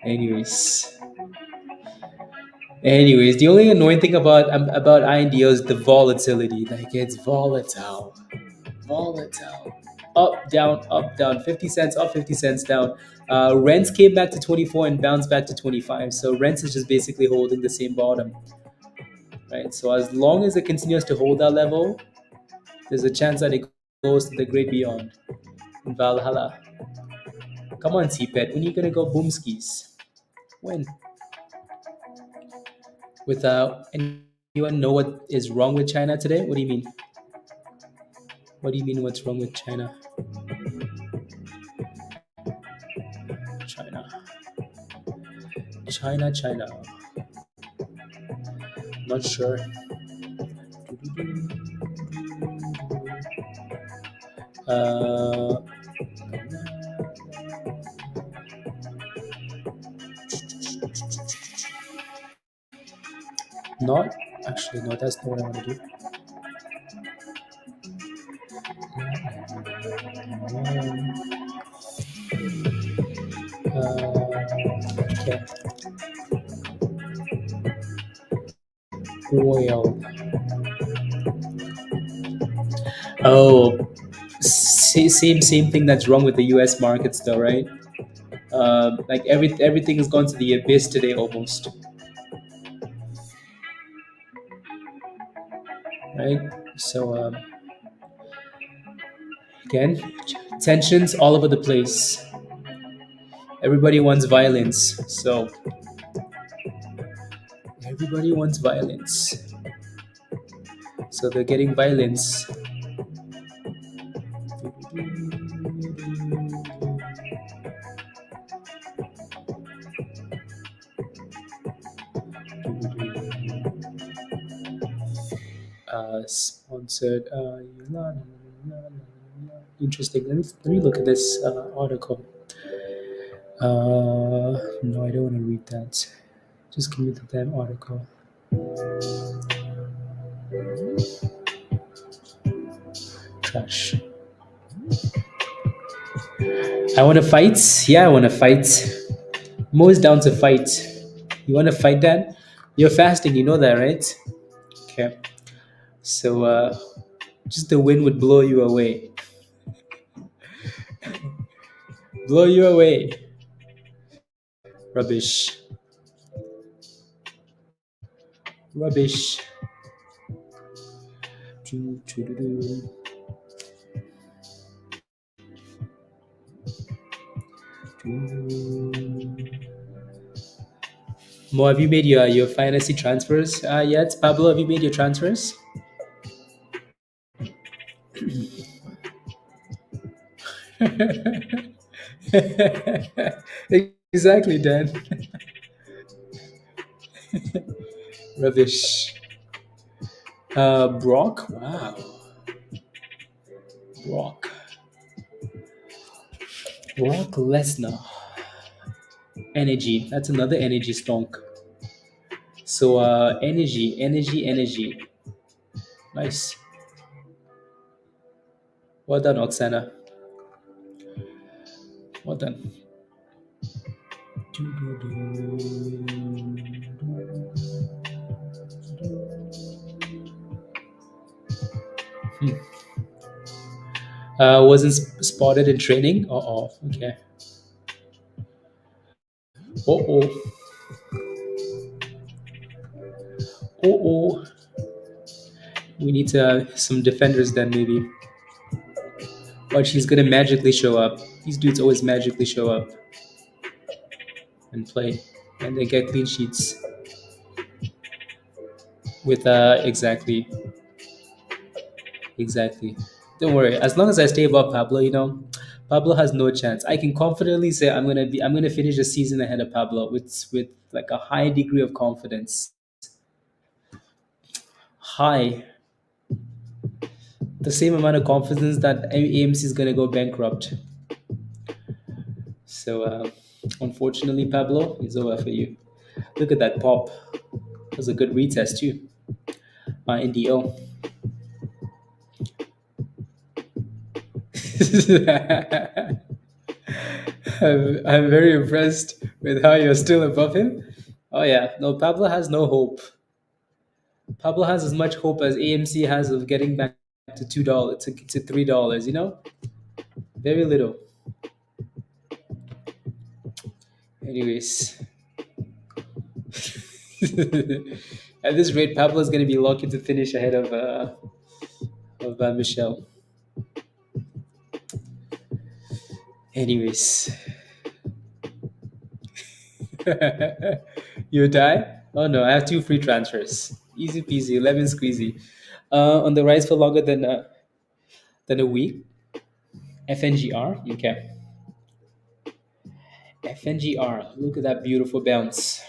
anyways, Anyways, the only annoying thing about INDO is the volatility. Like it's volatile, volatile. Up, down. 50 cents up, 50 cents down. Rents came back to 24 and bounced back to 25. So rents is just basically holding the same bottom, right? So as long as it continues to hold that level, there's a chance that it goes to the great beyond. Valhalla. Come on, TPET. When are you gonna go boomskis? When? Without anyone know what is wrong with China today? What do you mean? What do you mean? What's wrong with China? China. China. China. Not sure. Uh, not actually. No, that's not what I want to do. Okay. Oil. Oh, same thing that's wrong with the U.S. markets, though, right? Like everything has gone to the abyss today, almost. Right. So again, tensions all over the place. Everybody wants violence. So everybody wants violence. So they're getting violence. Sponsored. Interesting. Let me look at this article. No, I don't want to read that. Just give me the damn article. Trash. I want to fight. Yeah, I want to fight. Mo's down to fight. You want to fight, Dad? You're fasting. You know that, right? Okay. So just the wind would blow you away. Blow you away. Rubbish. Rubbish. Mo, have you made your fantasy transfers yet? Pablo, have you made your transfers? Exactly, Dan. Rubbish. Brock? Wow. Brock. Brock Lesnar. Energy. That's another energy stock. So energy. Nice. Well done, Oksana. Well done. Wasn't spotted in training. Oh, okay. Oh. We need some defenders then, maybe. But she's gonna magically show up. These dudes always magically show up and play, and they get clean sheets with exactly. Don't worry. As long as I stay above Pablo, Pablo has no chance. I can confidently say I'm gonna finish the season ahead of Pablo with like a high degree of confidence. High. The same amount of confidence that AMC is gonna go bankrupt. So unfortunately, Pablo, it's over for you. Look at that pop. That was a good retest too. NDO. I'm very impressed with how you're still above him. Oh yeah, no, Pablo has no hope. Pablo has as much hope as AMC has of getting back to $2 to $3. You know, very little. Anyways, at this rate, Pablo is going to be lucky to finish ahead of Michelle. Anyways, you die? Oh no, I have two free transfers. Easy peasy, lemon squeezy. On the rise for longer than a week. FNGR. Okay. FNGR. Look at that beautiful bounce.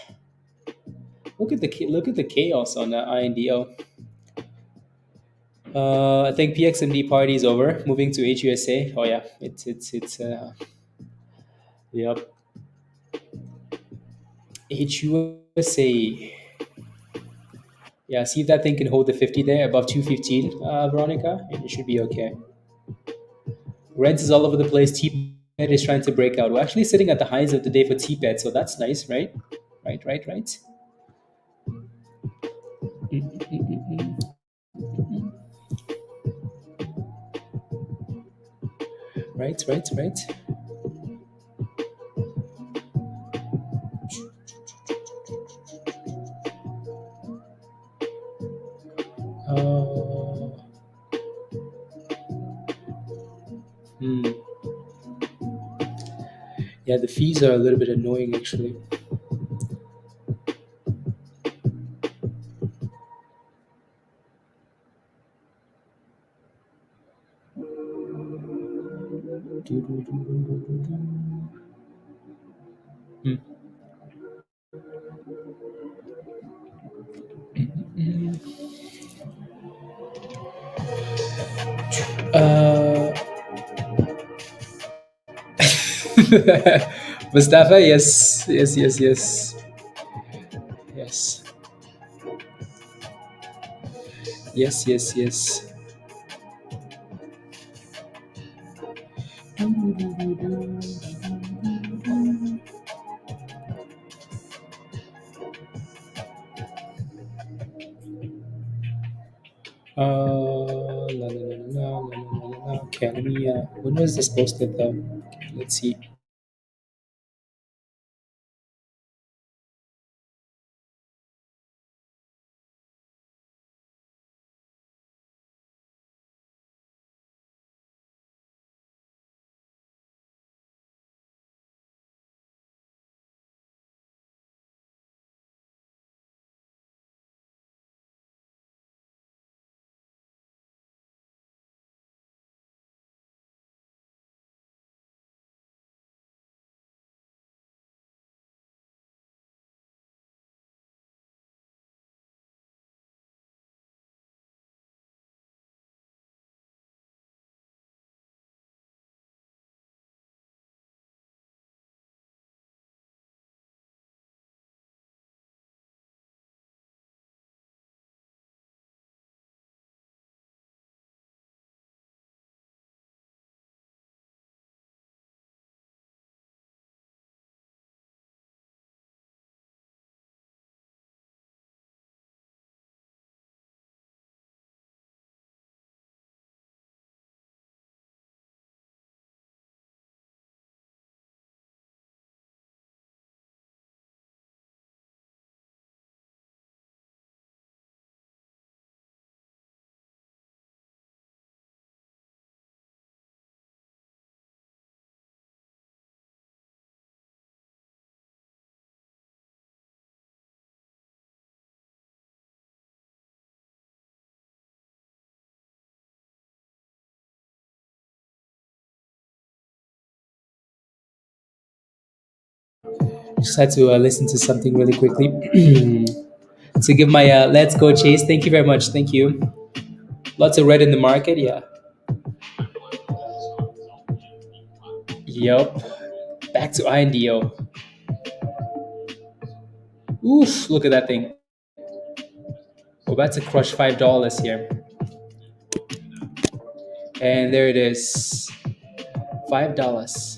Look at the chaos on the INDO. I think PXMD party is over. Moving to HUSA. Oh yeah, it's yep. HUSA. Yeah, see if that thing can hold the 50 there above 215, Veronica, and it should be okay. Rent is all over the place. TPET is trying to break out. We're actually sitting at the highs of the day for TPET, so that's nice, right? Right. Right. Uh, hmm. Yeah, the fees are a little bit annoying actually. Hmm. Uh, Mustafa, yes, yes. La. Okay, let me. When was this posted though? Okay, let's see. Just had to listen to something really quickly to give my let's go chase. Thank you very much. Thank you. Lots of red in the market. Yeah. Yep. Back to INDO. Oof! Look at that thing. We're about to crush $5 here, and there it is. $5.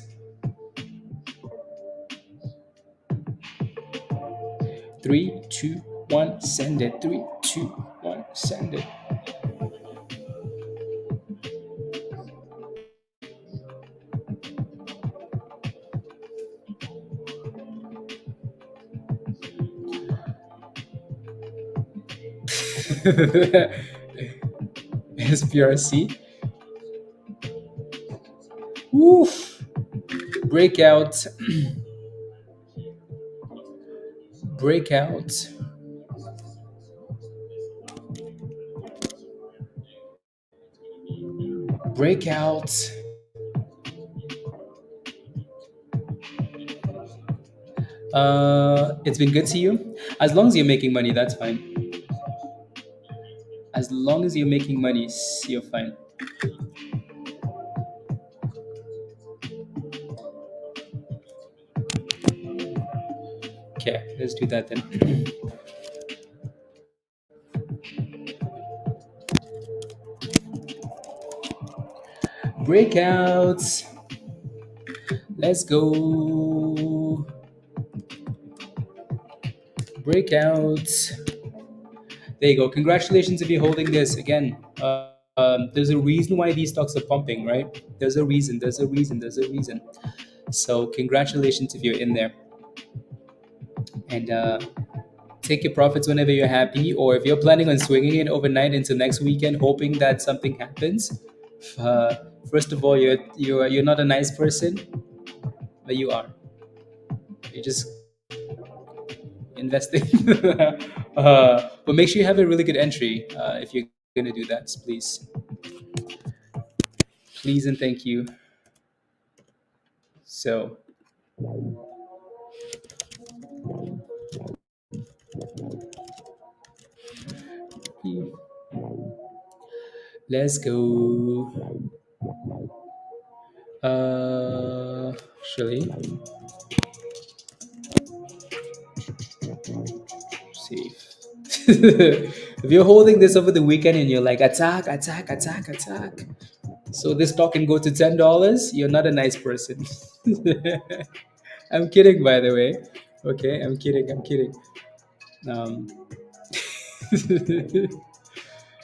3, 2, 1, send it. 3, 2, 1, send it. SPRC. Woof. Breakout. Breakout. Breakout. It's been good to you. As long as you're making money, that's fine. As long as you're making money, you're fine. Okay, let's do that then. Breakouts. Let's go. Breakouts. There you go. Congratulations if you're holding this. Again, there's a reason why these stocks are pumping, right? There's a reason. There's a reason. There's a reason. So congratulations if you're in there. And take your profits whenever you're happy, or if you're planning on swinging it overnight into next weekend, hoping that something happens. First of all, you're not a nice person, but you are. You're just investing. But make sure you have a really good entry if you're going to do that, please. Please and thank you. So, let's go. Actually, safe. If you're holding this over the weekend and you're like, attack, attack, attack, attack, so this stock can go to $10, you're not a nice person. I'm kidding, by the way. Okay, I'm kidding. I'm kidding.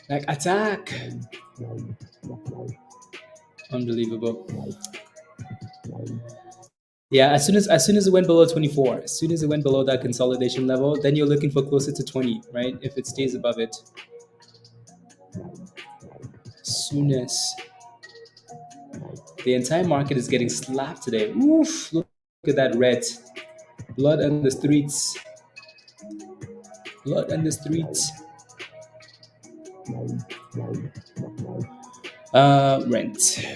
Like, attack. Unbelievable. Yeah, as soon as it went below 24, as soon as it went below that consolidation level, then you're looking for closer to 20, right? If it stays above it. As soon as the entire market is getting slapped today. Oof, look at that red. Blood on the streets. Blood on the streets. Rent.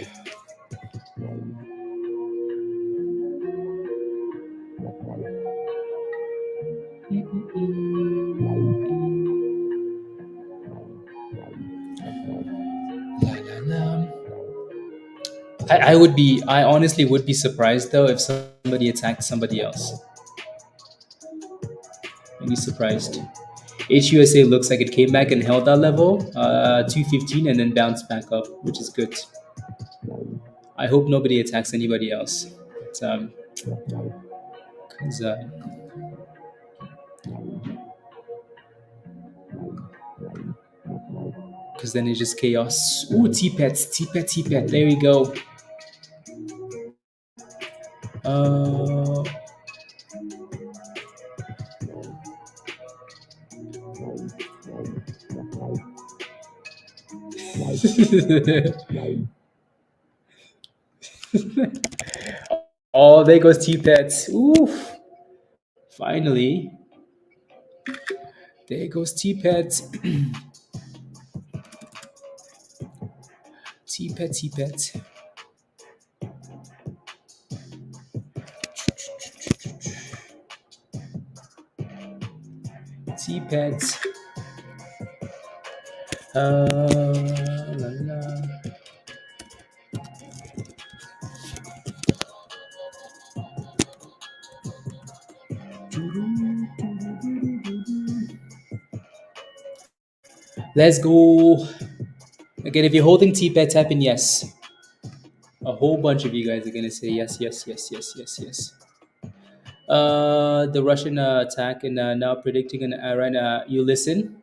I honestly would be surprised though if somebody attacked somebody else. I'd be surprised. HUSA looks like it came back and held that level, 215, and then bounced back up, which is good. I hope nobody attacks anybody else. Because then it's just chaos. Ooh, TPET, TPET, TPET. There we go. Oh, there goes TPET. Oof. Finally. There goes TPET. TPET, TPET. TPET. La, la. Let's go. Again, if you're holding TPET, type in yes. A whole bunch of you guys are going to say yes, yes, yes, yes, yes, yes. the Russian attack and now predicting an Iran. You listen.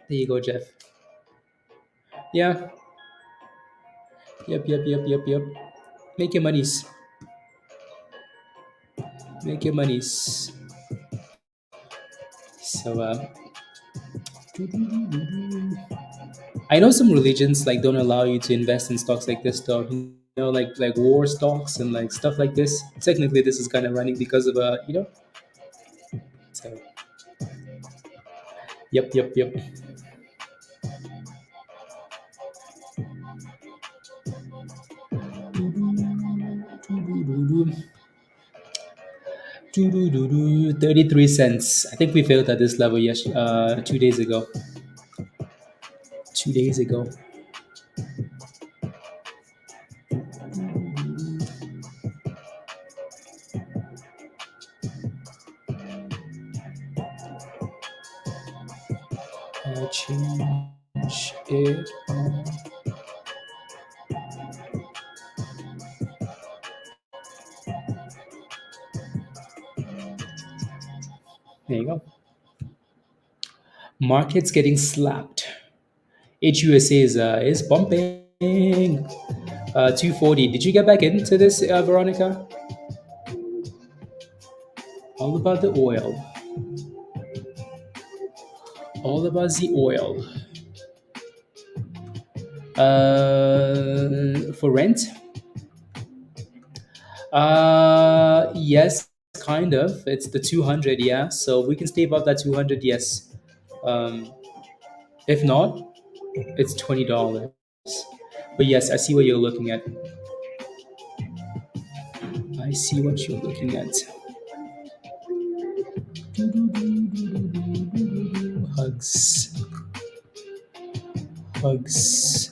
There you go, Jeff. Yeah. Yep. Yep. Yep. Yep. Yep. Make your monies. Make your monies. So I know some religions like don't allow you to invest in stocks like this though. Like war stocks and like stuff like this. Technically, this is kind of running because of So yep, yep, yep. Doo-doo-doo-doo, 33 cents. I think we failed at this level 2 days ago. 2 days ago. Change it on. There you go. Market's getting slapped. HUSA is bumping. 240. Did you get back into this, Veronica? All about the oil. All about the oil. For rent? Yes, kind of. It's the 200, yeah. So we can stay above that 200, yes. If not, it's $20. But yes, I see what you're looking at. I see what you're looking at. Hugs. Hugs.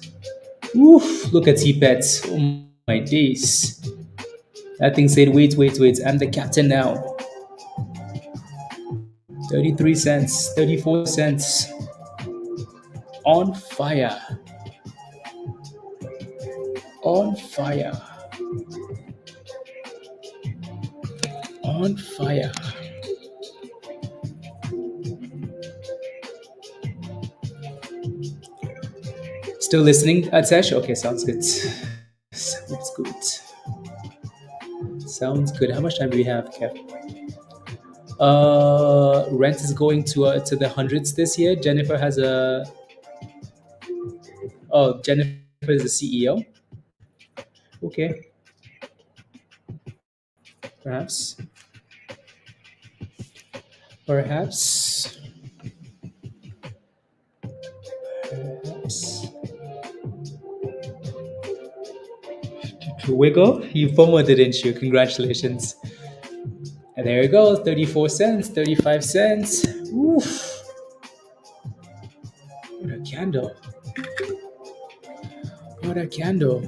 Oof, look at TPET. Oh my days. That thing said, wait, wait, wait. I'm the captain now. 33 cents, 34 cents. On fire. On fire. On fire. Still listening, Atsesh? Okay, sounds good. Sounds good. Sounds good. How much time do we have, Kev? Rent is going to the hundreds this year. Jennifer has a. Oh, Jennifer is the CEO. Okay. Perhaps. Perhaps. Perhaps. Wiggle, you FOMO, didn't you? Congratulations. And there you go, 34 cents, 35 cents. Oof. What a candle. What a candle.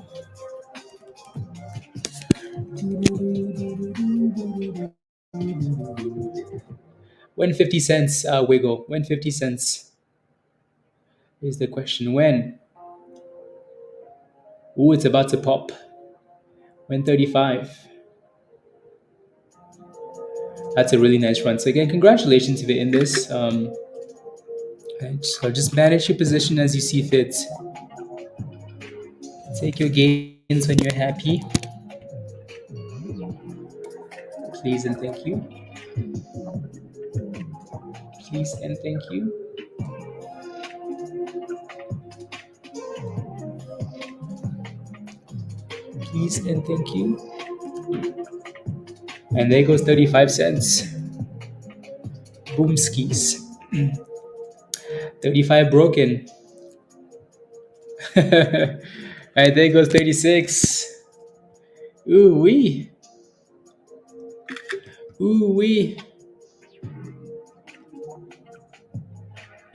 50 cents, Wiggle. When 50 cents? Here's the question. When? Ooh, it's about to pop. When 35? That's a really nice run. So again, congratulations if you're in this. So just manage your position as you see fit. Take your gains when you're happy. Please and thank you. Please and thank you. Please and thank you. And there goes 35 cents. Boom skis. 35 broken. And there goes 36. Ooh wee. Ooh wee.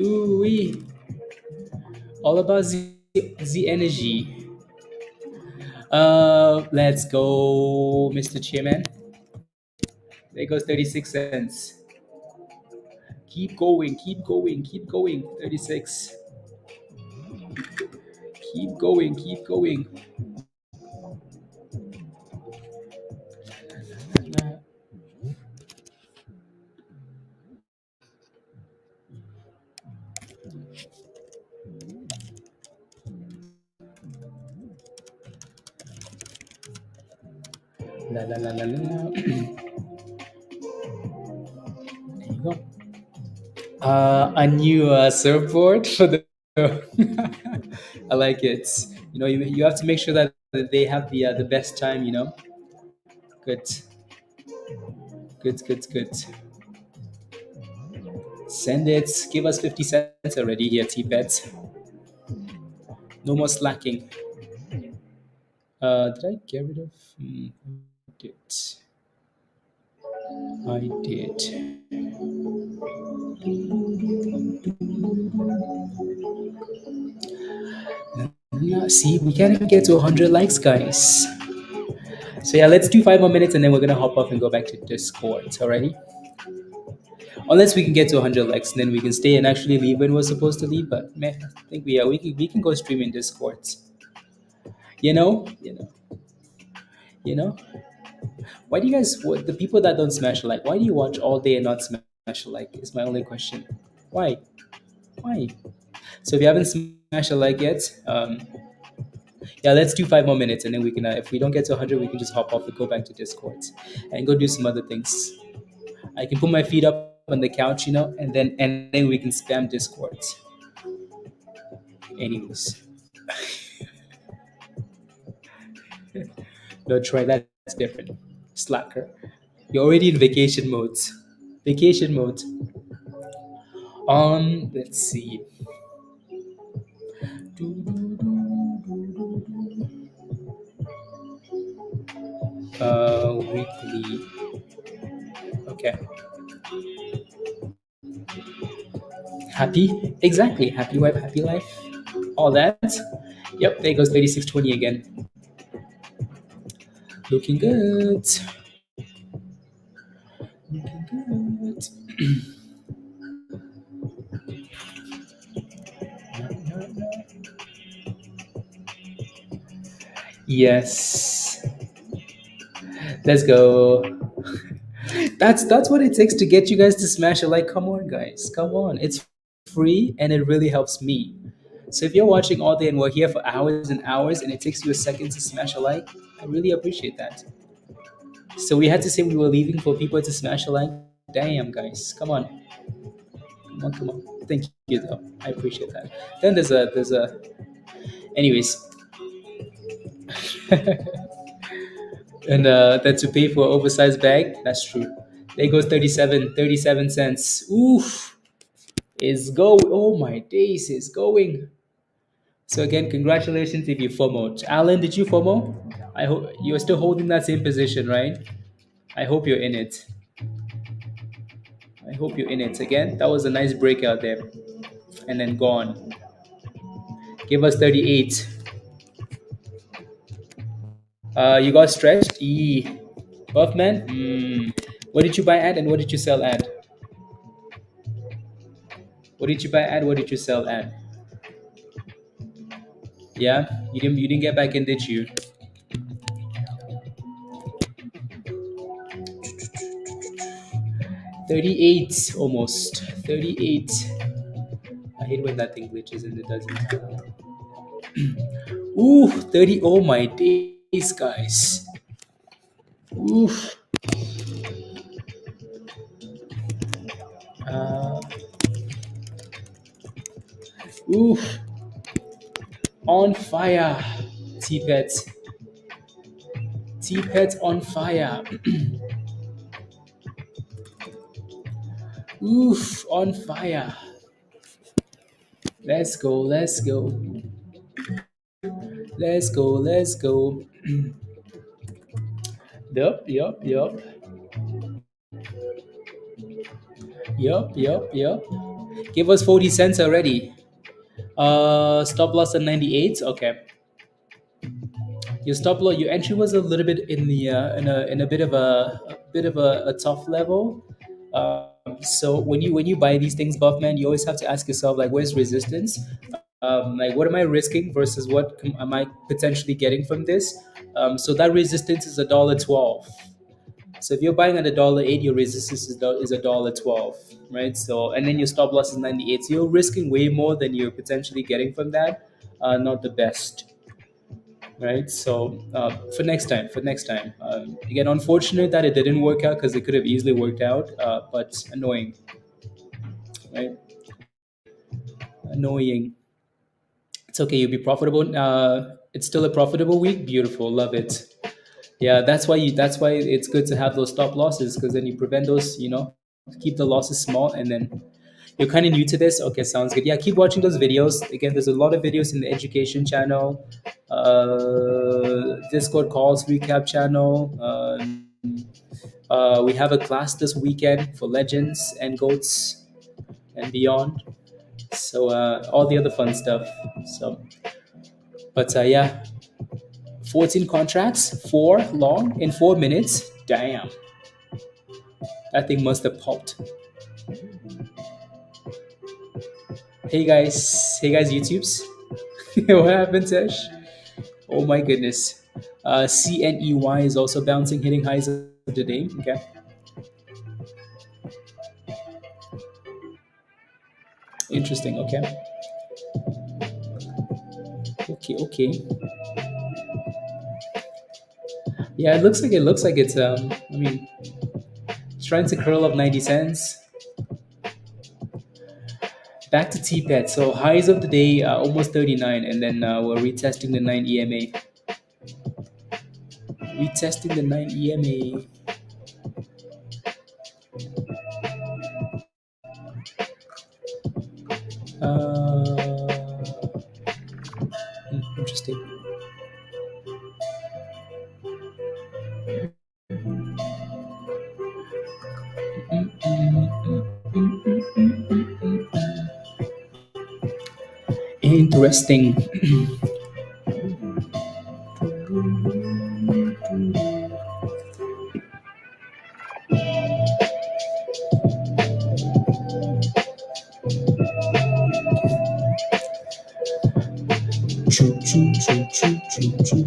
Ooh wee. All about the energy. Let's go, Mr. Chairman. There goes 36 cents. Keep going, keep going, keep going. 36. Keep going, keep going. La la la la la. La. There you go. A new surfboard for the. I like it. You know, you have to make sure that they have the best time. You know, good, good, good, good. Send it. Give us 50 cents already here, TPET. No more slacking. Did I get rid of? I did. I did. See, we can't get to 100 likes, guys. So yeah, let's do 5 more minutes and then we're gonna hop off and go back to Discord. Alrighty. Unless we can get to 100 likes, and then we can stay and actually leave when we're supposed to leave. But man, I think we can go stream in Discord. You know, you know, you know. Why do you guys? What, the people that don't smash a like? Why do you watch all day and not smash a like? Is my only question. Why? Why? So if you haven't smashed a like yet, yeah, let's do 5 more minutes, and then we can. If we don't get to 100, we can just hop off and go back to Discord and go do some other things. I can put my feet up on the couch, you know, and then we can spam Discord. Anyways, no, try that. It's different. Slacker, you're already in vacation mode. Vacation mode. Let's see. Weekly. Okay. Happy? Exactly. Happy wife, happy life. All that. Yep, there goes 3620 again. Looking good. Looking good. Yes. Let's go. That's what it takes to get you guys to smash it. Like, come on, guys. Come on. It's free and it really helps me. So if you're watching all day and we're here for hours and hours and it takes you a second to smash a like, I really appreciate that. So we had to say we were leaving for people to smash a like. Damn, guys. Come on. Come on, come on. Thank you though. I appreciate that. Then there's a anyways. And then to pay for an oversized bag, that's true. There goes 37 cents. Oof. It's go. Oh my days, it's going. So again, congratulations if you FOMO. Alan, did you FOMO? I hope you're still holding that same position, right? I hope you're in it. I hope you're in it. Again, that was a nice breakout there. And then gone. Give us 38. You got stretched? Buffman? What did you buy at and what did you sell at? What did you buy at? What did you sell at? Yeah, you didn't get back in, did you? 38 almost. 38. I hate when that thing glitches and it doesn't. Ooh, 30. Oh my days, guys. Oof. Uh, oof. On fire. TPET. TPET on fire. Oof, on fire. Let's go, let's go. Let's go, let's go. Yup, yup, yup. Yup, yup, yup. Give us 40 cents already. Stop loss at 98. Okay. Your stop loss, your entry was a little bit in the in a bit of a tough level. So when you buy these things, Buffman, you always have to ask yourself like, where's resistance? Like, what am I risking versus what am I potentially getting from this? So that resistance is $1.12. So if you're buying at $1.08, your resistance is $1.12, right? So and then your stop loss is 98. So you're risking way more than you're potentially getting from that. Not the best. right? So for next time, again, unfortunate that it didn't work out because it could have easily worked out, but annoying, right? Annoying. It's okay. You'll be profitable. It's still a profitable week. Beautiful. Love it. Yeah, that's why it's good to have those stop losses because then you prevent those. Keep the losses small, and then you're kind of new to this. Okay, sounds good. Yeah, keep watching those videos. Again, there's a lot of videos in the education channel, Discord calls, recap channel. We have a class this weekend for legends and goats and beyond. So all the other fun stuff. So, but yeah, 14 contracts, 4 long in 4 minutes. Damn, that thing must have popped. Hey guys, YouTubes. What happened, Tesh? Oh my goodness. CNEY is also bouncing, hitting highs of the day. Okay. Interesting. Okay. Okay. Okay. Yeah, it looks like it's I mean, it's trying to curl up 90 cents. Back to TPET. So highs of the day, almost 39, and then we're retesting the 9 EMA. Retesting the 9 EMA. Interesting. Interesting. Choo choo choo choo choo choo.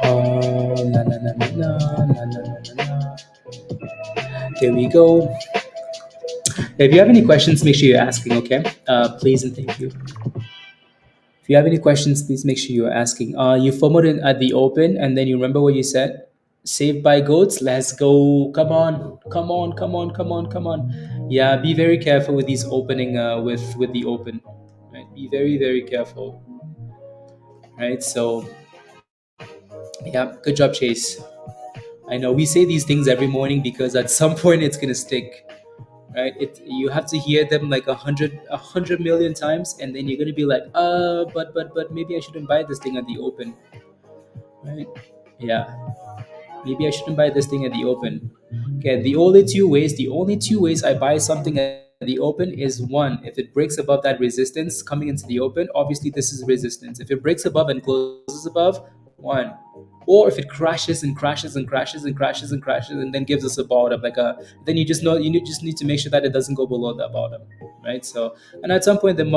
La la la la la la la la la. There we go. If you have any questions, make sure you're asking. Okay. Please and thank you. If you have any questions, please make sure you're asking. You FOMOed in at the open, and then you remember what you said. Saved by goats. Let's go. Come on. Come on. Come on. Come on. Come on. Yeah. Be very careful with these opening. With the open. Right. Be very very careful. Right. So yeah. Good job, Chase. I know we say these things every morning because at some point it's gonna stick, right? You have to hear them like a hundred million times, and then you're gonna be like, but maybe I shouldn't buy this thing at the open, right? Yeah, maybe I shouldn't buy this thing at the open. Okay, the only two ways I buy something at the open is one, if it breaks above that resistance coming into the open, obviously this is resistance. If it breaks above and closes above, one. Or if it crashes and crashes and crashes and crashes and crashes and then gives us a bottom, then you just know just need to make sure that it doesn't go below the bottom, right? So, and at some point there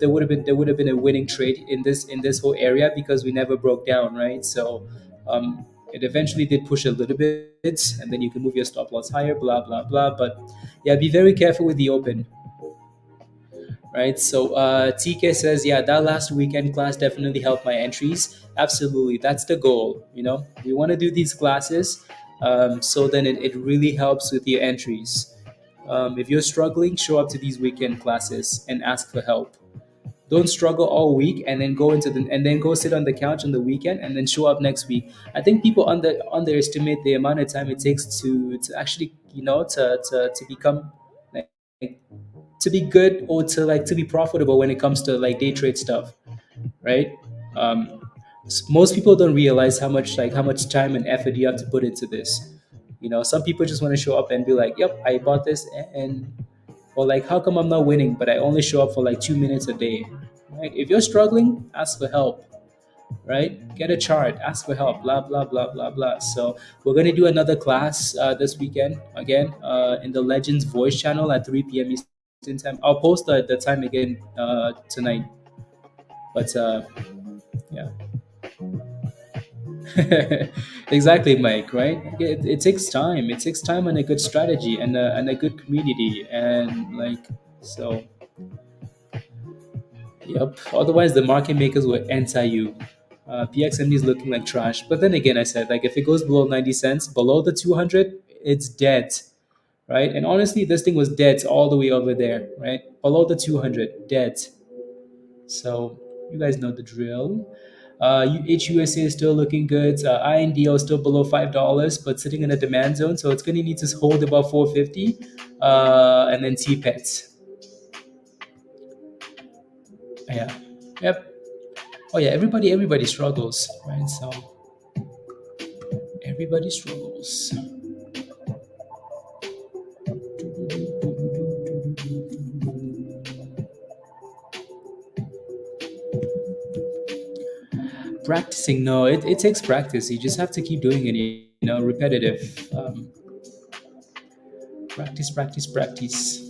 would have been a winning trade in this whole area because we never broke down, right? So, it eventually did push a little bit, and then you can move your stop loss higher, blah blah blah. But yeah, be very careful with the open, right? So TK says, yeah, that last weekend class definitely helped my entries. Absolutely, that's the goal. We want to do these classes, so then it really helps with your entries. If you're struggling, show up to these weekend classes and ask for help. Don't struggle all week and then go sit on the couch on the weekend and then show up next week. I think people underestimate the amount of time it takes to actually to become like to be good or to be profitable when it comes to like day trade stuff, right? Um, Most people don't realize how much time and effort you have to put into this. Some people just want to show up and be like, "Yep, I bought this," and or like, "How come I'm not winning?" But I only show up for like 2 minutes a day, right? If you're struggling, ask for help, right? Get a chart, ask for help, blah blah blah blah blah. So we're gonna do another class this weekend again in the Legends Voice channel at 3 p.m. Eastern time. I'll post the time again tonight. But yeah, exactly, Mike. Right? It takes time. It takes time and a good strategy and a good community and like so. Yep. Otherwise, the market makers will enter you. PXMD is looking like trash. But then again, I said, like, if it goes below 90 cents, below the 200, it's dead, right? And honestly, this thing was dead all the way over there, right? Below the 200, dead. So you guys know the drill. HUSA is still looking good. INDO is still below $5, but sitting in a demand zone, so it's going to need to hold above 450, and then TPET. Yeah. Yep. Oh yeah. Everybody struggles, right? So everybody struggles. Practicing, no, it takes practice. You just have to keep doing it. You know, repetitive. Practice, practice, practice.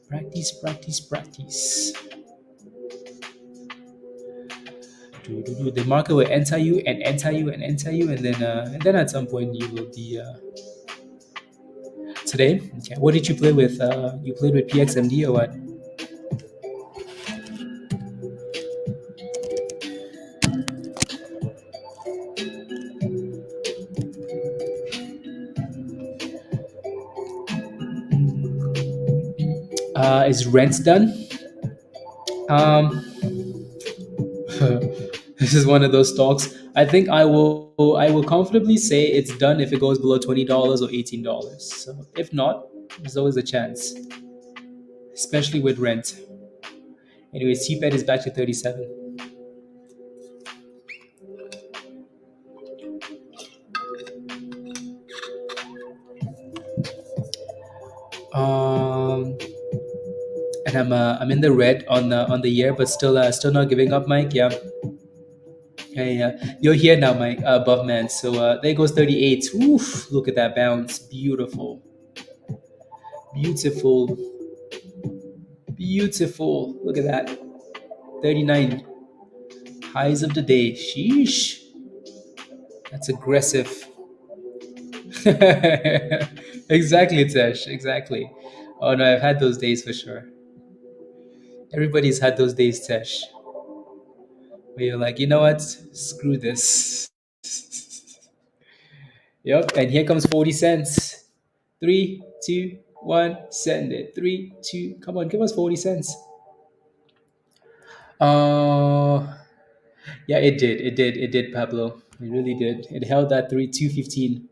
Practice, practice, practice. The market will enter you and enter you and enter you, and then at some point you will be. Today, okay. What did you play with? You played with PXMD or what? Is rent done? Um, this is one of those stocks. I think I will comfortably say it's done if it goes below $20 or $18. So if not, there's always a chance, especially with rent. Anyways, TPET is back to 37. And I'm in the red on the year, but still not giving up, Mike. Yeah. Hey, you're here now, Mike, above man. So there goes 38. Oof, look at that bounce. Beautiful. Beautiful. Beautiful. Look at that. 39. Highs of the day. Sheesh. That's aggressive. Exactly, Tesh. Exactly. Oh no, I've had those days for sure. Everybody's had those days, Tesh, where you're like, you know what? Screw this. Yep, and here comes 40 cents. 3, 2, 1, send it. 3, 2, come on, give us 40 cents. Uh, yeah, it did, Pablo. It really did. It held that 215.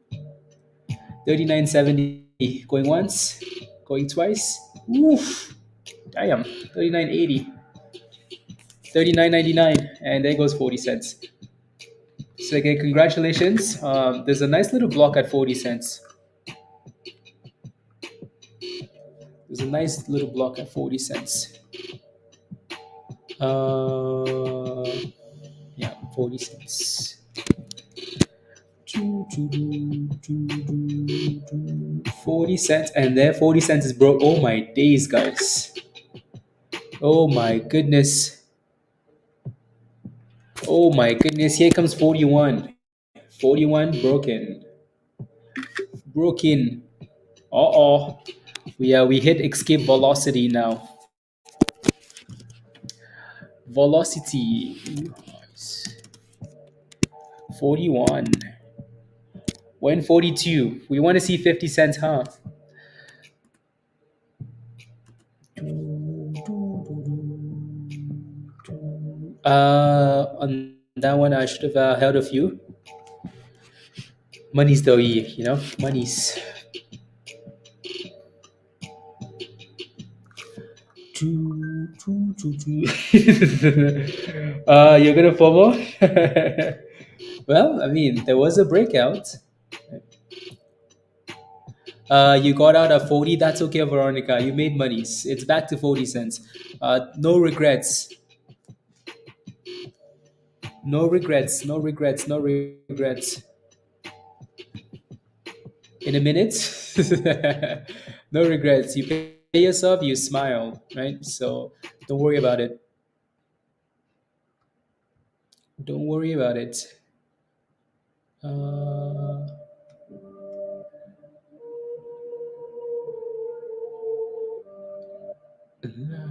39.70. Going once, going twice. Oof. Damn. 39.80. 39.99. And there goes 40 cents. So again, congratulations. There's a nice little block at 40 cents. There's a nice little block at 40 cents. Uh, yeah, 40 cents. 40 cents, and there 40 cents is broke. Oh my days, guys. Oh my goodness. Oh my goodness. Here comes 41. 41 broken. Broken. Uh-oh. We hit escape velocity now. Velocity. 41. When 42. We want to see 50 cents, huh? On that one, I should have held a few. Money's though, you know? Money's. You're gonna FOMO? Well, I mean, there was a breakout. You got out at 40. That's okay, Veronica. You made monies. It's back to 40 cents. No regrets. No regrets. No regrets. No regrets. In a minute, no regrets. You pay yourself, you smile, right? So don't worry about it. Don't worry about it. Uh, la,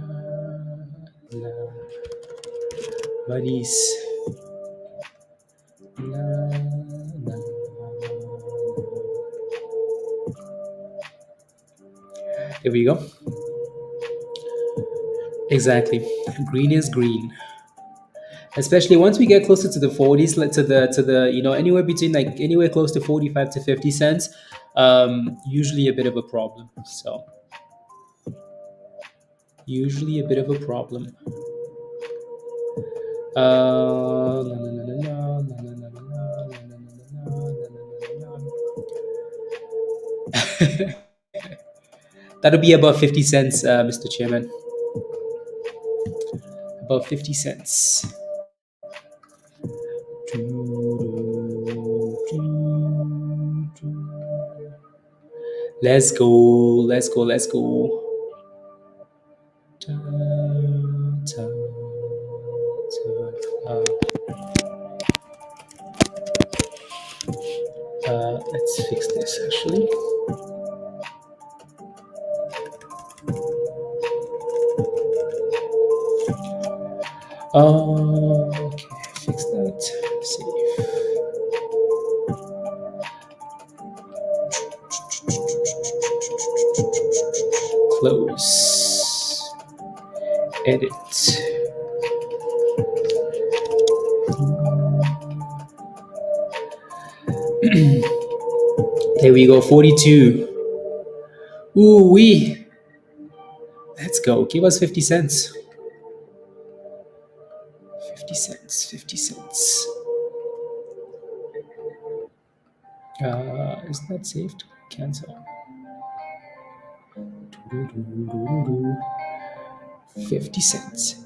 la. Buddies. Here we go. Exactly. Green is green. Especially once we get closer to the 40s, to the anywhere between like anywhere close to 45 to 50 cents, usually a bit of a problem. So usually a bit of a problem. That'll be about 50 cents, Mr. Chairman. About 50 cents. Let's go. Let's go. Let's go. Let's fix this actually. Okay, fix that. Save. Close. Edit. There we go, 42. Ooh wee. Let's go. Give us 50 cents. 50 cents. 50 cents. Is that saved? Cancel. 50 cents.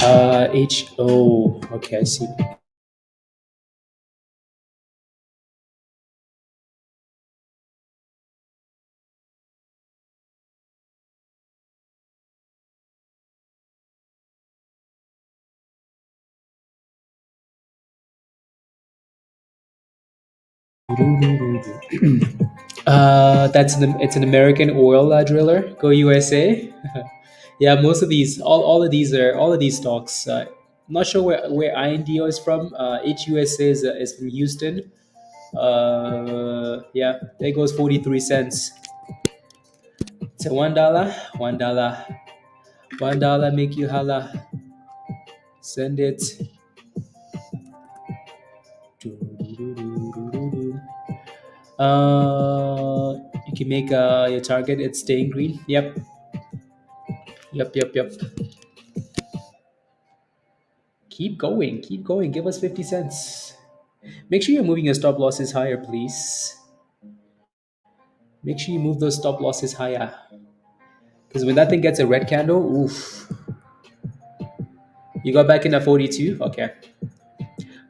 HO. Okay, I see. It's an American oil driller. Go USA. Yeah, most of these, all of these stocks. Not sure where INDO is from. HUSA is from Houston. Yeah, there goes 43 cents. So $1, $1 make you holla. Send it. You can make your target. It's staying green. Yep. Yep. Keep going. Keep going. Give us 50 cents. Make sure you're moving your stop losses higher, please. Make sure you move those stop losses higher. Because when that thing gets a red candle, oof. You got back in at 42? Okay.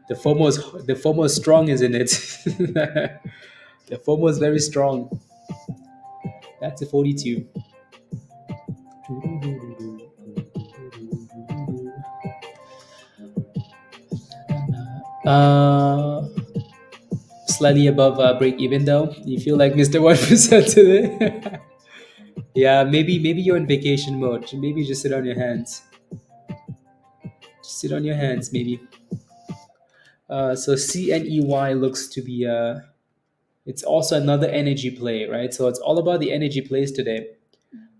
The FOMO is strong, isn't it? The FOMO is very strong. That's a 42. Uh, Slightly above break even though. You feel like Mr. 1% today? Yeah, maybe you're in vacation mode. Maybe just sit on your hands. Just sit on your hands, maybe. So CNEY looks to be it's also another energy play, right? So it's all about the energy plays today.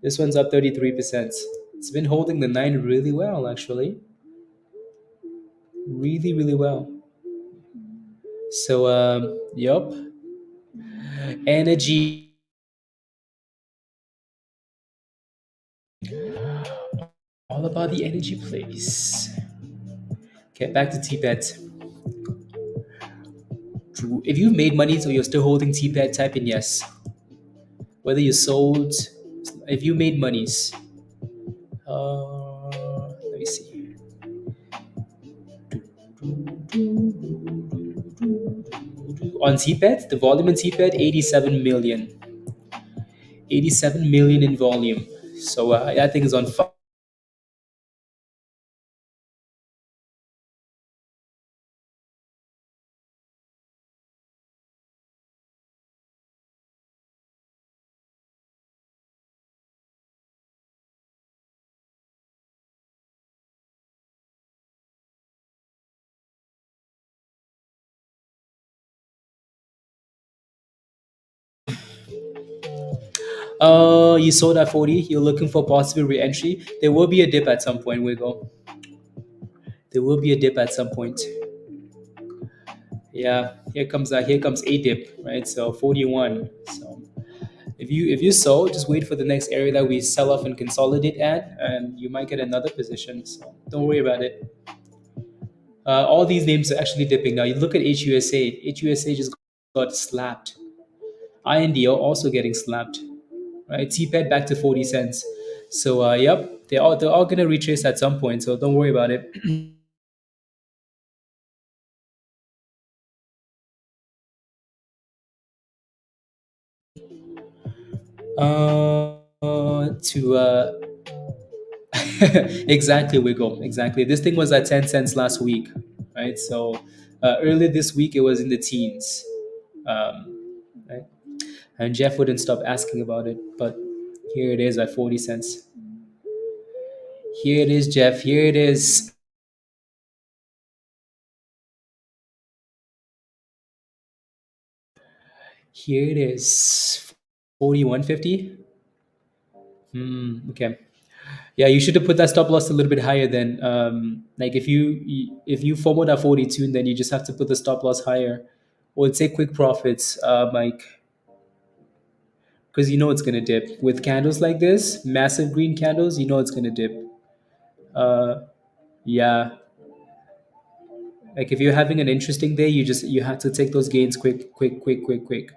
This one's up 33%. It's been holding the 9 really well, actually. Really well. So, yup. Energy. All about the energy plays. Okay, back to TPET. If you've made money so you're still holding TPET, type in yes. Whether you sold, if you made monies. Let me see. On TPET, the volume in TPET, 87 million. 87 million in volume. So that thing is on fire. You sold at 40. You're looking for possible re-entry. There will be a dip at some point, Wiggle. There will be a dip at some point. Yeah, here comes a dip, right? So 41. So if you sold, just wait for the next area that we sell off and consolidate at, and you might get another position. So don't worry about it. All these names are actually dipping now. You look at HUSA. HUSA just got slapped. INDO also getting slapped. Right? TPET back to 40 cents. So yep, they're all gonna retrace at some point. So don't worry about it. To exactly, Wiggle. Exactly. This thing was at 10 cents last week, right? So earlier this week it was in the teens, right? And Jeff wouldn't stop asking about it, but here it is at 40 cents. Here it is, Jeff. Here it is. Here it is. 41.50. Okay. Yeah, you should have put that stop loss a little bit higher then. Like if you FOMO'd at 42, then you just have to put the stop loss higher, or take quick profits, like because you know it's gonna dip with candles like this, massive green candles. You know it's gonna dip. Uh, yeah, like if you're having an interesting day, you have to take those gains quick, quick, quick, quick, quick.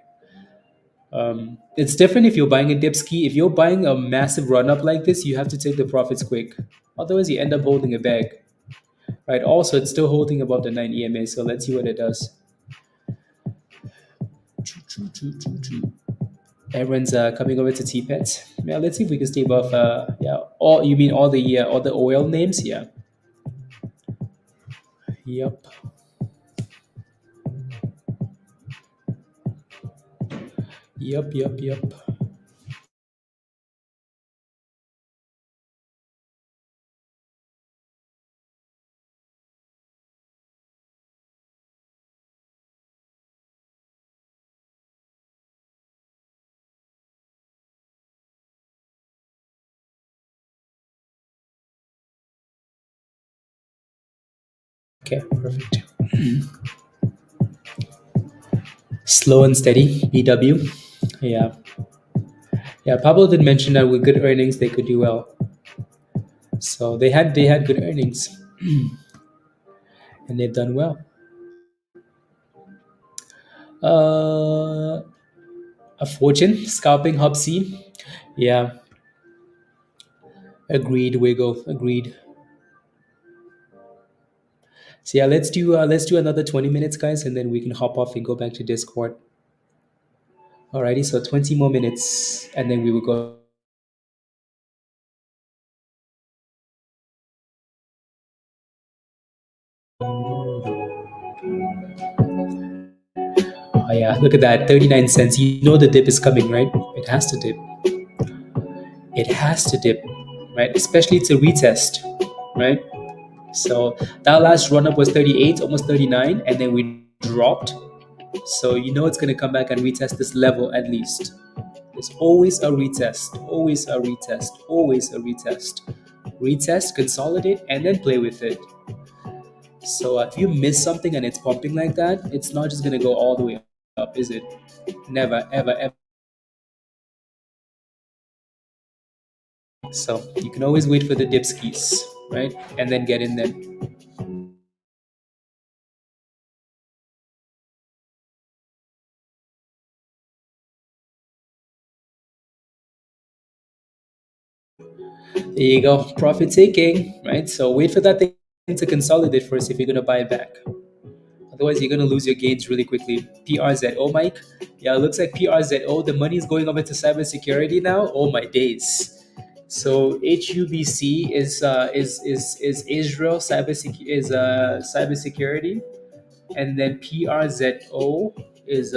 It's different if you're buying a dip ski. If you're buying a massive run up like this, you have to take the profits quick. Otherwise, you end up holding a bag. Right. Also, it's still holding above the 9 EMA. So let's see what it does. Everyone's coming over to TPET. Yeah, let's see if we can stay above. Yeah. All you mean all the oil names? Yeah. Yep. Yep. Yep. Yep. Okay. Perfect. Slow and steady. BW. Yeah. Yeah. Pablo did mention that with good earnings they could do well. So they had good earnings and they've done well. Uh, a fortune scalping HUBC. Yeah, agreed. Wiggle. Agreed. So yeah, let's do another 20 minutes, guys, and then we can hop off and go back to Discord. Alrighty, so 20 more minutes, and then we will go. Oh yeah, look at that, 39 cents. You know the dip is coming, right? It has to dip. It has to dip, right? Especially to retest, right? So that last run up was 38, almost 39, and then we dropped. So you know it's gonna come back and retest this level at least. There's always a retest, always a retest, always a retest. Retest, consolidate, and then play with it. So if you miss something and it's pumping like that, it's not just gonna go all the way up, is it? Never, ever, ever. So you can always wait for the dip skis, right? And then get in there. There you go, profit taking, right? So wait for that thing to consolidate first if you're gonna buy it back. Otherwise, you're gonna lose your gains really quickly. PRZO, Mike. Yeah, it looks like PRZO. The money is going over to cybersecurity now. Oh my days. So HUBC is Israel cybersecurity, and then PRZO is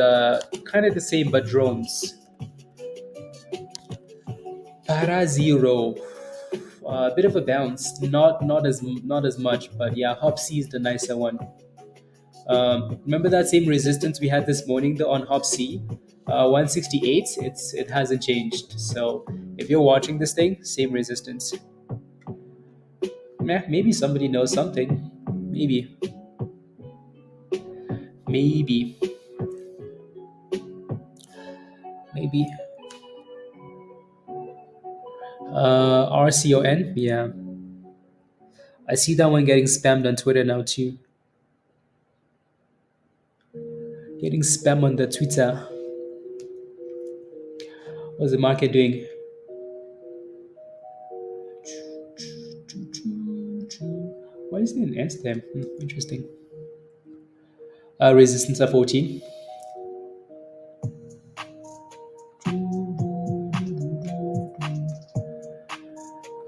kind of the same but drones. Para zero, a bit of a bounce, not as much, but yeah, HUBC is the nicer one. Remember that same resistance we had this morning though on HUBC, 168. It hasn't changed. So if you're watching this thing, same resistance. Maybe somebody knows something. Maybe. Maybe. Maybe. RCON. Yeah. I see that one getting spammed on Twitter now too. Getting spam on the Twitter. What's the market doing? Why is it an S there? Interesting. Resistance of 14.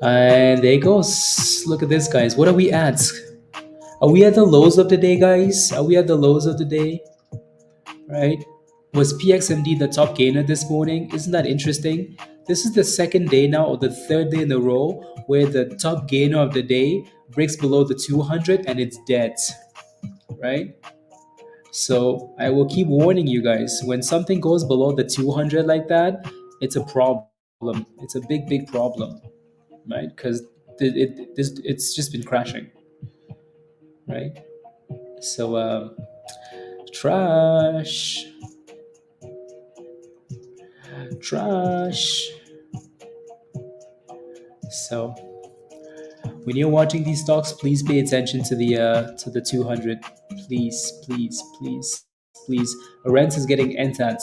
And there it goes. Look at this, guys. What are we at? Are we at the lows of the day, guys? Are we at the lows of the day? Right? Was PXMD the top gainer this morning? Isn't that interesting? This is the second day now, or the third day in a row, where the top gainer of the day breaks below the 200 and it's dead. Right? So I will keep warning you guys, when something goes below the 200 like that, it's a problem. It's a big, big problem, right? Because it's just been crashing, right? So trash. So when you're watching these stocks, please pay attention to the 200. Please, please, please, please. Rent is getting entered.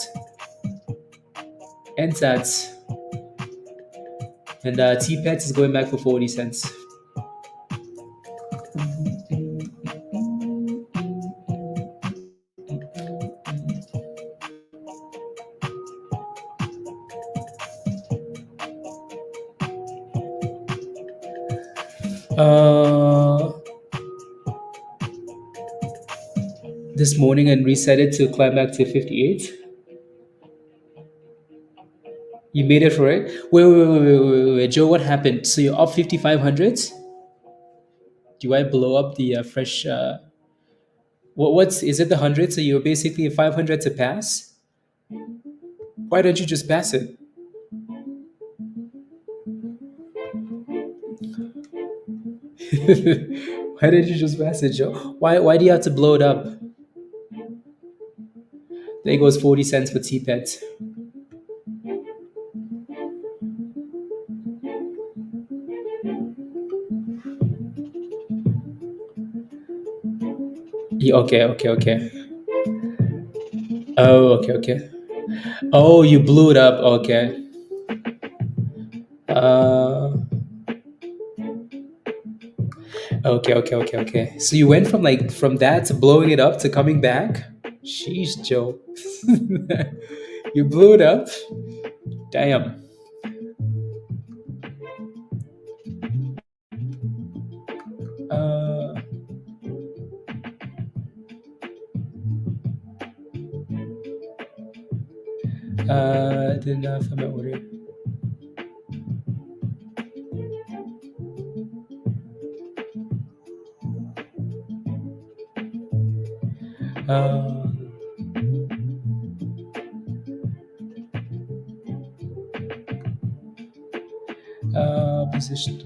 And TPET is going back for 40 cents. This morning and reset it to climb back to 58. You made it for it? Wait, Joe, what happened? So you're up 5,500? Do I blow up the fresh... is it the 100? So you're basically 500 to pass? Why don't you just pass it? Why didn't you just pass it, Joe? Why do you have to blow it up? There goes 40 cents for TPET. Yeah, okay. Oh, okay. Oh, you blew it up. Okay. Okay. So you went from that to blowing it up to coming back? Sheesh, Joe. You blew it up? Damn. Didn't have my order. Position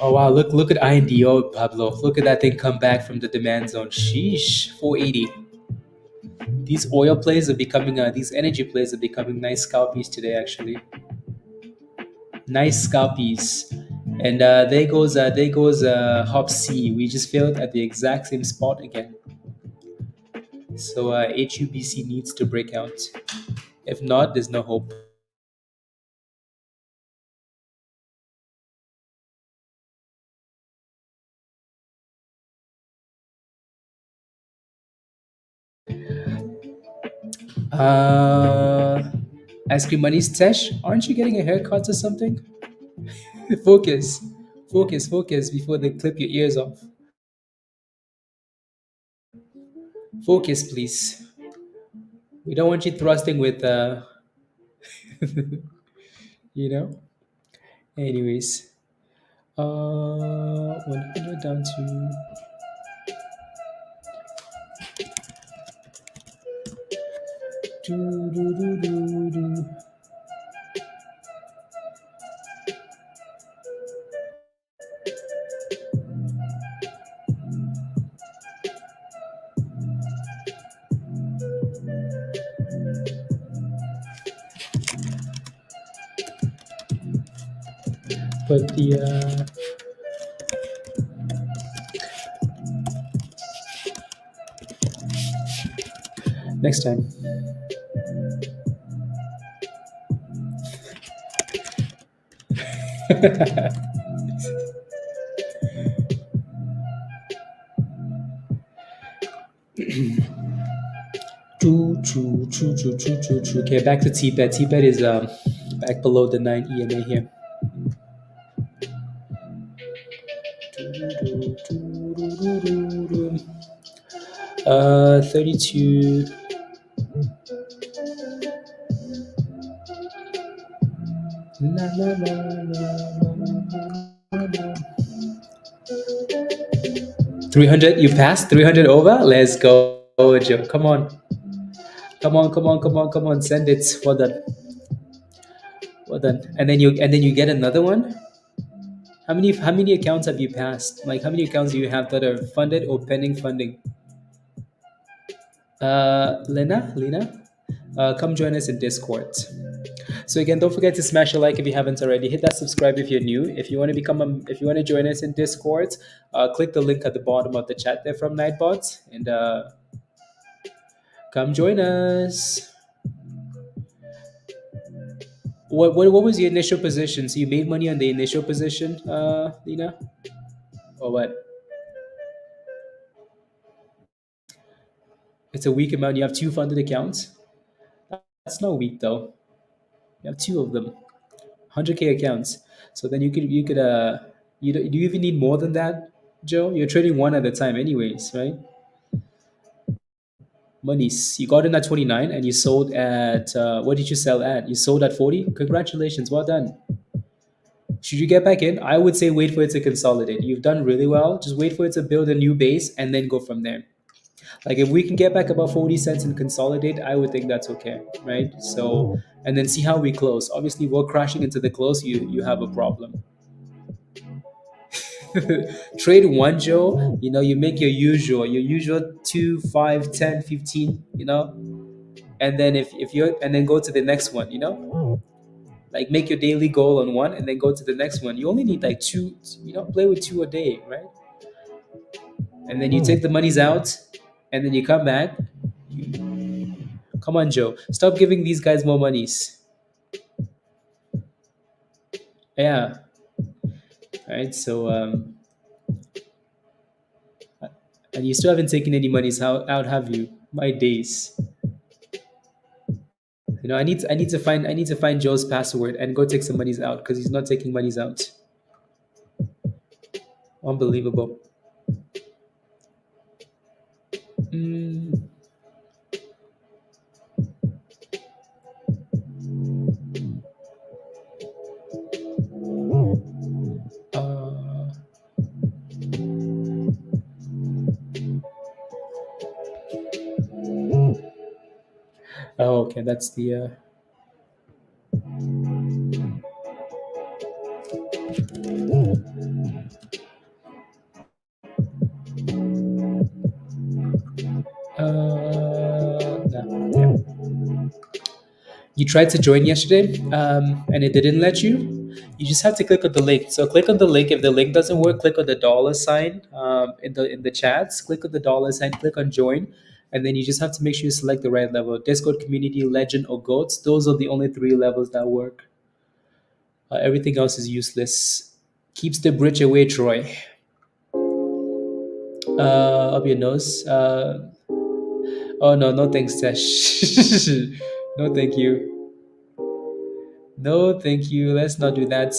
Oh wow, look at INDO, Pablo. Look at that thing come back from the demand zone. Sheesh, 480. These oil plays are becoming these energy plays are becoming nice scalpies today, actually. Nice scalpies. And there goes HUBC. We just failed at the exact same spot again. So HUBC needs to break out. If not, there's no hope. Uh, Ice cream money stash. Aren't you getting a haircut or something? Focus, focus before they clip your ears off. Focus, please. We don't want you thrusting with, you know. Anyways, 100 down to. Do, do, do, do, do. But the next time. True, true, true, true, true, true, true. Okay, back to TPET. TPET is back below the 9 EMA here. 32. La, la, la, la, la. 300, you passed 300 over. Let's go, Joe. Come on, come on, come on, come on, come on. Send it. Well done, well done. And then you get another one. How many accounts have you passed? Like how many accounts do you have that are funded or pending funding? Lena, come join us in Discord. So again, don't forget to smash a like if you haven't already. Hit that subscribe if you're new. If you want to if you want to join us in Discord, click the link at the bottom of the chat there from Nightbot and come join us. What was your initial position? So you made money on the initial position, Lena, or what? It's a weak amount. You have two funded accounts. That's not weak though. You have two of them, 100K accounts. So then do you even need more than that, Joe? You're trading one at a time, anyways, right? Monies. You got in at 29 and you sold at what did you sell at? You sold at 40. Congratulations, well done. Should you get back in? I would say wait for it to consolidate. You've done really well. Just wait for it to build a new base and then go from there. Like if we can get back about 40 cents and consolidate, I would think that's okay, right? So and then see how we close. Obviously, we're crashing into the close. You have a problem. Trade one, Joe. You make your usual 2, 5, 10, 15. And then if you're and then go to the next one. Like make your daily goal on one and then go to the next one. You only need like two. Play with two a day, right? And then you take the monies out, and then you come back. Come on, Joe. Stop giving these guys more monies. Yeah. Right. So and you still haven't taken any monies out, have you? My days. I need to find Joe's password and go take some monies out because he's not taking monies out. Unbelievable. Mm, uh, oh, okay. That's the. No, yeah. You tried to join yesterday, and it didn't let you. You just have to click on the link. So click on the link. If the link doesn't work, click on the dollar sign in the chats. Click on the dollar sign. Click on join, and then you just have to make sure you select the right level: Discord, Community, Legend, or Goats. Those are the only three levels that work. Everything else is useless. Keeps the bridge away, Troy. Up your nose. Oh no, no thanks, Tesh. No, thank you. No, thank you. Let's not do that.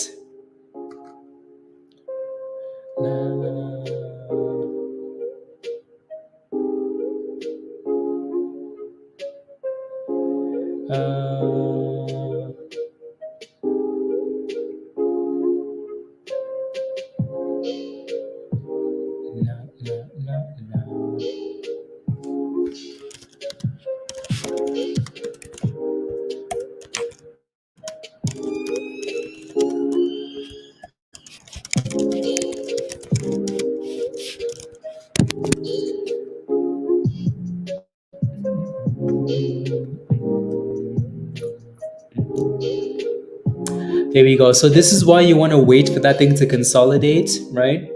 Uh, no, no, no, no. There we go. So this is why you want to wait for that thing to consolidate, right?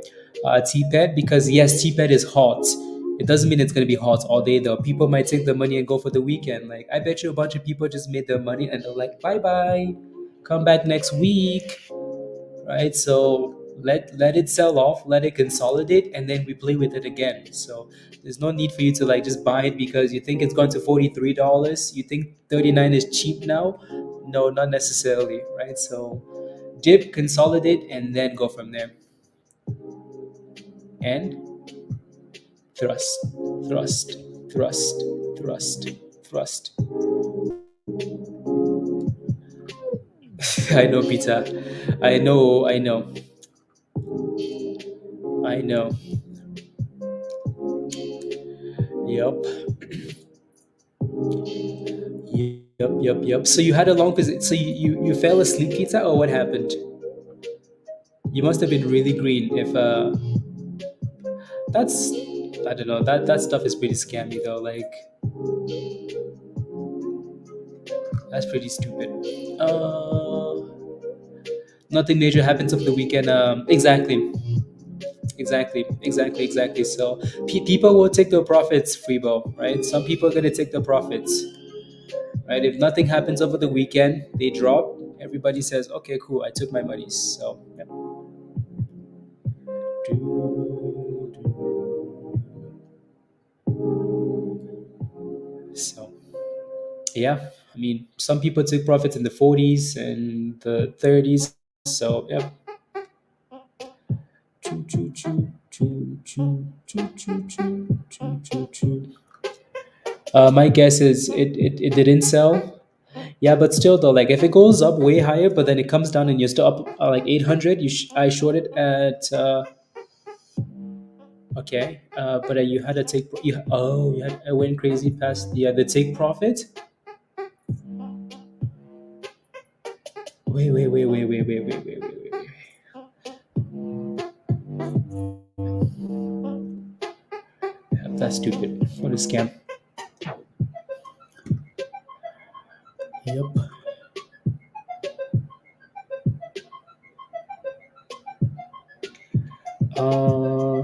TPET, because yes, TPET is hot. It doesn't mean it's going to be hot all day though. People might take the money and go for the weekend. Like I bet you a bunch of people just made their money and they're like, bye bye, come back next week, right? So let it sell off, let it consolidate, and then we play with it again. So there's no need for you to like just buy it because you think it's gone to $43. You think 39 is cheap now? No, not necessarily, right? So dip, consolidate, and then go from there. And thrust, thrust, thrust, thrust, thrust. I know, Peter. I know, I know. I know. Yep. Yep. So you had a long position. So you fell asleep, Peter, or what happened? You must have been really green. If that's, I don't know. That stuff is pretty scammy though. Like that's pretty stupid. Nothing major happens over the weekend. Exactly. So people will take their profits, Freebo, right? Some people are gonna take their profits, right? If nothing happens over the weekend, they drop. Everybody says, okay, cool, I took my money. So yeah. So yeah, I mean, some people took profits in the 40s and the 30s. So yeah. Choo, choo, choo, choo, choo, choo, choo, choo, choo, choo, choo. My guess is it didn't sell. Yeah, but still though, like if it goes up way higher, but then it comes down and you're still up like 800, I shorted at okay, but you had to take you had I went crazy past the take profit. Wait. That's stupid. What a scam. Yep. Uh,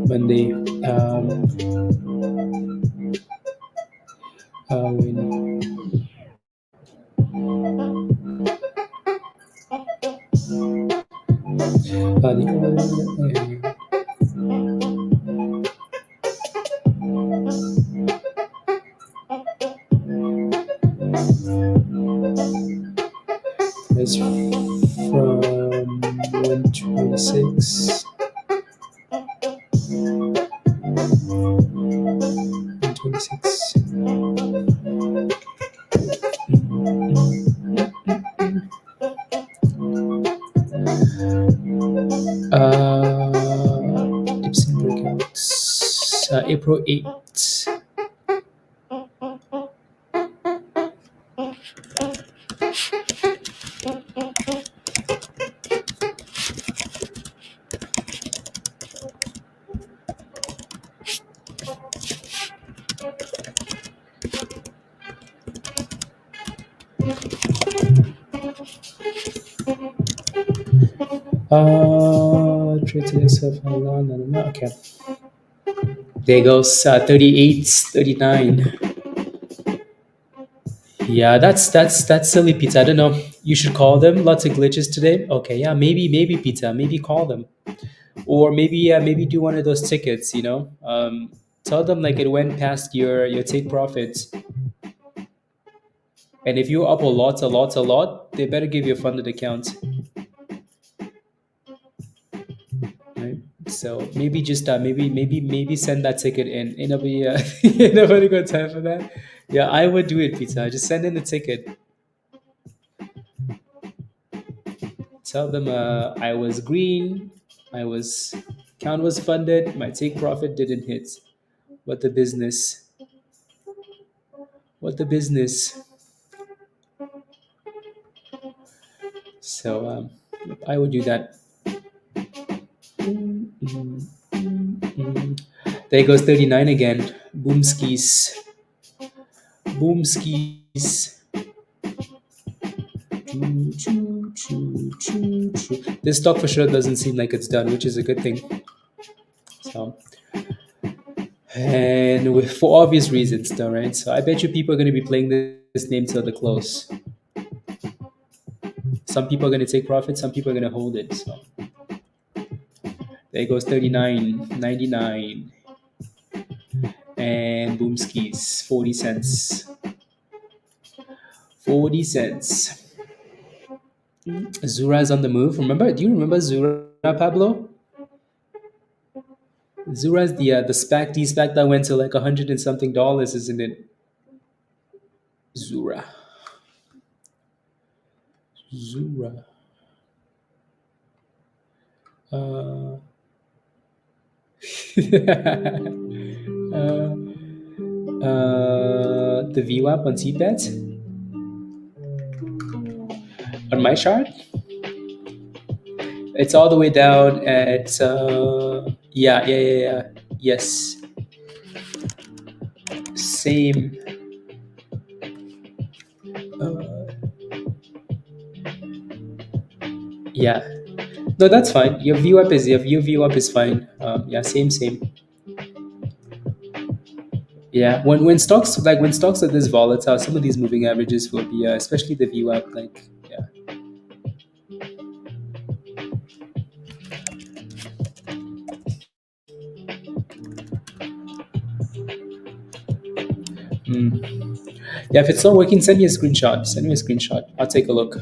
Monday. When it's from 126. 126. Dips and breakouts. April 8th. Trade to yourself. Okay. There goes 38, 39. Yeah, that's silly, pizza. I don't know. You should call them. Lots of glitches today. Okay, yeah, maybe pizza. Maybe call them, or maybe do one of those tickets. Tell them like it went past your take profits, and if you're up a lot, they better give you a funded account, right? So maybe just maybe send that ticket in. Nobody nobody got time for that. Yeah, I would do it, pizza. Just send in the ticket. Tell them I was green, I was account was funded, my take profit didn't hit. What the business? What the business? So I would do that. There goes 39 again. Boomskis. Boomskis. This stock for sure doesn't seem like it's done, which is a good thing. So, and for obvious reasons, though, right? So I bet you people are going to be playing this name till the close. Some people are going to take profit, some people are going to hold it. So there goes 39, 99, and Boomskis, 40 cents. 40 cents. Zura is on the move. Do you remember Zura, Pablo? Zura is the SPAC, D-SPAC that went to like 100 and something dollars, isn't it? Zura. Zura. Uh, the VWAP on TPET on my chart, it's all the way down at yeah, yes, same. Yeah, no, that's fine. Your VWAP is fine. Yeah, same. Yeah, when stocks are this volatile, some of these moving averages will be, especially the VWAP, like yeah. Yeah, if it's not working, send me a screenshot. Send me a screenshot. I'll take a look.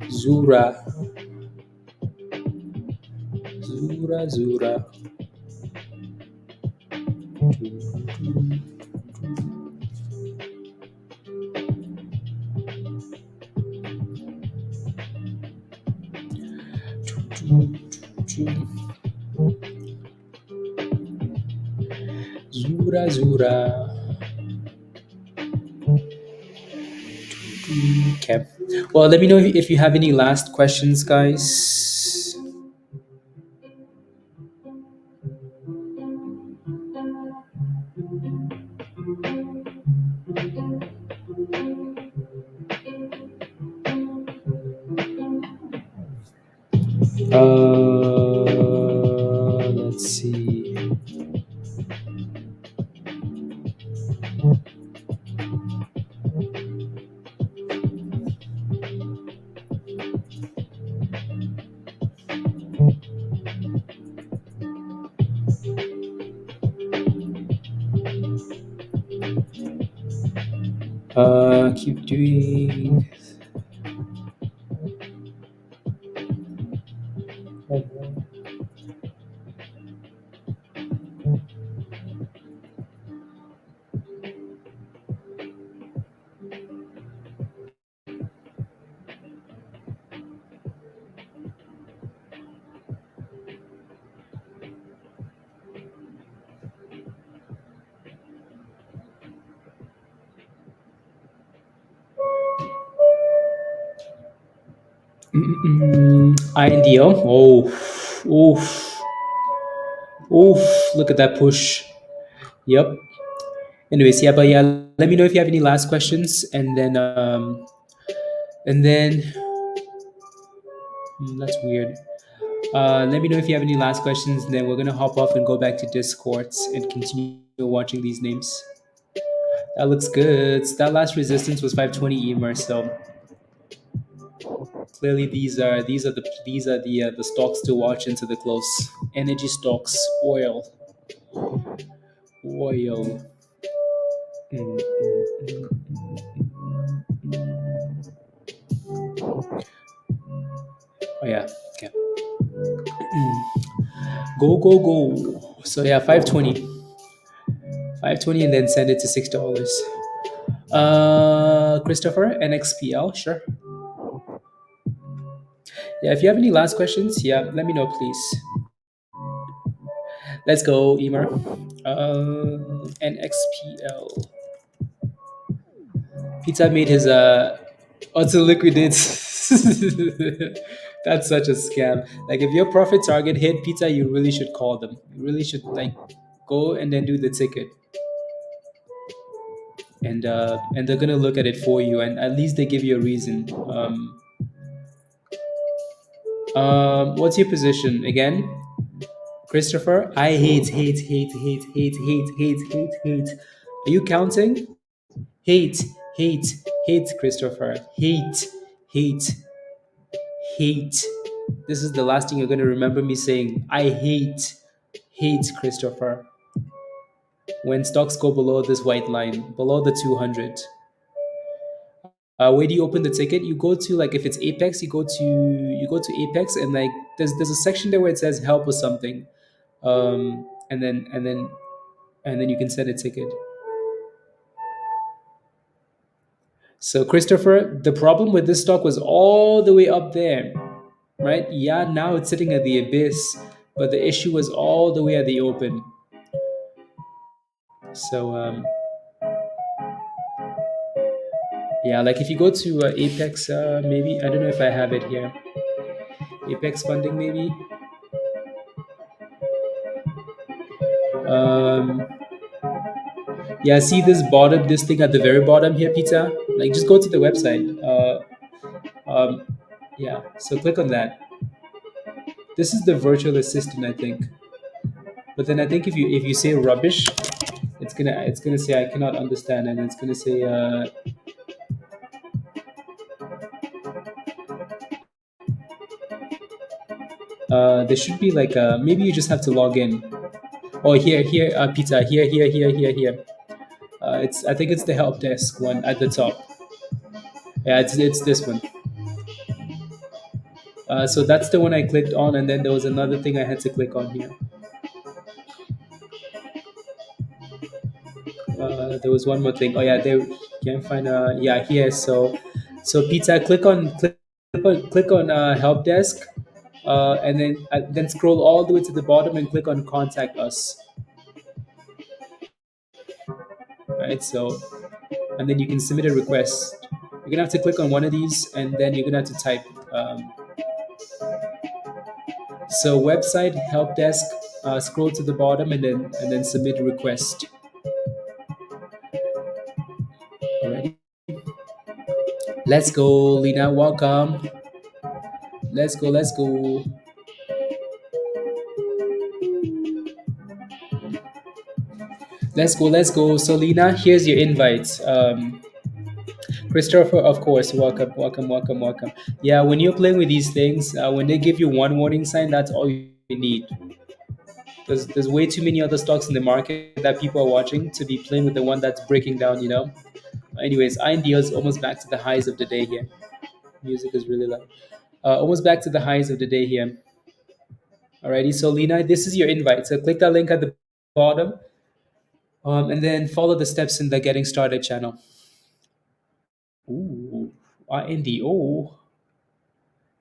Zura. Zura. Zura. Okay. Well, let me know if you have any last questions, guys. Let's see. Keep doing. INDO. Look at that push. Yep. Anyways, yeah, but yeah, let me know if you have any last questions, and then That's weird. Let me know if you have any last questions, and then we're gonna hop off and go back to Discords and continue watching these names. That looks good. So that last resistance was 520 EMR. So clearly, these are the stocks to watch into the close. Energy stocks, oil. Mm, mm, Oh yeah, okay. Go. So yeah, 520, and then send it to $6. Christopher, NXPL, sure. Yeah, if you have any last questions, yeah, let me know, please. Let's go, Emer. NXPL. Pizza made his auto liquidate. That's such a scam. Like if your profit target hit Pizza, you really should call them. You really should like go and then do the ticket. And they're gonna look at it for you, and at least they give you a reason. What's your position again, Christopher? I hate. Are you counting? Hate, hate, Christopher. Hate, hate. This is the last thing you're gonna remember me saying. I hate, Christopher. When stocks go below this white line, below the 200. Where do you open the ticket? You go to, like, if it's Apex, you go to Apex, and like there's a section there where it says help or something, and then you can set a ticket. So Christopher, the problem with this stock was all the way up there, right? Yeah, now it's sitting at the abyss, but the issue was all the way at the open. So yeah, like if you go to Apex, maybe I don't know if I have it here. Apex funding, maybe. Um, yeah, see this thing at the very bottom here, Pizza. Like, just go to the website. Yeah, so click on that. This is the virtual assistant, I think. But then I think if you say rubbish, it's gonna say I cannot understand, and it's gonna say there should be like maybe you just have to log in. Oh, here, Pizza, here. I think it's the help desk one at the top. Yeah, it's this one. So that's the one I clicked on, and then there was another thing I had to click on here. There was one more thing. Oh yeah, there can't find yeah, here. So Pizza, click on help desk, and then scroll all the way to the bottom and click on contact us. Right. So and then you can submit a request. You're gonna have to click on one of these, and then you're gonna have to type. So website help desk. Scroll to the bottom and then submit a request. Alright. Let's go, Lina. Welcome. Let's go. Let's go. So Lina, here's your invite. Christopher, of course, welcome. Yeah, when you're playing with these things, when they give you one warning sign, that's all you need. There's way too many other stocks in the market that people are watching to be playing with the one that's breaking down. Anyways, INDO is almost back to the highs of the day here. Music is really loud. Almost back to the highs of the day here. Alrighty, so Lina, this is your invite. So click that link at the bottom, and then follow the steps in the Getting Started channel. Ooh, INDO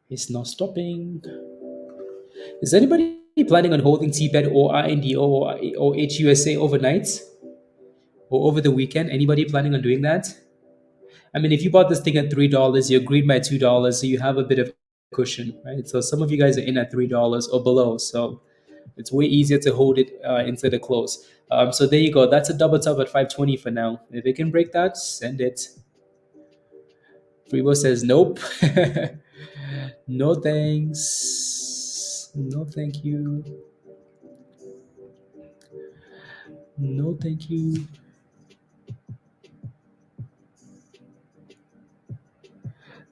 is not stopping. Is anybody planning on holding TPET or INDO or HUSA overnight or over the weekend? Anybody planning on doing that? I mean, if you bought this thing at $3, you agreed by $2, so you have a bit of cushion, right? So some of you guys are in at $3 or below, so it's way easier to hold it into the close. So there you go. That's a double top at 520 for now. If it can break that, send it. Freebo says nope. No thanks. No thank you. No thank you.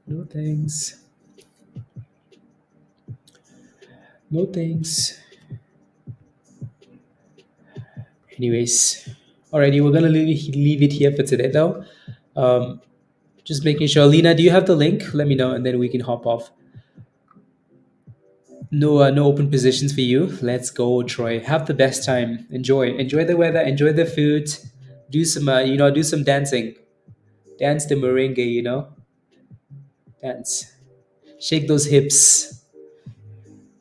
No thanks. No thanks. Anyways, alrighty, we're gonna leave it here for today though. Just making sure. Lena, do you have the link? Let me know, and then we can hop off. No open positions for you. Let's go, Troy. Have the best time. Enjoy the weather. Enjoy the food. Do some, do some dancing. Dance the merengue. Dance. Shake those hips.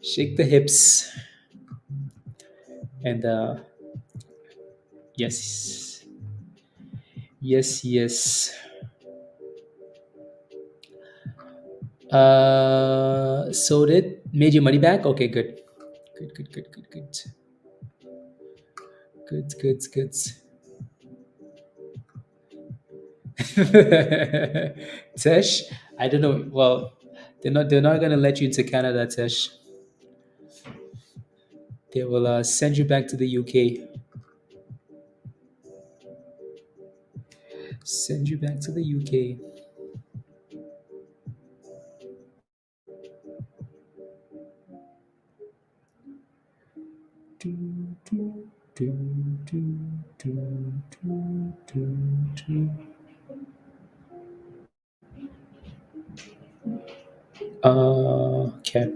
Shake the hips. And yes, yes. Sold it. Made your money back. Okay, good. Good. Tesh, I don't know. Well, they're not gonna let you into Canada, Tesh. They will send you back to the UK. Send you back to the UK. Okay.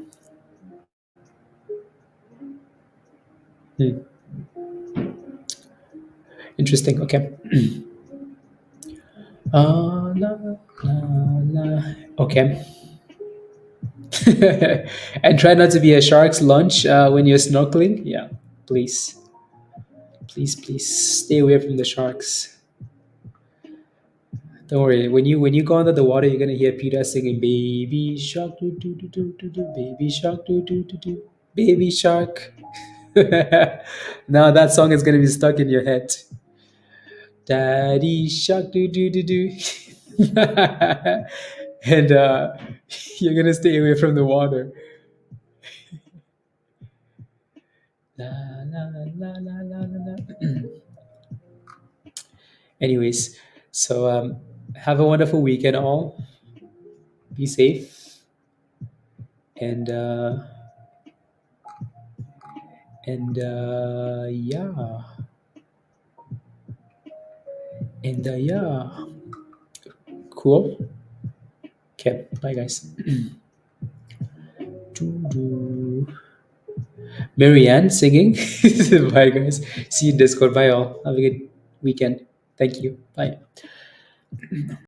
Interesting. Okay. Okay. And try not to be a shark's lunch when you're snorkeling. Yeah, please. Please stay away from the sharks. Don't worry. When you go under the water, you're gonna hear Peter singing "Baby Shark, do do do do do do, Baby Shark, do do do do, Baby Shark." Now that song is gonna be stuck in your head. Daddy Shark, do do do do, and you're gonna stay away from the water. La, la, la, la, la, la, la. Anyways, so have a wonderful weekend, all. Be safe, and yeah, cool. Okay, bye, guys. Marianne singing. Bye, guys. See you in Discord. Bye, all. Have a good weekend. Thank you. Bye.